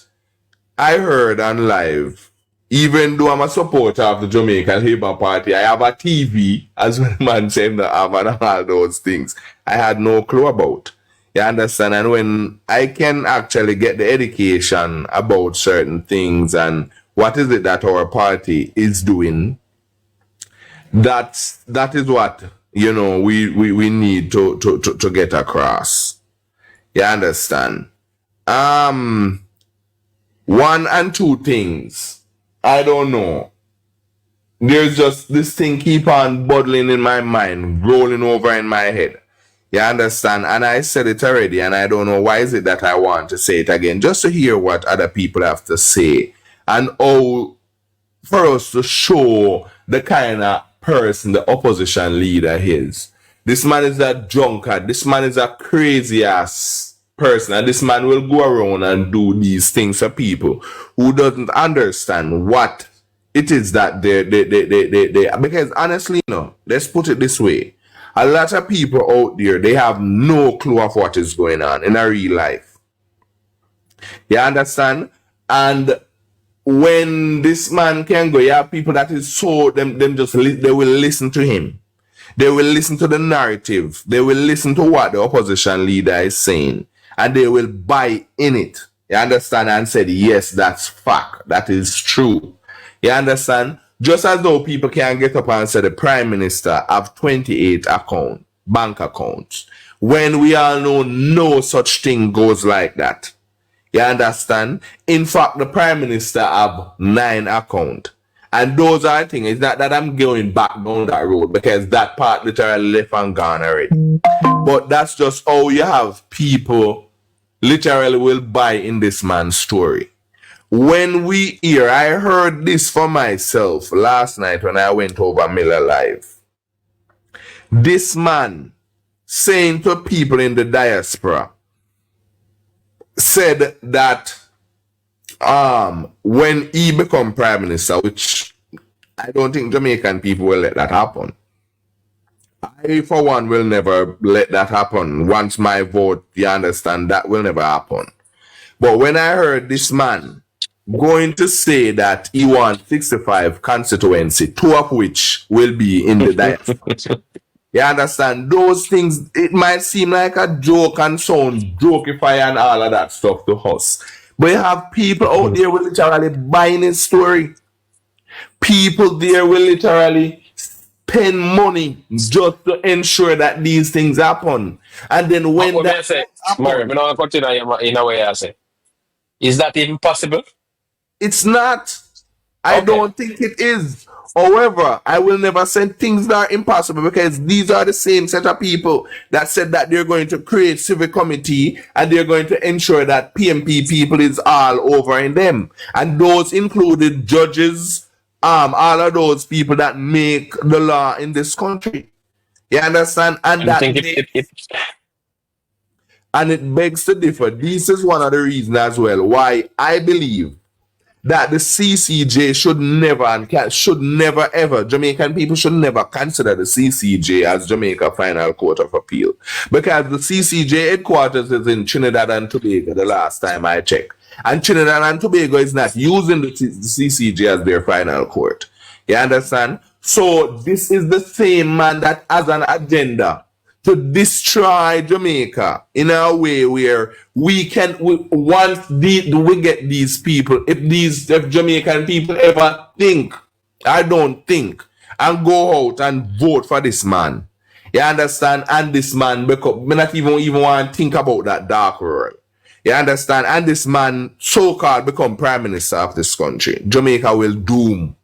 I heard on live, even though I'm a supporter of the Jamaican Labour Party, I have a TV, as one man said, that have and all those things I had no clue about. You understand? And when I can actually get the education about certain things and what is it that our party is doing, that is what, you know, we need to get across. You understand? One and two things. I don't know. There's just this thing keep on bubbling in my mind, rolling over in my head. You understand? And I said it already, and I don't know why is it that I want to say it again, just to hear what other people have to say. And how for us to show the kind of person the opposition leader is. This man is a drunkard. This man is a crazy ass person, and this man will go around and do these things for people who doesn't understand what it is that they because honestly, no, let's put it this way. A lot of people out there, they have no clue of what is going on in a real life. You understand? And when this man can go, you have people that is so them just they will listen to him. They will listen to the narrative. They will listen to what the opposition leader is saying, and they will buy in it. You understand? And said, yes, that's fact. That is true. You understand? Just as though people can get up and say the prime minister have 28 bank accounts, when we all know no such thing goes like that. You understand? In fact, the prime minister have 9 accounts. And those are things. It's not that I'm going back down that road because that part literally left and gone already. But that's just how you have people literally will buy in this man's story. When we hear, I heard this for myself last night when I went over Miller Live. This man saying to people in the diaspora, said that when he become prime minister, which I don't think Jamaican people will let that happen. I, for one, will never let that happen. Once my vote, you understand, that will never happen. But when I heard this man going to say that he wants 65 constituency, 2 of which will be in the diaspora. You understand? Those things, it might seem like a joke and sound jokify and all of that stuff to us. But you have people out there will literally buying his story. People there will literally spend money just to ensure that these things happen. And then when that say, happens, Mary, I don't continue in a way I say. Is that even possible? it's not. I Okay. don't think it is. However, I will never say things that are impossible because these are the same set of people that said that they're going to create civic committee and they're going to ensure that PMP people is all over in them. And those included judges, all of those people that make the law in this country. You understand? And And I that think and it begs to differ. This is one of the reasons as well why I believe that the CCJ should never ever, Jamaican people should never consider the CCJ as Jamaica Final Court of Appeal. Because the CCJ headquarters is in Trinidad and Tobago the last time I checked. And Trinidad and Tobago is not using the CCJ as their final court. You understand? So this is the same man that has an agenda to destroy Jamaica in a way where we once we get these people, if Jamaican people ever think, I don't think, and go out and vote for this man, You understand? And this man become me not even want to think about that dark world. You understand? And this man so-called become prime minister of this country. Jamaica will doom.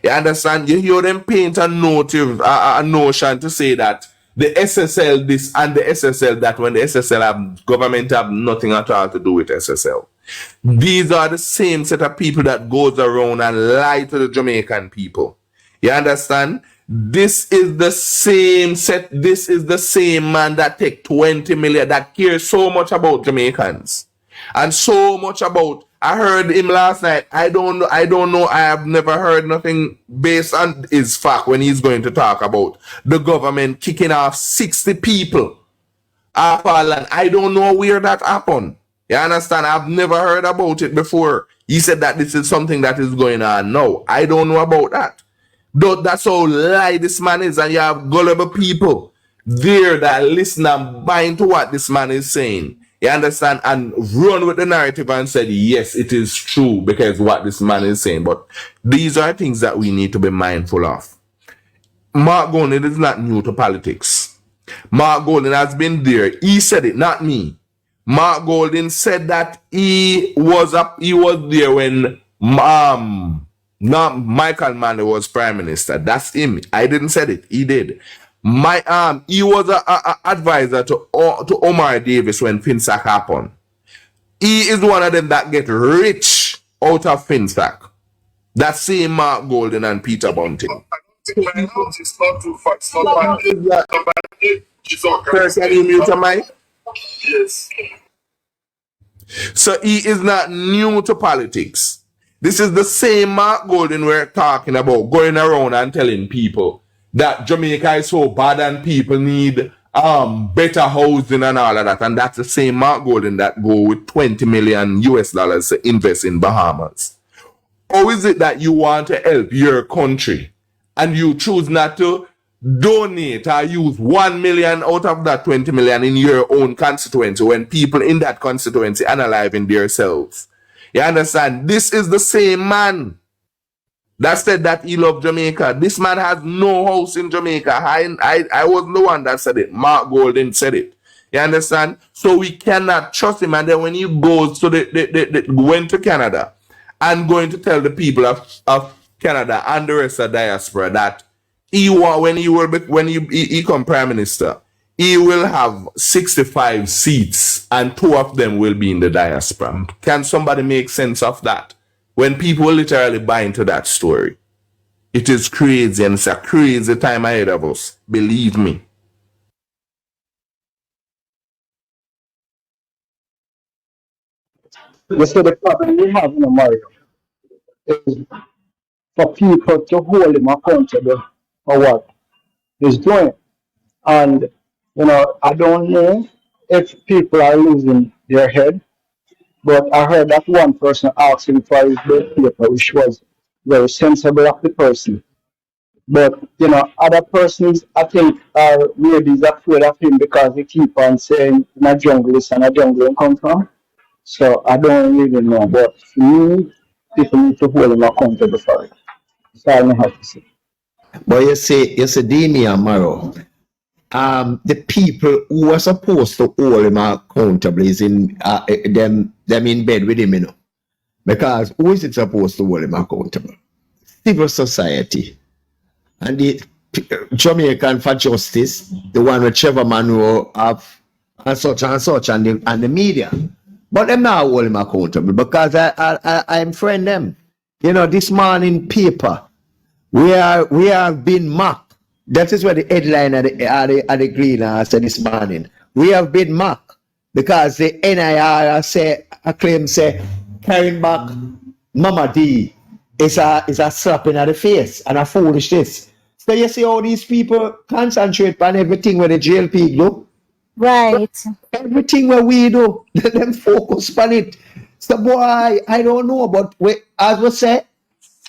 You understand? You hear them paint a notion to say that the SSL this and the SSL that, when the SSL have government have nothing at all to do with SSL. These are the same set of people that goes around and lie to the Jamaican people. You understand? This is the same set. This is the same man that take 20 million, that cares so much about Jamaicans and so much about. I heard him last night. I don't know. I have never heard nothing based on his fact when he's going to talk about the government kicking off 60 people off our land. I don't know where that happened. You understand? I've never heard about it before. He said that this is something that is going on now. I don't know about that. That's how lie this man is, and you have gullible people there that listen and buy into what this man is saying. You understand? And run with the narrative and said, yes, it is true because what this man is saying. But these are things that we need to be mindful of. Mark Golden is not new to politics. Mark Golden has been there. He said it, not me. Mark Golden said that he was there when not Michael Manley was prime minister. That's him. I didn't say it. He did. He was a advisor to Omar Davis when FinSac happened. He is one of them that get rich out of FinSac. That same Mark Golden and Peter Bunting. First, can you mute your mic? Yes. So he is not new to politics. This is the same Mark Golden we're talking about, going around and telling people that Jamaica is so bad and people need better housing and all of that. And that's the same Mark Golden that go with $20 million to invest in Bahamas. How is it that you want to help your country and you choose not to donate or use 1 million out of that 20 million in your own constituency when people in that constituency analyzing themselves? You understand? This is the same man that said that he loved Jamaica. This man has no house in Jamaica. I was the one that said it. Mark Golden said it. You understand? So we cannot trust him. And then when he goes to went to Canada and going to tell the people of Canada and the rest of the diaspora that when he come prime minister, he will have 65 seats and 2 of them will be in the diaspora. Can somebody make sense of that? When people literally buy into that story. It is crazy, and it's a crazy time ahead of us. Believe me. You see, the problem we have in America is for people to hold him accountable for what he's doing. And, I don't know if people are losing their head, but I heard that one person asked him for his birth paper, which was very sensible of the person. But, other persons, I think, are maybe afraid of him because they keep on saying, in a jungle is and a jungle he come from. So I don't really know. But for me, people need to hold him accountable for it. So I don't have to say. But you see, Dini and Maro, the people who are supposed to hold him accountable is in them in bed with him, Because who is it supposed to hold him accountable? Civil society. And the Jamaican for Justice, the one with Trevor Monroe have and such, and the media. But them not hold him accountable because I'm friend them. This morning paper, we have been mocked. That is what the headline of the Green said this morning. We have been mocked because the NIR claim carrying back Mama D is a slap in the face and a foolishness. So you see how these people concentrate on everything where the JLP do? Right. Everything where we do, let them focus on it. So boy, I don't know, but as we say,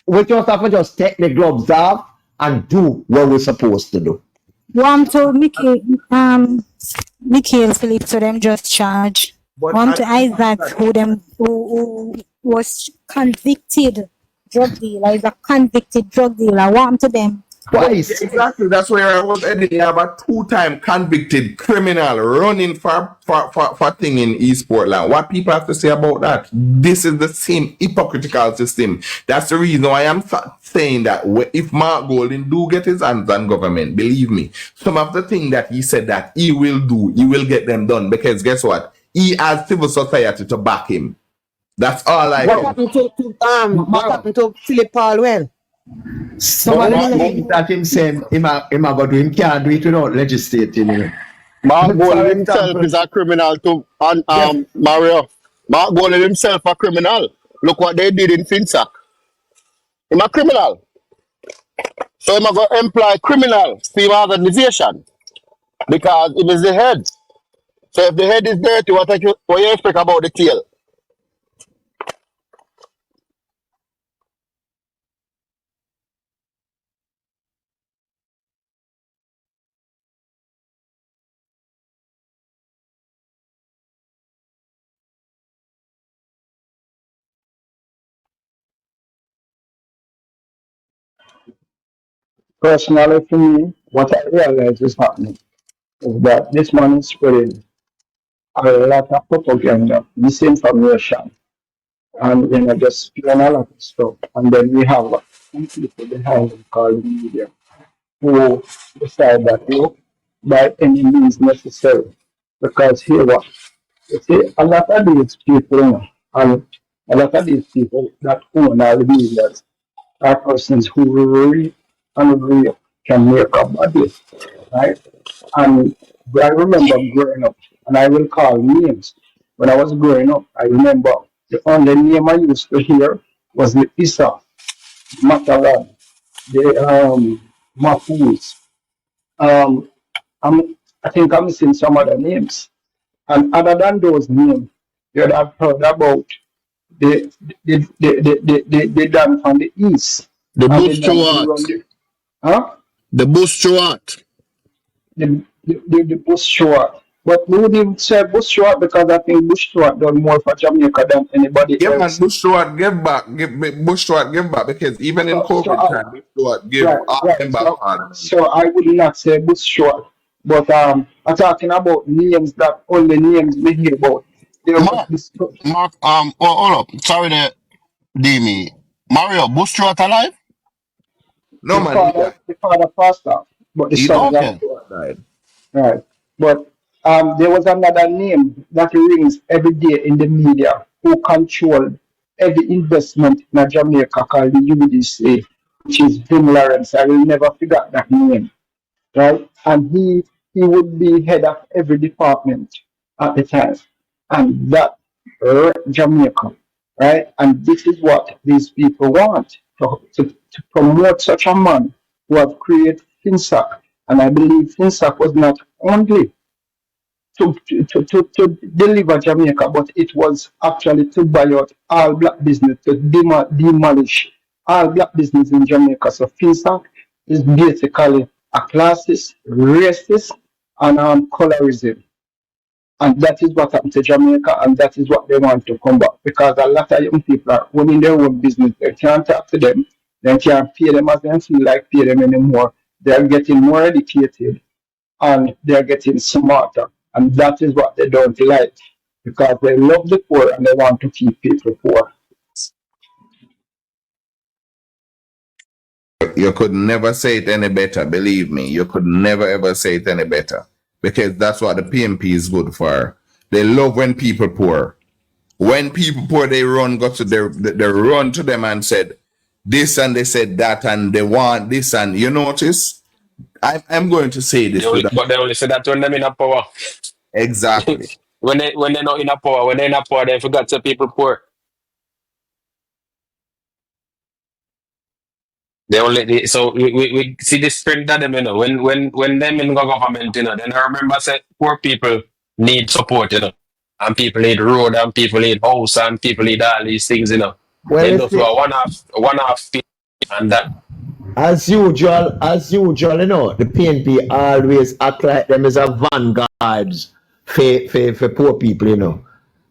we just have to just take the gloves off and do what we're supposed to do. To Michael Phillips to them just charge. To Isaac who was convicted drug dealer, is a convicted drug dealer. To them. But twice. exactly, that's where I was heading. You have a two-time convicted criminal running for thing in East Portland. What people have to say about that? This is the same hypocritical system. That's the reason why I'm saying that if Mark Golding do get his hands on government, believe me, some of the things that he said that he will do, he will get them done. Because guess what? He has civil society to back him. That's all I What can. happened to what Mara, happened to Philip Palwell? some But of When the him Mark, things that him saying him a go do, him can't do it without legislating, you know. Mark Gold For himself example, is a criminal to and yes, Mario. Mark Gold himself a criminal. Look what they did in Finsac. He's a criminal. So I'm going to employ criminal for his organization because it is the head. So if the head is dirty, what you expect about the tail? Personally, for me, what I realize is happening is that this man is spreading a lot of propaganda, misinformation, and just spewing a lot of stuff. And then we have some people behind him called the media who decide that look by any means necessary. Because here what you see a lot of these people, and a lot of these people that own all the medias are persons who really and really can make a body, right? And I remember growing up, and I will call names. When I was growing up, I remember the only name I used to hear was the Issa, Mataran, the Mafuz. Um, I think I'm missing some other names. And other than those names, you'd have heard about the Dan from the East The and the Bush Dan who run Stewart. the, huh? The Bush Stewart. The Bush Stewart. But we would even say Bush Stewart because I think Bush Stewart done more for Jamaica than anybody Yeah, man, else. Bush Stewart give back. Bush Stewart give back because even in COVID So time, Bush Stewart give right, all right. them back parliament. So I would not say Bush Stewart, but I'm talking about names that only names we hear about. There was Mark, this Mark, hold up. Sorry to me. Mario, Bush Stewart alive? No, man, the father passed off, but the he son died. is Okay. alive. Died. Right. But there was another name that rings every day in the media who controlled every investment in Jamaica called the UDC, which is Vim Lawrence. I will never forget that name. Right? And he would be head of every department at the time. And that wrecked Jamaica. Right? And this is what these people want to promote such a man who have created FinSac. And I believe FinSac was not only to deliver Jamaica, but it was actually to buy out all black business, to demolish all black business in Jamaica. So FinSac is basically a classist, racist, and colorism. And that is what happened to Jamaica, and that is what they want to combat. Because a lot of young people are owning their own business. They can't talk to them. They can't pay them as they feel like pay them anymore. They're getting more educated and they're getting smarter. And that is what they don't like because they love the poor and they want to keep people poor. You could never say it any better. Believe me, you could never ever say it any better because that's what the PMP is good for. They love when people poor. When people poor, they run go to they run to them and said this and they said that and they want this and you notice. I'm going to say this without But they only say that when them in a power. exactly. When they're not in a power, when they're in a power, they forgot to people poor. So we see the strength of them, when them in the government, then I remember say poor people need support, and people need road and people need house and people need all these things, Well, Then you those were see, one off and that as usual, the PNP always act like them as a vanguards for poor people,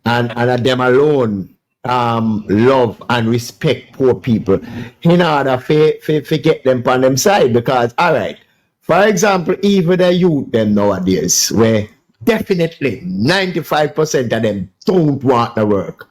and them alone. love and respect poor people in order for get them on them side. Because all right, for example, even the youth them nowadays, where definitely 95% of them don't want to work.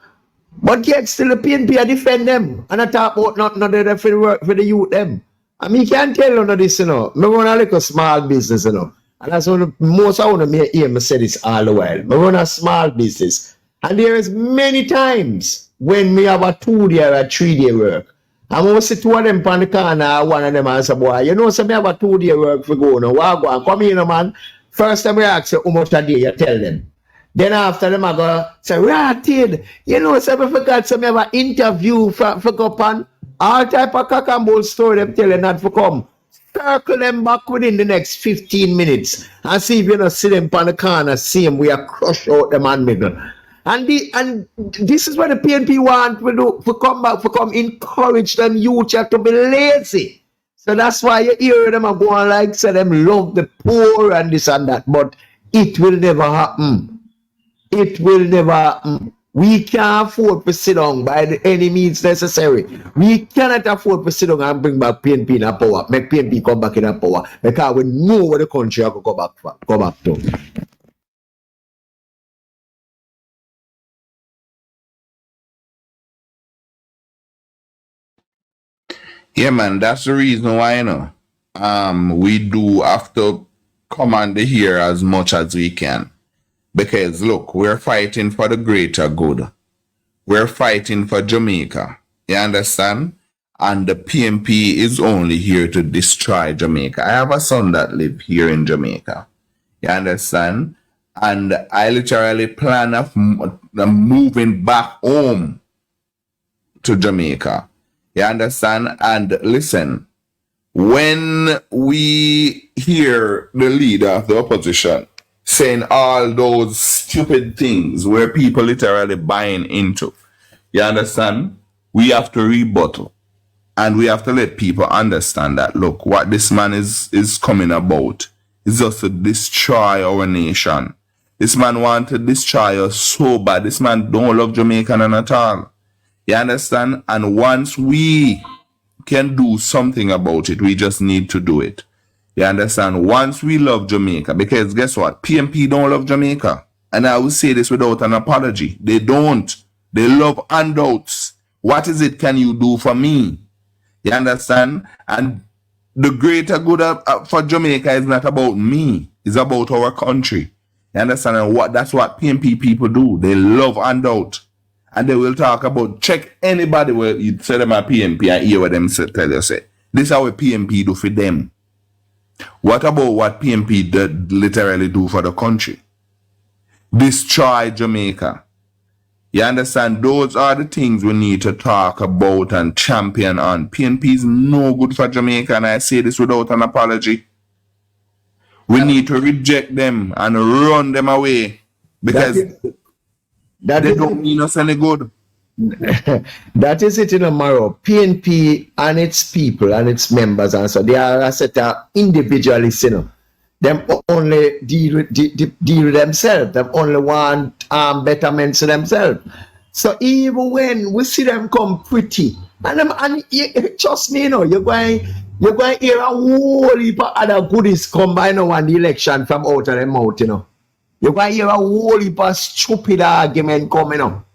But yet still the PNP defend them. And I talk about not the for the work for the youth them. I mean, can't tell you this, you know. I run a little small business, you know. And that's one of the most I want to hear me say this all the while. I run a small business. And there is many times when me have a 2-day or a 3-day work. I'm going to see two of them on the corner, one of them and say, boy, you know, so me have a 2-day work for go now. What go on? Come here, man. First time we ask you how much a day, you tell them. Then after them, I go say, Ratted, you know, so I forgot some have an interview for go on. All type of cock and bull story them telling not for come. Circle them back within the next 15 minutes and see if you don't see them on the corner, see them, we are crush out them and middle. And this is what the PNP want to do, for come back, for come encourage them youth to be lazy. So that's why you hear them go on like say them love the poor and this and that, but it will never happen. It will never happen. We can't afford to sit down by any means necessary. We cannot afford to sit down and bring back PNP in a power, make PNP come back in a power, because we know where the country will go back to. Yeah, man, that's the reason why, you know, we do have to command the here as much as we can. Because look, we're fighting for the greater good. We're fighting for Jamaica. You understand? And the PNP is only here to destroy Jamaica. I have a son that lives here in Jamaica. You understand? And I literally plan of moving back home to Jamaica. You understand? And listen, when we hear the leader of the opposition saying all those stupid things where people literally buying into, you understand? We have to rebuttal. And we have to let people understand that, look, what this man is coming about is just to destroy our nation. This man wants to destroy us so bad. This man don't love Jamaican at all. You understand? And once we can do something about it, we just need to do it. You understand? Once we love Jamaica, because guess what? PNP don't love Jamaica. And I will say this without an apology. They don't. They love handouts. What is it can you do for me? You understand? And the greater good for Jamaica is not about me. It's about our country. You understand? And that's what PNP people do. They love handout. And they will talk about, check anybody where you say them a PNP and hear what them tell you say. This is how a PNP do for them. What about what PNP did literally do for the country? Destroy Jamaica. You understand? Those are the things we need to talk about and champion on. PNP is no good for Jamaica, and I say this without an apology. We need to reject them and run them away because they don't mean us any good. That is it in a Maro. PNP and its people and its members, and so they are a set of individualists, you know. Them only deal with themselves. Them only want betterment to themselves. So even when we see them come pretty, trust me, you know, you're going to hear a whole heap of other goodies come by now on the election from out of them mouth, you know. You're going to hear a whole heap of stupid argument coming up.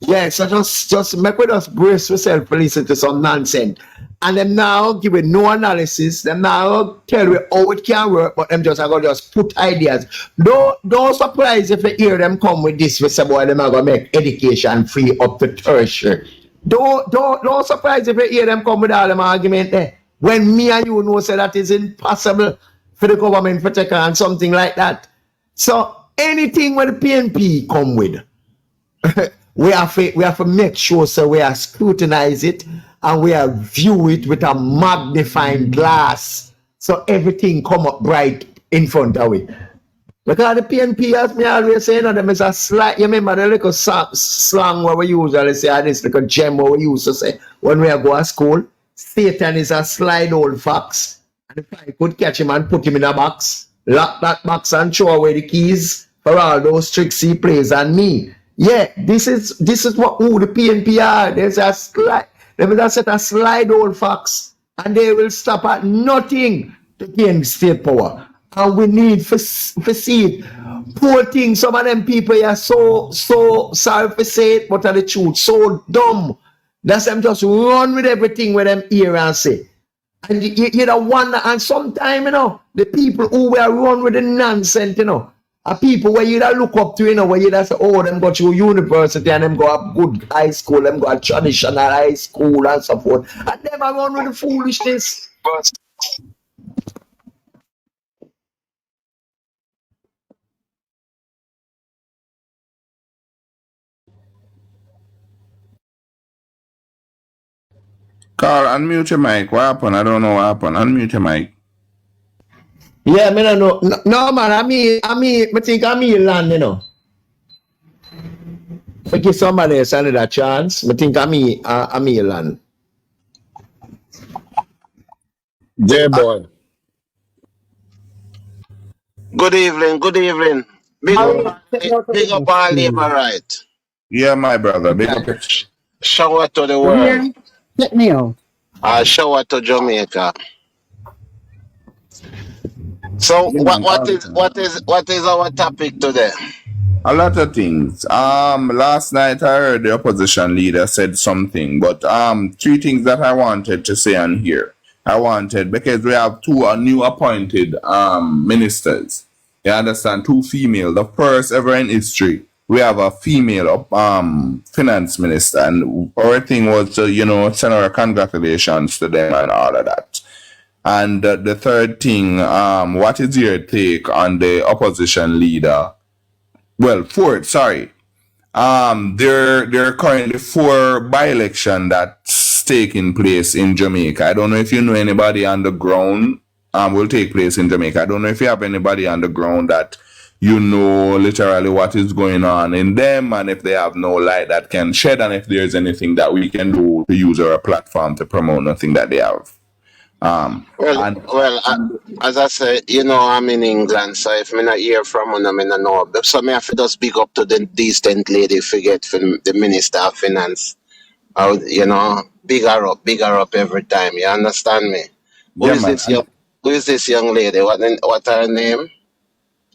Yeah, so just make we just brace yourself for listen to some nonsense. And them now give it no analysis, them now tell you how it can work, but them just are gonna just put ideas. Don't surprise if you hear them come with this, we say boy, them are gonna make education free up to tertiary. Don't surprise if you hear them come with all them argument there. When me and you know say that is impossible for the government to take on something like that. So anything where the PNP come with, we have to make sure so we are scrutinize it and we are view it with a magnifying glass so everything come up bright in front of it. Because the PNP, as me always say, you know, them is a slight, you remember the little slang where we usually say, this little gem where we used to say when we go to school, Satan is a slide old fox. And if I could catch him and put him in a box, lock that box and throw away the keys for all those tricks he plays on me. Yeah, this is what who the PNP are. There's a slide. There is a set of slide old facts, and they will stop at nothing to gain state power. And we need for see it. Poor thing, some of them people are so sorry for say it, but are the truth, so dumb. That's them just run with everything with them hear and say. And you know, wonder, and sometimes, you know, the people who were run with the nonsense, you know, are people where you look up to, you know, where you say, oh, them go to university and them go up good high school, them go to traditional high school and so forth. And them are run with the foolishness. Carl, unmute your mic. What happened? I don't know what happened. Unmute your mic. Yeah, me no know. No, man, I think I mean land, you know. I give somebody else another chance. I think I mean land. J boy. Good evening, good evening. Big up all labor right. Yeah, my brother. Big up. Shower to the Come world. here. Let me out. Shower to Jamaica. So Yeah, man. what is our topic today? A lot of things. Last night I heard the opposition leader said something, but three things that I wanted to say on here. I wanted because we have two new appointed ministers. You understand? Two female. The first ever in history. We have a female finance minister, and our thing was to, you know, send our congratulations to them and all of that. And the third thing, what is your take on the opposition leader? Well, fourth, sorry. There are currently 4 by-election that's taking place in Jamaica. I don't know if you know anybody on the ground. Will take place in Jamaica. I don't know if you have anybody on the ground that you know literally what is going on in them, and if they have no light that can shed, and if there's anything that we can do to use our platform to promote nothing that they have. And As I say, you know, I'm in England, so if me not hear from one, I not know. So me have to just speak up to the decent lady, forget from the Minister of Finance. I would, you know, big her up every time. You understand me? Who yeah, is man. this young? Who is this young lady? What her name?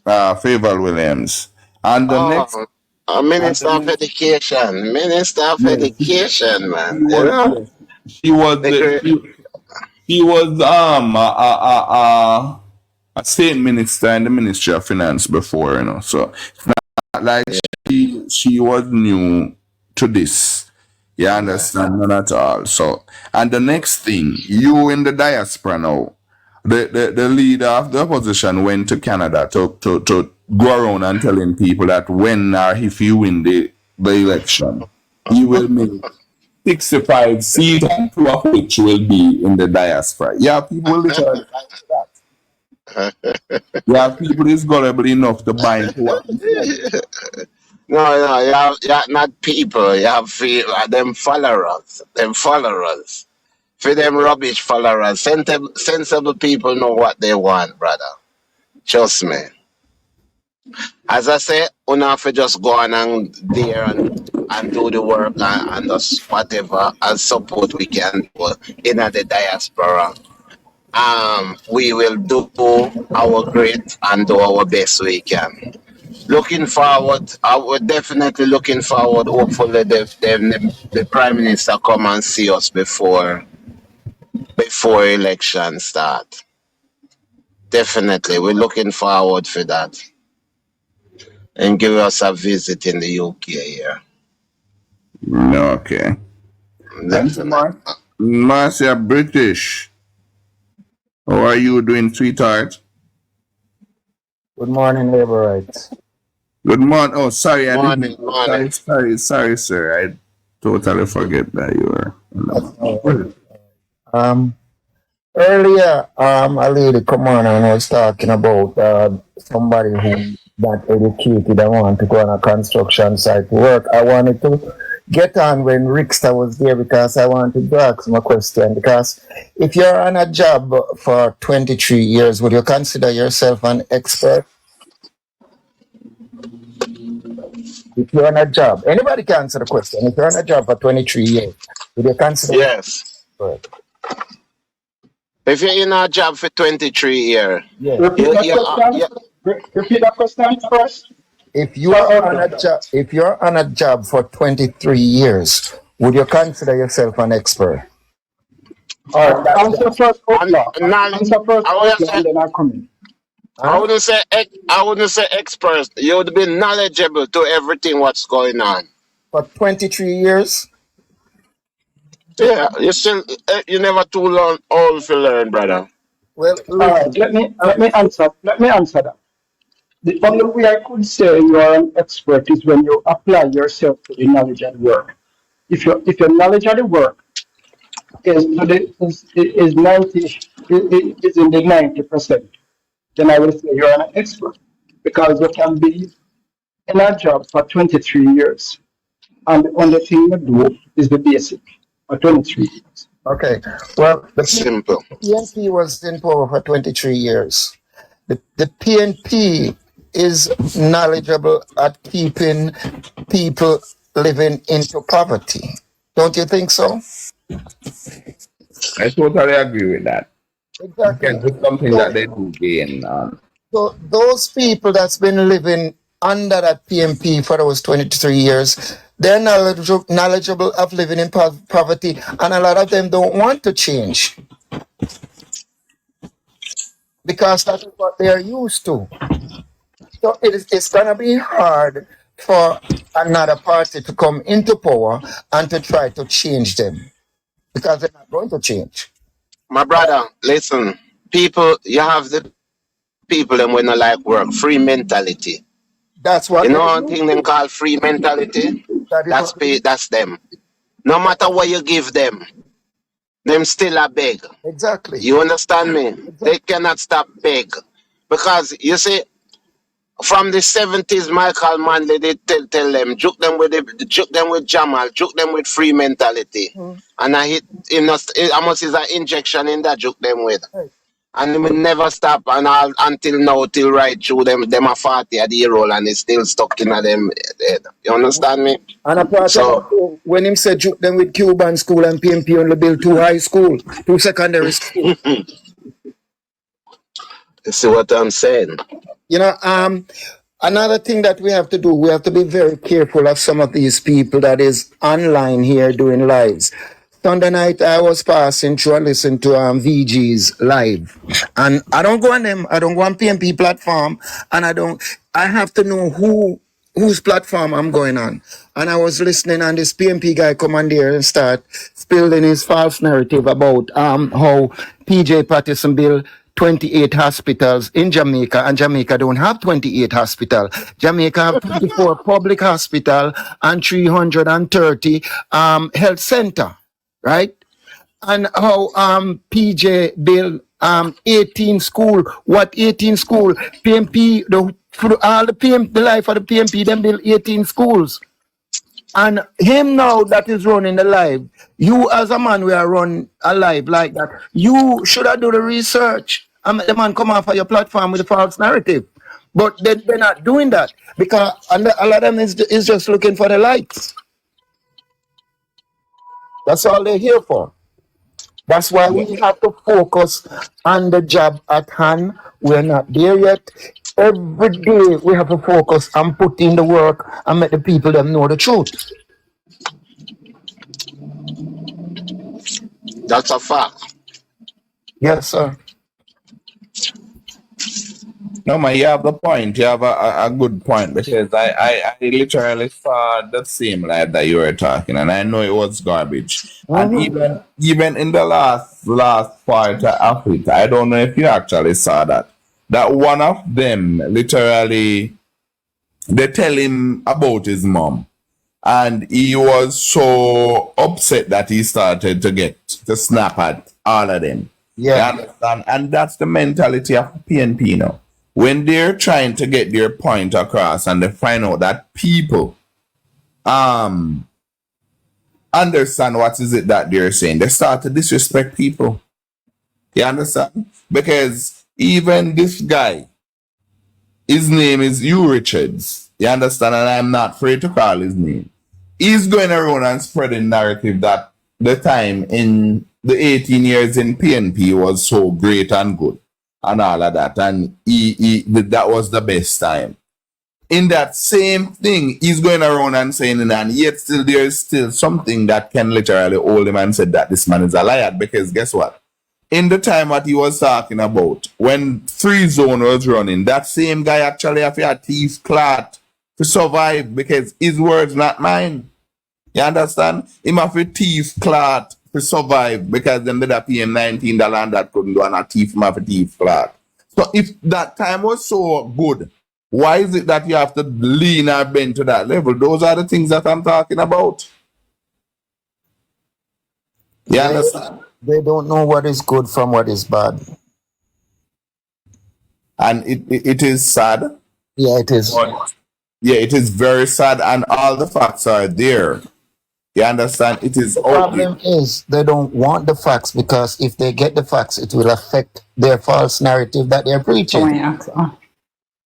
Favor Williams. And the next, Oh, and Minister the of next, Education. Minister of yes, Education, man. she You was, know, yes, she was, the great. she was, a state minister in the Ministry of Finance before, you know. So not like she was new to this. You understand? Not at all. So, and the next thing, you in the diaspora now, the leader of the opposition went to Canada to go around and telling people that when or if you win the election, he will make 65 seats, and 2 of which will be in the diaspora. Yeah, people literally like that. Yeah, people is gullible enough to buy into what he said. No, you have not people. You have them followers. Them followers. For them rubbish followers. Sensible people know what they want, brother. Trust me. As I say, we have to just go on and there and do the work and just whatever and support we can do in the diaspora. We will do our great and do our best we can. Looking forward, I would definitely looking forward. Hopefully, the Prime Minister come and see us before election start. Definitely, we're looking forward for that and give us a visit in the UK here. Okay. And to Definitely. Marcia British, how are you doing, sweetheart? Good morning, labor rights. Good morning. Oh, sorry, I Morning, didn't. morning. Sorry, sir. I totally forget that you were. That's all right. Earlier, a lady come on and was talking about somebody who not educated and want to go on a construction site to work. I wanted to get on when Rickster was there because I wanted to ask him a question. Because if you're on a job for 23 years, would you consider yourself an expert? If you're on a job, anybody can answer the question. If you're on a job for 23 years, would you consider yourself Yes. expert? If you're in a job for 23 years, Yes. Repeat that you question. Repeat that question first. If you Start are out on a again. job, if you're on a job for 23 years, would you consider yourself an expert All on right. that Answer job? first, and outlaw. knowledge. Answer first, I would outlaw, say and then I come in. I Huh? wouldn't say I wouldn't say expert. You would be knowledgeable to everything what's going on. For 23 years? Yeah, you still you never too long old to learn, brother. Well, All right. listen. Let me answer that. The only way I could say you are an expert is when you apply yourself to the knowledge and work. If your knowledge of the work is 90 is in the 90%, then I will say you're an expert because you can be in a job for 23 years and the only thing you do is the basic for 23 years. Okay. Well, the Simple. PNP was in power for 23 years. The PNP is knowledgeable at keeping people living into poverty. Don't you think so? I totally agree with that. Exactly. Because it's something that So, they do gain. so those people that's been living under that PMP for those 23 years, they're knowledgeable of living in poverty, and a lot of them don't want to change because that's what they're used to. So it's going to be hard for another party to come into power and to try to change them because they're not going to change. My brother, listen. People, you have the people them when I like work. Free mentality. That's You what know they're one used thing them to. call free mentality? That is what That's them. No matter what you give them still a beg. exactly. You understand me? They Exactly. cannot stop beg. Because you see, from the 70s, Michael Manley they tell them, juke them with Jamal, juke them with free mentality. Mhm. And I hit him how much is an injection in that juke them with. Right. And they will never stop and all until now, till right through them a 40 at the year old and it's still stuck in a them head. You understand me? And apart of that, So when him said juke them with Cuban school and PMP only build two high school, two secondary school. you see what I'm saying? You know, another thing that we have to do, we have to be very careful of some of these people that is online here doing lives. Sunday night I was passing through and listening to VG's live. And I don't go on them, I don't go on PMP platform, and I have to know whose platform I'm going on. And I was listening and this PMP guy come on there and start spilling his false narrative about how PJ Patterson built 28 hospitals in Jamaica, and Jamaica don't have 28 hospitals. Jamaica have 24 public hospital and 330 health center, right? And how PJ built 18 school. What 18 school? PMP, all the PMP, the life of the PMP, them build 18 schools. And him now that is running the live, you as a man we are run a live like that, you should have do the research. And make the man come off of your platform with a false narrative. But they're not doing that because a lot of them is just looking for the likes. That's all they're here for. That's why we have to focus on the job at hand. We're not there yet. Every day we have to focus and put in the work and make the people them know the truth. That's a fact. Yes, sir. No, man, you have the point. You have a good point because I literally saw the same live that you were talking, and I know it was garbage. And Mhm. even in the last part of it, I don't know if you actually saw that. That one of them literally they tell him about his mom, and he was so upset that he started to snap at all of them. You Yeah. understand? And that's the mentality of PNP now. When they're trying to get their point across and they find out that people understand what is it that they're saying, they start to disrespect people. You understand? Because even this guy, his name is Hugh Richards. You understand? And I'm not afraid to call his name. He's going around and spreading narrative that the time in the 18 years in PNP was so great and good and all of that. And that was the best time. In that same thing, he's going around and saying, and yet still there is still something that can literally hold him and say that this man is a liar. Because guess what? In the time that he was talking about, when Free Zone was running, that same guy actually have a teeth clot to survive because his words, not mine. You understand? Him have a teeth clot to survive because them did pay him $19 and that couldn't do, and a thief him have a teeth clot. So if that time was so good, why is it that you have to lean or bend to that level? Those are the things that I'm talking about. You understand? They don't know what is good from what is bad. And it is sad. Yeah, it is. Yeah, it is very sad, and all the facts are there. You understand? It is The problem is they don't want the facts, because if they get the facts, it will affect their false narrative that they're preaching.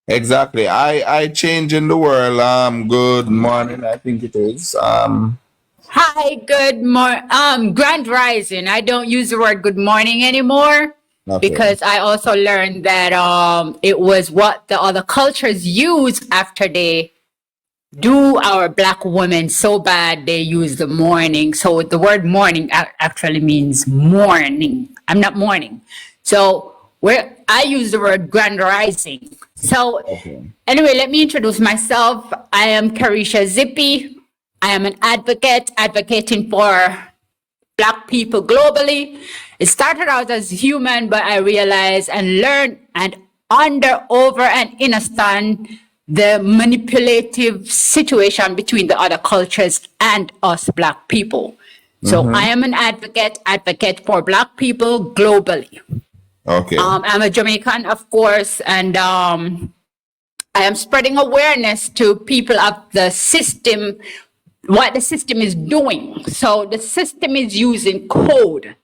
Exactly. I change in the world. Good morning. I think it is. Hi, good morning. Grand Rising. I don't use the word good morning anymore because I also learned that it was what the other cultures use after they do our black women so bad they use the morning. So the word morning actually means mourning. I'm not mourning. So I use the word grand rising. So anyway, let me introduce myself. I am Carisha Zippy. I am an advocate advocating for Black people globally. It started out as human, but I realized and learned and over and understand the manipulative situation between the other cultures and us Black people. So I am an advocate for Black people globally. Okay. I'm a Jamaican, of course, and I am spreading awareness to people of the system, what the system is doing. So the system is using code.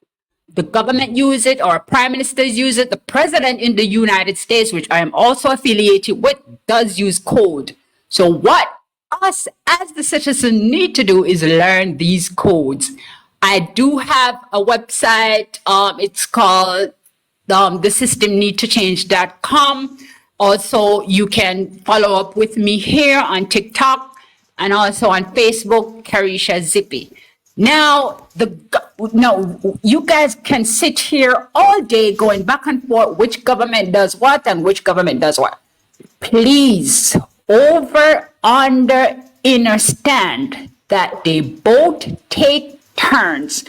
The government use it, or prime ministers use it. The president in the United States, which I am also affiliated with, does use code. So what us as the citizen need to do is learn these codes. I do have a website. It's called thesystemneedtochange.com. Also, you can follow up with me here on TikTok and also on Facebook, Carisha Zippy. Now, you guys can sit here all day going back and forth, which government does what and which government does what. Please, understand that they both take turns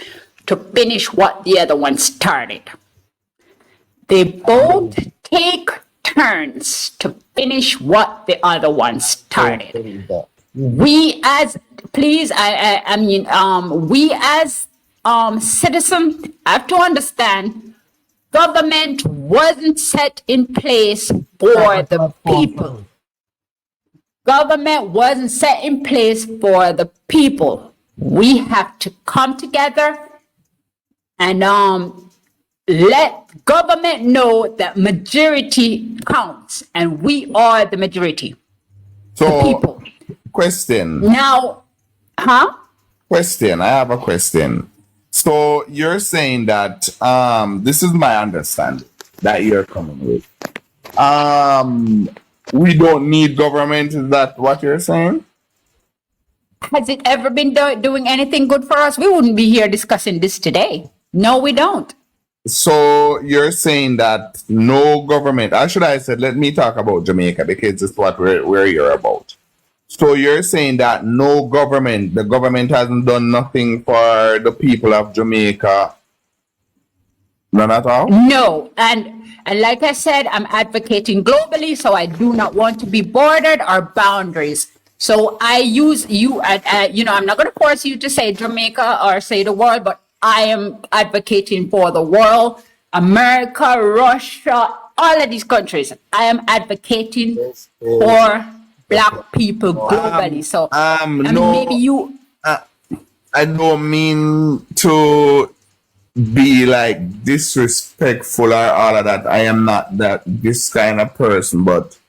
to finish what the other one started. They both take turns to finish what the other one started. We as citizens have to understand government wasn't set in place for the people. Government wasn't set in place for the people. We have to come together and let government know that majority counts, and we are the majority. So, the people. Question. Now, Question. I have a question. So you're saying that this is my understanding that you're coming with. We don't need government. Is that what you're saying? Has it ever been doing anything good for us? We wouldn't be here discussing this today. No, we don't. So you're saying that no government, or should I say, let me talk about Jamaica because it's what we're here about. So you're saying that no government, the government hasn't done nothing for the people of Jamaica? None at all? No, and like I said, I'm advocating globally, so I do not want to be bordered or boundaries. So I use you, I'm not going to force you to say Jamaica or say the world, but I am advocating for the world, America, Russia, all of these countries. I am advocating for Black people globally. So maybe you. I don't mean to be like disrespectful or all of that. I am not this kind of person, but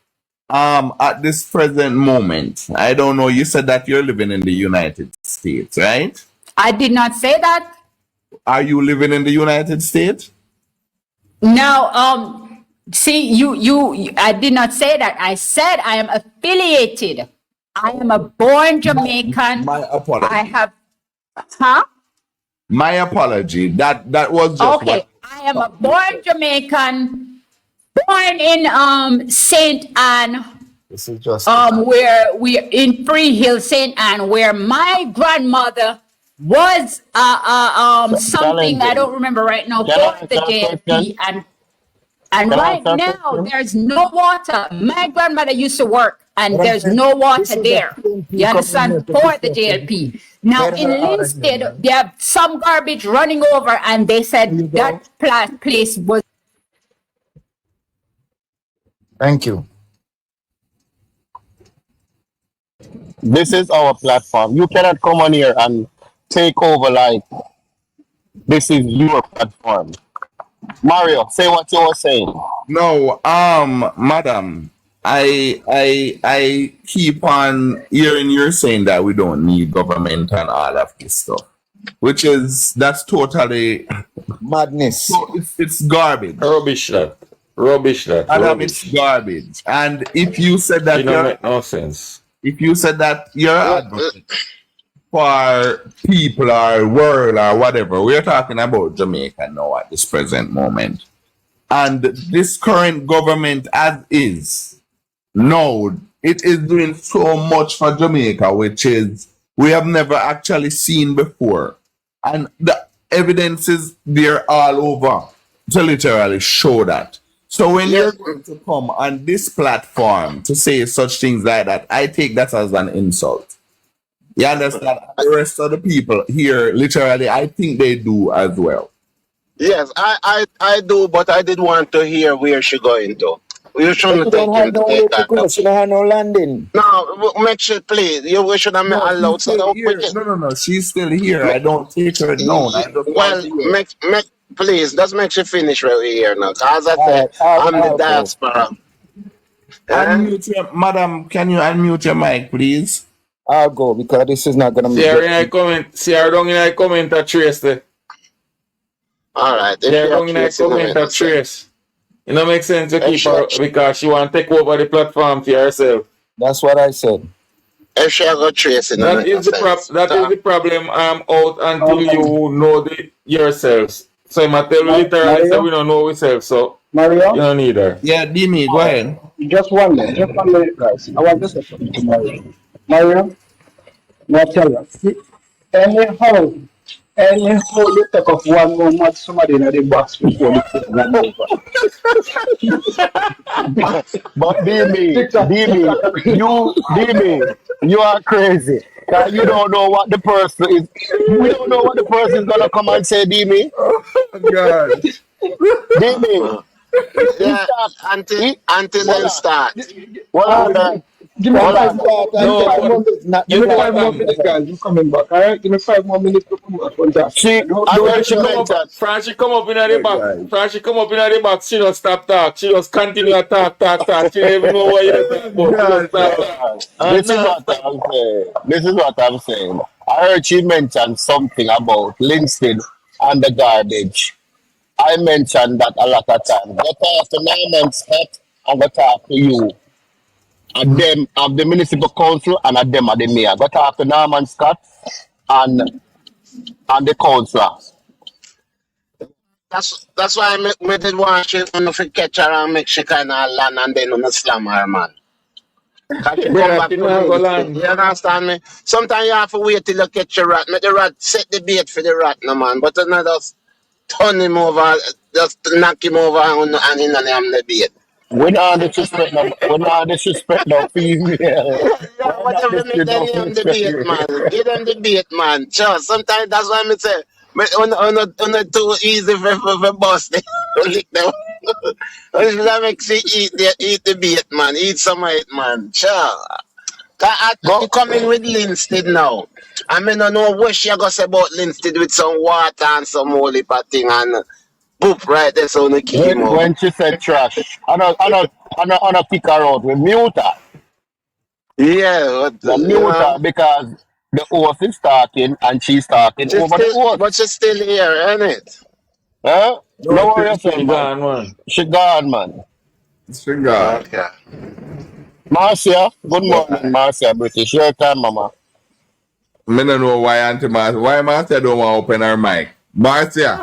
At this present moment, I don't know. You said that you're living in the United States, right? I did not say that. Are you living in the United States? No, see, I did not say that. I said I am affiliated. I am a born Jamaican. My apology. I have, huh? My apology. That was just Okay, what. I am a born Jamaican, born in Saint Anne, This is just where we in Free Hill, Saint Anne, where my grandmother was something I don't remember right now for the JLP, and right now there's no water. My grandmother used to work, and there's no water there. You understand? For the JLP. Now in Linstead, they have some garbage running over, and they said that place was. Thank you. This is our platform. You cannot come on here and take over like this is your platform. Mario, say what you were saying. No, madam, I keep on hearing you're saying that we don't need government and all of this stuff, that's totally Madness. so it's garbage. Rubbish that. Rubbish that. Madam, it's Rubbish. garbage. And if you said that It don't make no sense. if you said that you're an advocate for people or world or whatever, we're talking about Jamaica now at this present moment. And this current government as is, no, it is doing so much for Jamaica, which is we have never actually seen before. And the evidence is there all over to literally show that. So when you're going to come on this platform to say such things like that, I take that as an insult. You understand? The rest of the people here, literally, I think they do as well. Yes, I do, but I did want to hear where she going to. You shouldn't take him to take that. She don't have no landing. No, make sure, please. You should have allowed She's still here. No. She's still here. I don't take her down. I just Well, want to make please, just make sure finish right here now. Cause I said I'm the diaspora. unmute your, madam, can you unmute your mic, please? I'll go because this is not gonna See her in a comment. See her down in a comment at trace there. All right. See her down in a comment at trace. It don't make sense to keep her because she want to take over the platform for herself. That's what I said. If she go tracing, that is the problem. I'm out until you know yourselves. So I'm tell you literally say we don't know ourselves, so Mario? you don't need her. Yeah, Dimi, go ahead. Just 1 minute, guys. I want to say something to Mario. Mario, now tell you. Anyhow, you take off one more match somebody in the box before the run over. But Dimi, you are crazy. Cause you don't know what the person is. We don't know what the person is gonna come and say, Dimi. Oh God. Dimi. Yeah, until then start. Give me 5 more minutes. Give me 5 more minutes, guys. I'm coming back. All right, give me 5 more minutes to come back on that. Francie come up in the back. Francie come up in the back. She don't stop talk. She just continue to talk. She don't even know what you're talking about. This is what I'm saying. I heard she mentioned something about Linstead and the garbage. I mentioned that a lot of times. Go talk to Norman Scott and go talk to you. And them of the municipal council and at them at the mayor. Go talk to Norman Scott and the councillor. That's why I did want you to catch her and make she kind of land and then on slam her, man. Can she come back to me? You understand me? Sometimes you have to wait till you catch your rat. Make the rat set the bait for the rat, no man. But not just turn him over, just knock him over and in the bait. We don't disrespect no female. Yeah, whatever make them the bait, man. Give them the bait, man. Sure, sometimes that's why I say, on too easy for bust. Lick them. That makes you eat the bait, man. Eat some of it, man. Sure. I'm coming with Linstead now. I mean, I don't know what she going to say about Linstead with some water and some holy thing and poop right there, so no keep him. When she said trash, I on a kick her out. We mute her. Yeah, but We you mute know, her because the host is talking and she's talking over the host. but she's still here, ain't it? Huh? No, No worry yourself, she man. gone, man. She gone, man. She gone. Okay. Marcia, good morning, Marcia British. Your time, mama. Me no know why Auntie Marcia, why Marcia don't want to open her mic. Marcia.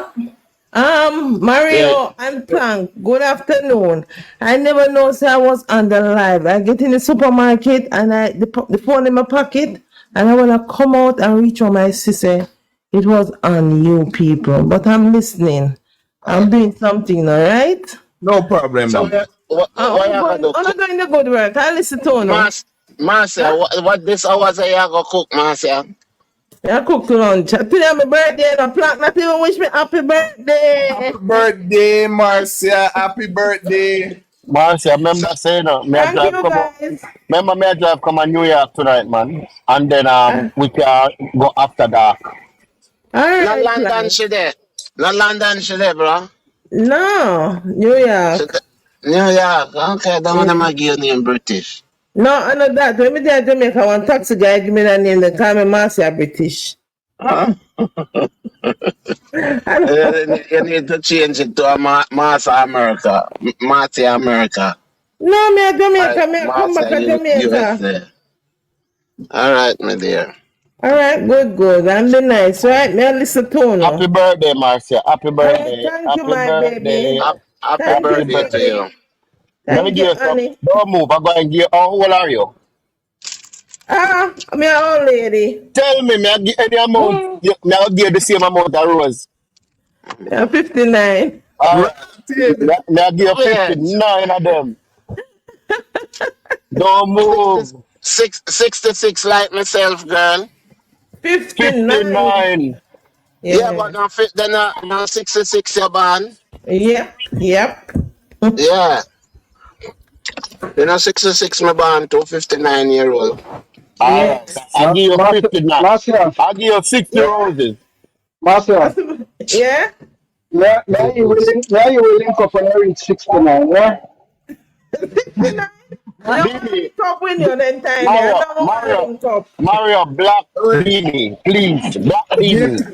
Yeah. Mario and Plank, good afternoon. I never know say I was on the live. I get in the supermarket and the phone in my pocket and I wanna come out and reach on my sister. It was on you people, but I'm listening. I'm doing something, all right? No problem, So mama. what you gonna do? I'm doing the good work. I listen to you. Marcia, Huh? what this hours are you gonna cook, Marcia? I cooked lunch. Today my birthday and Plank not even wish me happy Happy birthday. birthday, Marcia. Happy birthday. Marcia, remember saying, may I Thank drive you come on? guys. Remember, may I drive come on New York tonight, man? And then Uh, we can go after dark. all Not right, London, Plank. she there. Not London, she there, bro. No, New She York. New York. Okay, don't Yeah. wanna give you name British. No, I know that. When me there Jamaica, one taxi guy give me that name. They call me Marcia British. Huh? I know. You need to change it to a Marcia America. Marcia America. No, me a Right, Jamaica. Me a come back Marcia to Jamaica. USA. All right, my dear. All right, good, good. And be nice, right? Me a listen to you. Happy birthday, Marcia. Happy All right, birthday. thank you, Happy my baby. birthday. Happy Thank you, Happy birthday to birthday. you. sweetie. Let me Thank give you, you some. honey. Don't move. I'm going to give. How old are you? Me a old lady. Tell me, I give any amount. Mm. Me I give the same amount of rose. Me a 59. All right. Granted. Me I give you Wait. 59 of them. Don't 66, move. 66 like myself, girl. 59. 59. Yeah, but Yeah. now, then now 66 you're born. Yep. Yep. Yeah. You know, 66 me born to 59-year-old. All right. Yes. I give you 59. Marcia, I give you 60 Yeah. roses. Marcia, Yeah. may you willing up when you reach 69, yeah? 69. I don't want to Beanie. link up with you then time. I Mario. don't want to Mario. link up. Mario, black beanie. Please. Black Give, beanie.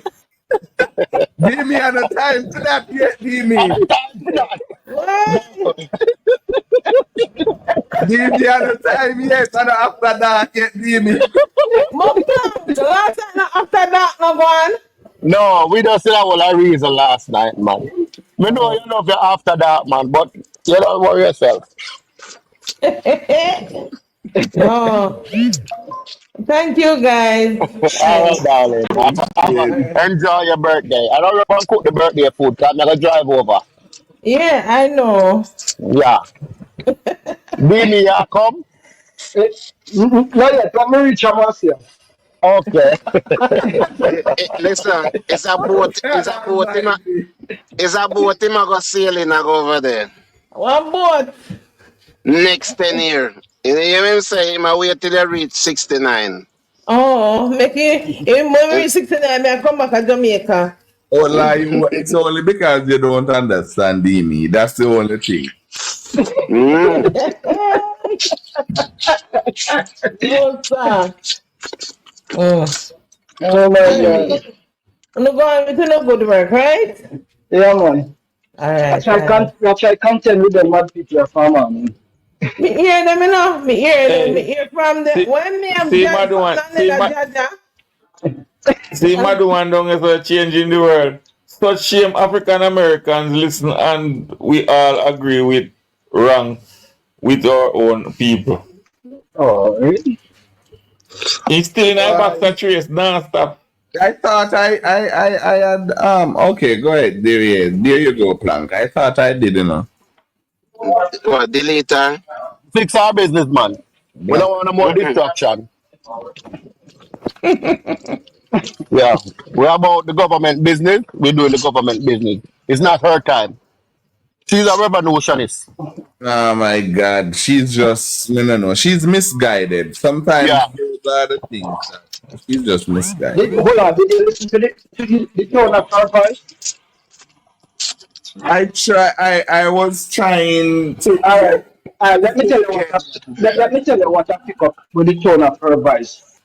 give me an time to that yet, give I'm me. tired for that. What? Give me an time yet, and after that yet, give me. But plan, the last time after that, no one. No, we don't see that whole reason last night, man. We know you know you're after that, man, but you don't worry yourself. No. Thank you, guys. All right, darling. Enjoy your birthday. I don't know if I cook the birthday food, because I'm going to drive over. Yeah, I know. Yeah. Beanie, you come? Not yet, let me reach Marcia. Okay. Listen, it's a boat. It's a boat. Him a go sailing a go over there. One boat. Next 10 years. You hear him say him a wait till they reach 69. Oh, make it. Even when we 69, I come back to Jamaica. Oh, lie, it's only because you don't understand me. That's the only thing. Mm. No, sir. Mm. Oh my God. I'm going with no good work, right? Yeah, man. All right. Watch I contend with them mad people from man. Me hear them, you know. Me hear them. Me Hey, hear from them. When me am see judge from Maduan, Jaja. see Maduan down is a change in the world. Such shame African Americans listen and we all agree with wrong with our own people. Oh, really? He's still in our box and trace, non-stop. I thought I had okay, go ahead. There you go, Plank. I thought I did, you know. What, delete her? Fix our business, man. We don't Black. want no more Mm-mm. distraction. Yeah. We're about the government business. We're doing the government business. It's not her time. She's a revolutionist. Oh my God, she's just no. She's misguided. Sometimes Yeah. those are the things. She's just misguided. Hold on, did you listen to the tone of her voice? I was trying to All right. Let me tell you what. Let me tell you what I pick up with the tone of her voice.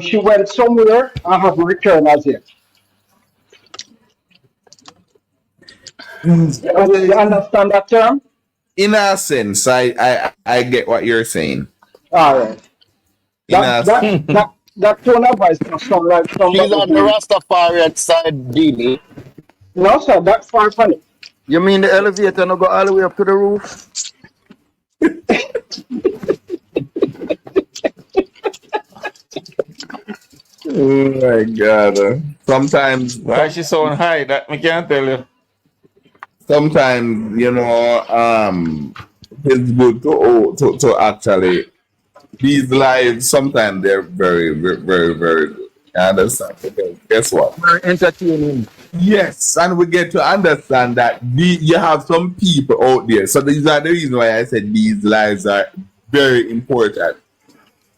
She went somewhere and have returned as yet. You understand that term? In a sense, I get what you're saying. All right. In That a that sense. that that tone of voice does sound like She's somebody on the who. Rastafarian side, Dini. No, sir. That's far from it. You mean the elevator no go all the way up to the roof? Oh my God. Sometimes, Why she so high? That me can't tell you. sometimes, it's good to actually these lives. Sometimes they're very, very, very, very good. You understand? Because guess what? Very entertaining. Yes, and we get to understand that you have some people out there. So these are the reason why I said these lives are very important.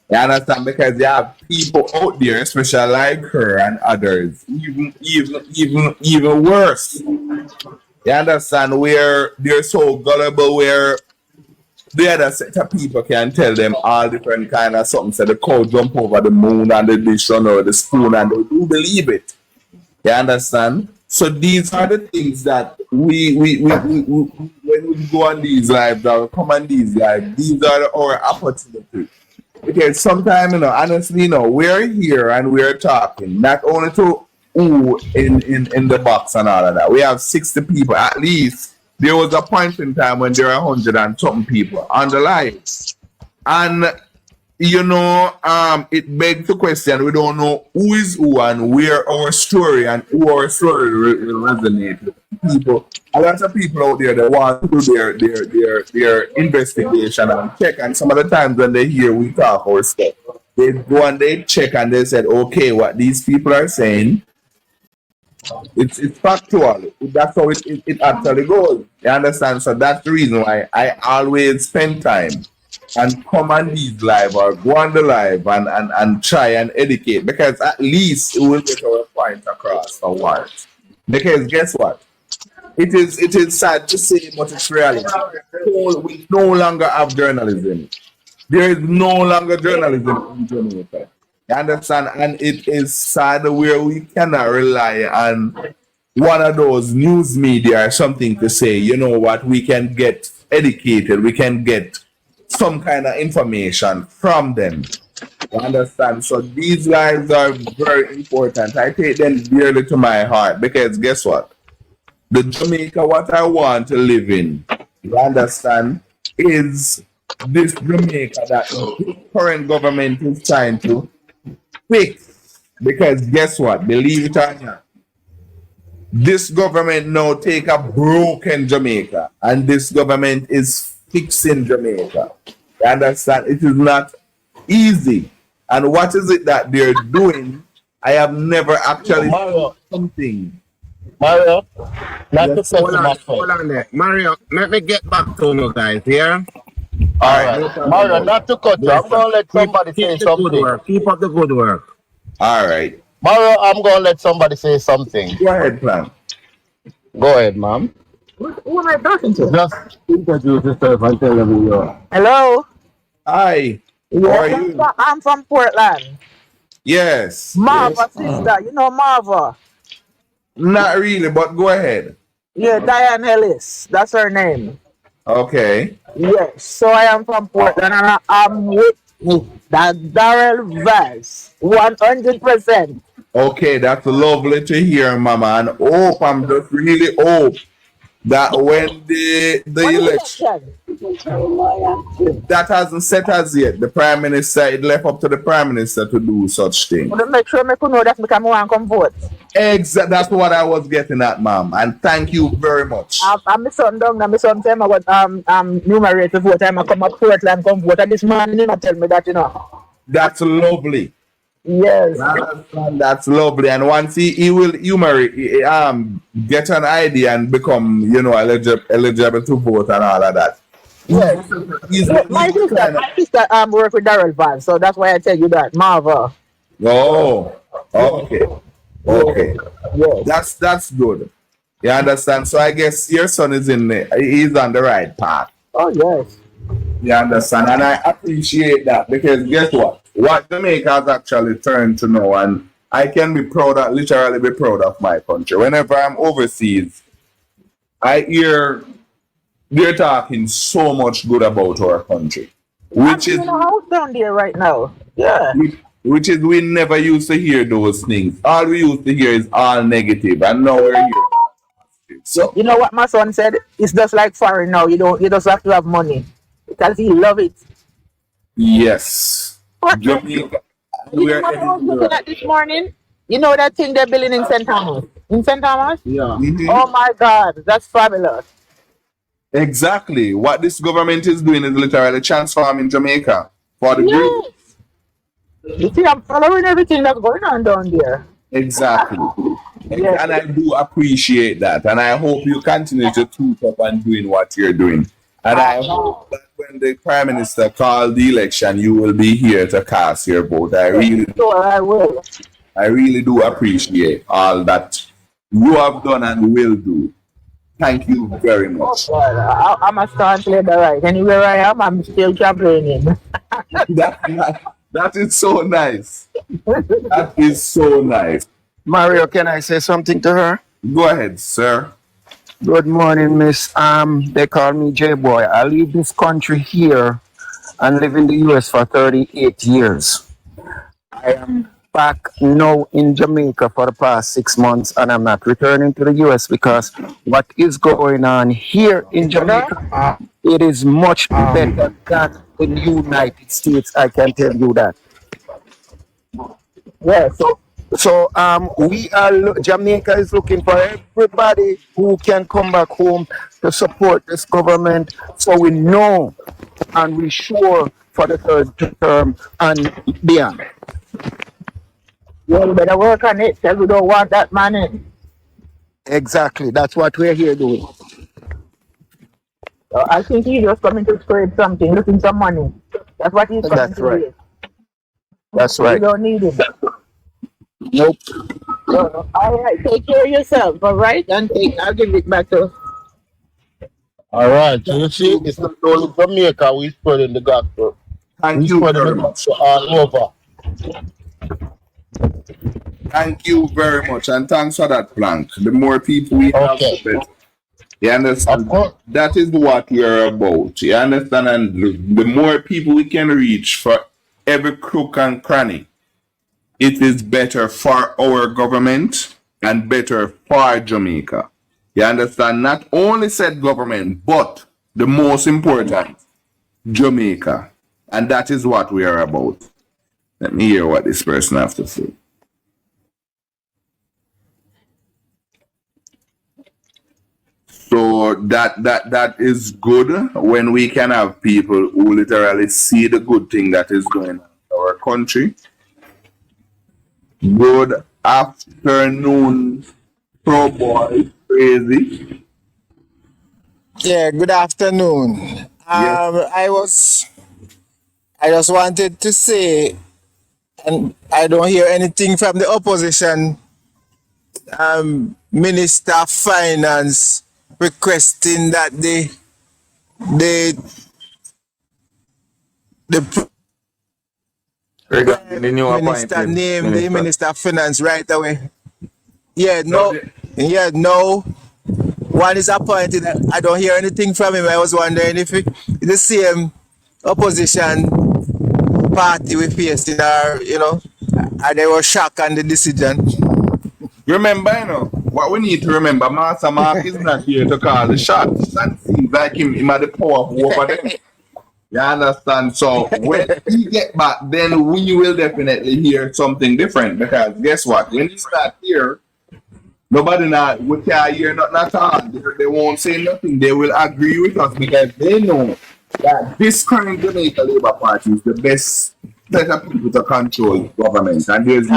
You understand? Because you have people out there, especially like her and others, even worse. You understand? Where they're so gullible, where the other set of people can tell them all different kind of something. So the cow jump over the moon and the dish or the spoon, and they do believe it. You understand? So these are the things that we when we go on these lives or come on these lives, these are our opportunities. Because sometimes, honestly, we're here and we're talking, not only to who in the box and all of that. We have 60 people at least. There was a point in time when there were 100 and something people on the line. And it begs the question. We don't know who is who and where our story and who our story will resonate with people. A lot of people out there that want to do their investigation and check. And some of the times when they hear we talk our stuff, they go and they check and they said, okay, what these people are saying, it's factual. That's how it actually goes. You understand? So that's the reason why I always spend time and come on these live or go on the live and try and educate, because at least it will get our point across for once. Because guess what? It is sad to say, but it's reality. So we no longer have journalism. There is no longer journalism in Jamaica. You understand? And it is sad where we cannot rely on one of those news media or something to say, you know what, we can get educated, we can get some kind of information from them. You understand? So these lives are very important. I take them dearly to my heart because guess what? The Jamaica what I want to live in, you understand, is this Jamaica that the current government is trying to fix. Because guess what? Believe it or not, this government now take a broken Jamaica and this government is fixing Jamaica. You understand? It is not easy. And what is it that they're doing? I have never actually seen something. Mario, not to Yes. cut you, my Hold friend. on there. Mario, let me get back to you guys here. All All right, no right. problem. Mario, not to cut you. I'm Listen. going to let somebody say Keep the good something. work. Keep up the good work. All right. Mario, I'm going to let somebody say something. Go ahead, plan. Go ahead, ma'am. Who am I talking to? Just introduce yourself and tell them who you are. Hello. Hi. How are Yes, you? I'm from Portland. Yes. Marva sister, you know Marva. Not really, but go ahead. Yeah, Diane Ellis. That's her name. Okay. Yes. So I am from Portland and I'm with that Darrell Vaz. 100%. Okay, that's lovely to hear, Mama. And hope I'm just really hope that when the What election election? that hasn't set as yet, the Prime Minister, it left up to the Prime Minister to do such thing. To make sure I know that I want to come vote. Exactly, that's what I was getting at, ma'am. And thank you very much. I'm my son down and my son tell me what numerate to vote. I'm come up Portland come vote. And this man didn't tell me that, you know. That's lovely. Yes. That's lovely. And once he will get an ID and become, eligible to vote and all of that. Yes. My sister work with Darrell Vance, so that's why I tell you that. Marva. Oh, okay. Okay. Yes. That's good. You understand? So I guess your son is he's on the right path. Oh yes. You understand? And I appreciate that because guess what? What Jamaica has actually turned to now, and I can be proud of, literally be proud of my country. Whenever I'm overseas, I hear they're talking so much good about our country, I'm which in is a house down there right now. Yeah. which is we never used to hear those things. All we used to hear is all negative, and now we're here. So You know what my son said? It's just like foreign now. You just have to have money. Because he love it. yes, Jamaica, and You know we're what I was looking everywhere. at this morning? You know that thing they're building in St. Thomas? In St. Thomas? Yeah. Mhm. Oh my God, that's fabulous. Exactly. What this government is doing is literally transforming Jamaica for the good. Yes. You see, I'm following everything that's going on down there. Exactly. Yes. And I do appreciate that. And I hope you continue to keep up and doing what you're doing. And I I hope know. that when the Prime Minister calls the election, you will be here to cast your vote. Sure, I will. I really do appreciate all that you have done and will do. Thank you very Oh much. God, I'm a star player, right? Anywhere I am, I'm still campaigning. That is so nice. That is so nice. Mario, can I say something to her? Go ahead, sir. Good morning, Miss. They call me J Boy. I leave this country here and live in the US for 38 years. I am back now in Jamaica for the past 6 months, and I'm not returning to the US because what is going on here in Jamaica, it is much better than in the United States. I can tell you that. Yes. So we are Jamaica is looking for everybody who can come back home to support this government. So we know and we sure for the third term and beyond. You better work on it, because we don't want that money. Exactly. That's what we're here doing. So I think he's just coming to scrape something, looking some money. That's what he's coming That's to right. do. That's We right. don't need him. Nope. So, all right, take care of yourself, all right? And I'll give it back to. All right. So you see, it's not only Jamaica we spreading the gospel. Thank We you spreading the very much. gospel all over. Thank you very much. And thanks for that, Plank. The more people we have, the Okay. better. You Of understand? course. That is what we're about. You understand? And the more people we can reach for every crook and cranny, it is better for our government and better for Jamaica. You understand? Not only said government, but the most important, Jamaica. And that is what we are about. Let me hear what this person has to say. So that is good when we can have people who literally see the good thing that is going on in our country. Good afternoon, pro boy, crazy. Yeah, good afternoon. Yes. I just wanted to say, and I don't hear anything from the opposition, Minister of Finance requesting that the the Regarding the new minister appointed name the minister. Minister of Finance right away. No, the- No. One is appointed. I don't hear anything from him. I was wondering if it's the same opposition party we faced in our, and they were shocked on the decision. Remember, what we need to remember, Master Mark is not here to call the shots. And seems like him had the power over them. You understand? So when he get back, then we will definitely hear something different. Because guess what? When he's not here, we can't hear nothing at all. They won't say nothing. They will agree with us because they know that this current Jamaica Labour Party is the best set of people to control government. And there's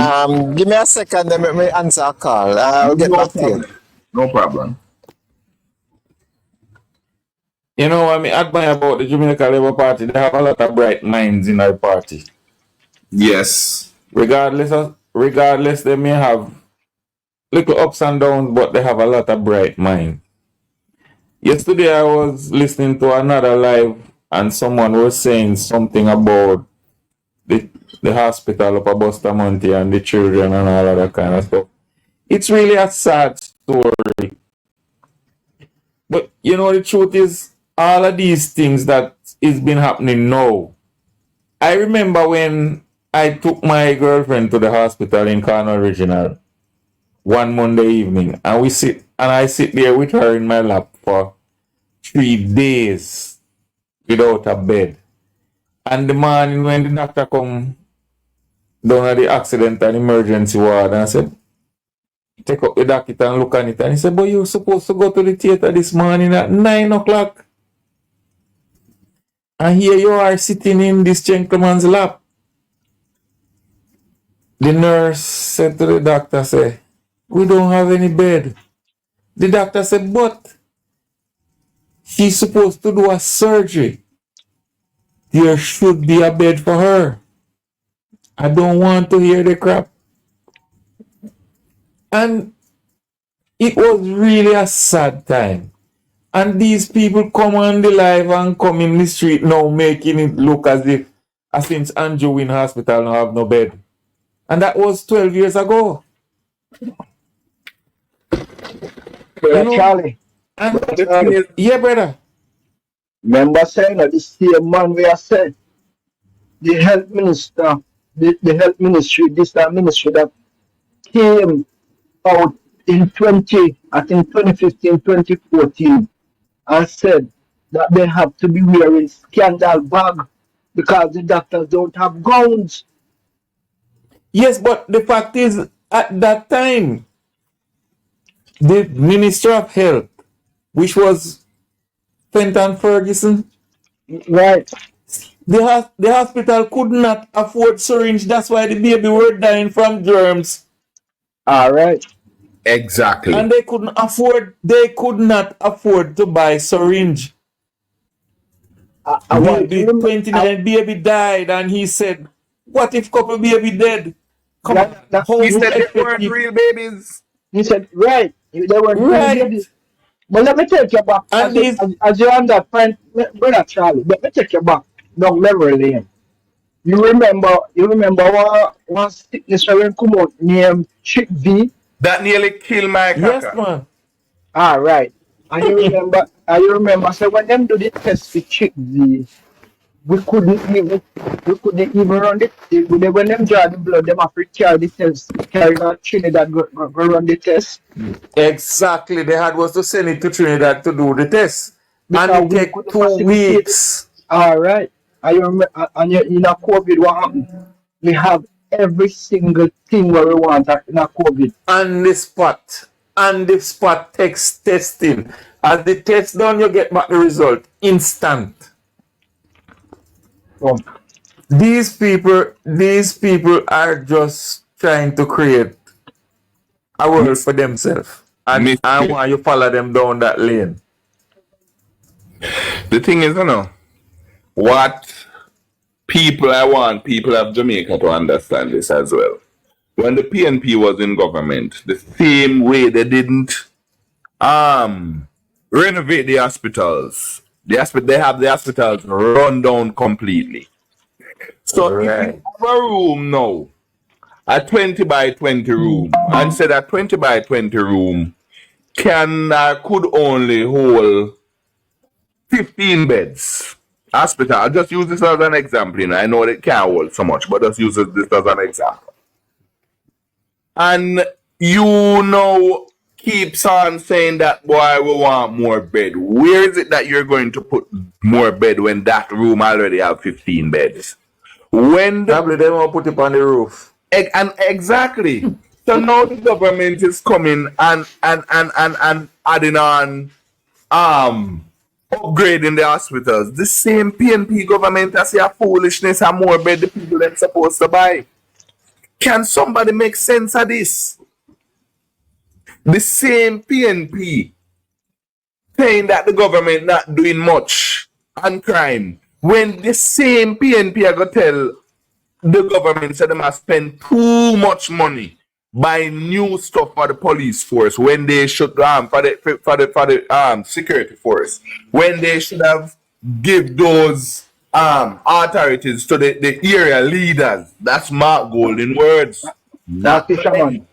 Give me a second, let me answer a call. I'll get no back to you. problem. No problem. You know what I admire about the Jamaica Labour Party? They have a lot of bright minds in our party. Yes. Regardless, they may have little ups and downs, but they have a lot of bright minds. Yesterday, I was listening to another live and someone was saying something about the hospital up at Bustamante and the children and all of that kind of stuff. It's really a sad story. But you know, the truth is, all of these things that is been happening now. I remember when I took my girlfriend to the hospital in Cornwall Regional one Monday evening, and I sit there with her in my lap for 3 days without a bed. And the morning when the doctor come down at the accident and emergency ward, and I said, take up the docket and look at it. And he said, but you're supposed to go to the theater this morning at 9 o'clock. And here you are sitting in this gentleman's lap. The nurse said to the doctor, say, we don't have any bed. The doctor said, but she's supposed to do a surgery. There should be a bed for her. I don't want to hear the crap. And it was really a sad time. And these people come on the live and come in the street now making it look as if since Andrew in hospital now have no bed. And that was 12 years ago. Brother Charlie. Brother Charlie. Yeah, brother. Remember saying that this same man we are said, the health minister, the health ministry, this ministry that came out in 2015, 2014, and said that they have to be wearing scandal bag because the doctors don't have gowns. Yes, but the fact is, at that time, the Minister of Health, which was Fenton Ferguson, right? The hospital could not afford syringe. That's why the baby were dying from germs. All right. Exactly. And they could not afford to buy syringe. Baby, 29 baby died, and he said, what if couple baby dead? Come on. He said they weren't real babies. He said, right, they weren't real babies. But let me take you back, and as you're on that point, Brother Charlie, let me take you back down memory lane. You remember one sickness when come out named Chick V? That nearly killed my caca. Yes, man. All right. And you remember, so when them do the test for Chick V, we couldn't even run it. When them draw the blood, them have to carry the test, carry that Trinidad go run the test. Exactly. They had was to send it to Trinidad to do the test. Because and it take 2 weeks. All right. And you remember, and in a COVID, what happened? We have every single thing where we want in a COVID. On the spot text testing. As the test done, you get back the result instant. Oh. These people are just trying to create a world for themselves. And I want you follow them down that lane. The thing is, what I want people of Jamaica to understand this as well. When the PNP was in government, the same way they didn't renovate the hospitals. They have the hospitals run down completely. So if you have a room now, a 20 by 20 room, and said a 20 by 20 room could only hold 15 beds. Hospital, I'll just use this as an example. I know it can't hold so much, but just use this as an example. And keeps on saying that, boy, we want more bed. Where is it that you're going to put more bed when that room already have 15 beds? Probably they won't put it on the roof. And exactly. So now the government is coming and adding on upgrading the hospitals. The same PNP government has a foolishness and more bed the people they're supposed to buy. Can somebody make sense of this? The same PNP saying that the government not doing much on crime, when the same PNP are going to tell the government that they must spend too much money buying new stuff for the police force when they should for the security force, when they should have give those authorities to the area leaders. That's Mark Golden words, And not mine. fisherman.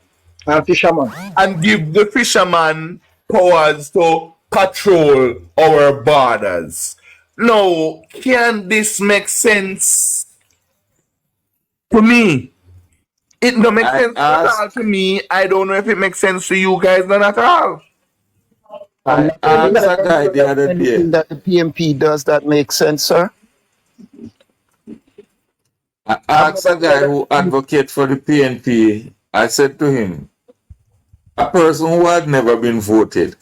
And fisherman. And give the fisherman powers to patrol our borders. Now, can this make sense to me? It don't make I sense at all ask to me. I don't know if it makes sense to you guys, not at all. I asked a guy the other day. Anything that the PMP does that makes sense, sir? I asked a guy who advocates for the PNP. I said to him, a person who had never been voted,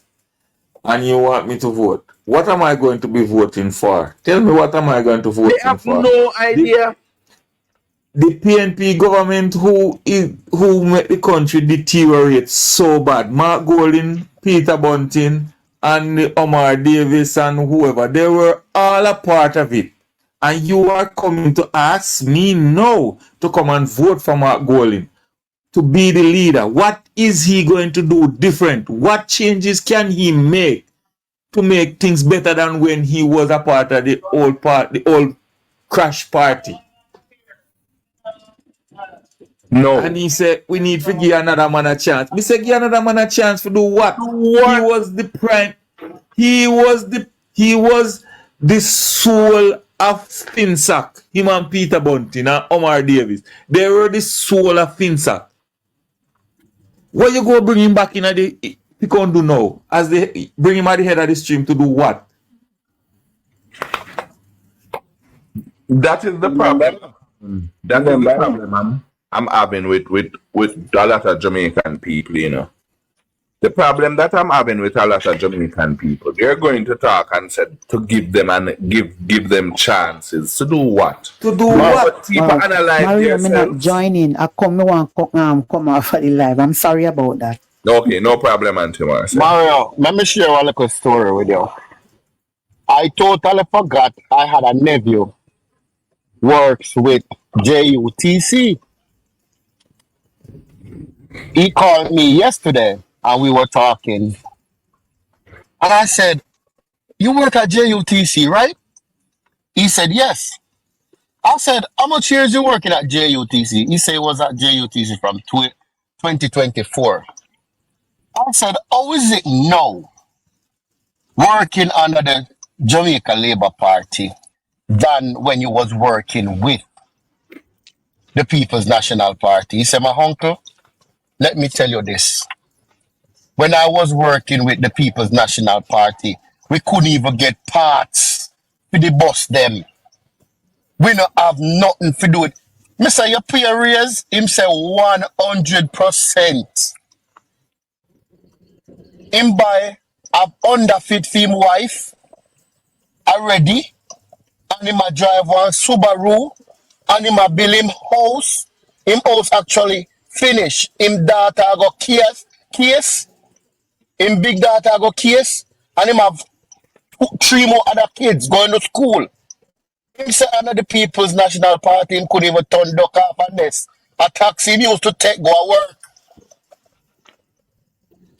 and you want me to vote, what am I going to be voting for? Tell me, what am I going to They vote have for? no idea. The PNP government who make the country deteriorate so bad. Mark Golding, Peter Bunting, and Omar Davis and whoever, they were all a part of it. And you are coming to ask me now to come and vote for Mark Golding to be the leader. What is he going to do different? What changes can he make to make things better than when he was a part of the old crash party? No. And he said, we need to give another man a chance. We said, give another man a chance to do what? What? He was the prime. He was the soul of Finsack. Him and Peter Bunting and Omar Davis. They were the soul of Finsack. What you go bring him back in the he can't do now? As they bring him at the head of the stream to do what? That is the problem. That is the problem I'm having with a lot of Jamaican people, you know. The problem that I'm having with a lot of Jamaican people, they're going to talk and said to give them and give them chances to do what? To do what? But people analyze Mario, me not themselves. joining. I come, me want come off of the live. I'm sorry about that. Okay, no problem, Auntie Marcel. Mario, let me share a little story with you. I totally forgot I had a nephew works with JUTC. He called me yesterday and we were talking. And I said, you work at JUTC, right? He said, yes. I said, how much years you working at JUTC? He said he was at JUTC from 2024. I said, how is it now working under the Jamaica Labour Party than when you was working with the People's National Party? He said, my uncle, let me tell you this. When I was working with the People's National Party, we couldn't even get parts for the bus them. We don't have nothing to do it. Mr. Your pay a raise? Him say 100%. Him buy a underfit for him wife already, and him a drive one Subaru, and him a build him house. Him house actually finish. Him daughter go case. Him big daughter go case, and him have 3 more other kids going to school. Him say under the People's National Party, him couldn't even turn duck off a nest. A taxi him used to take go to work.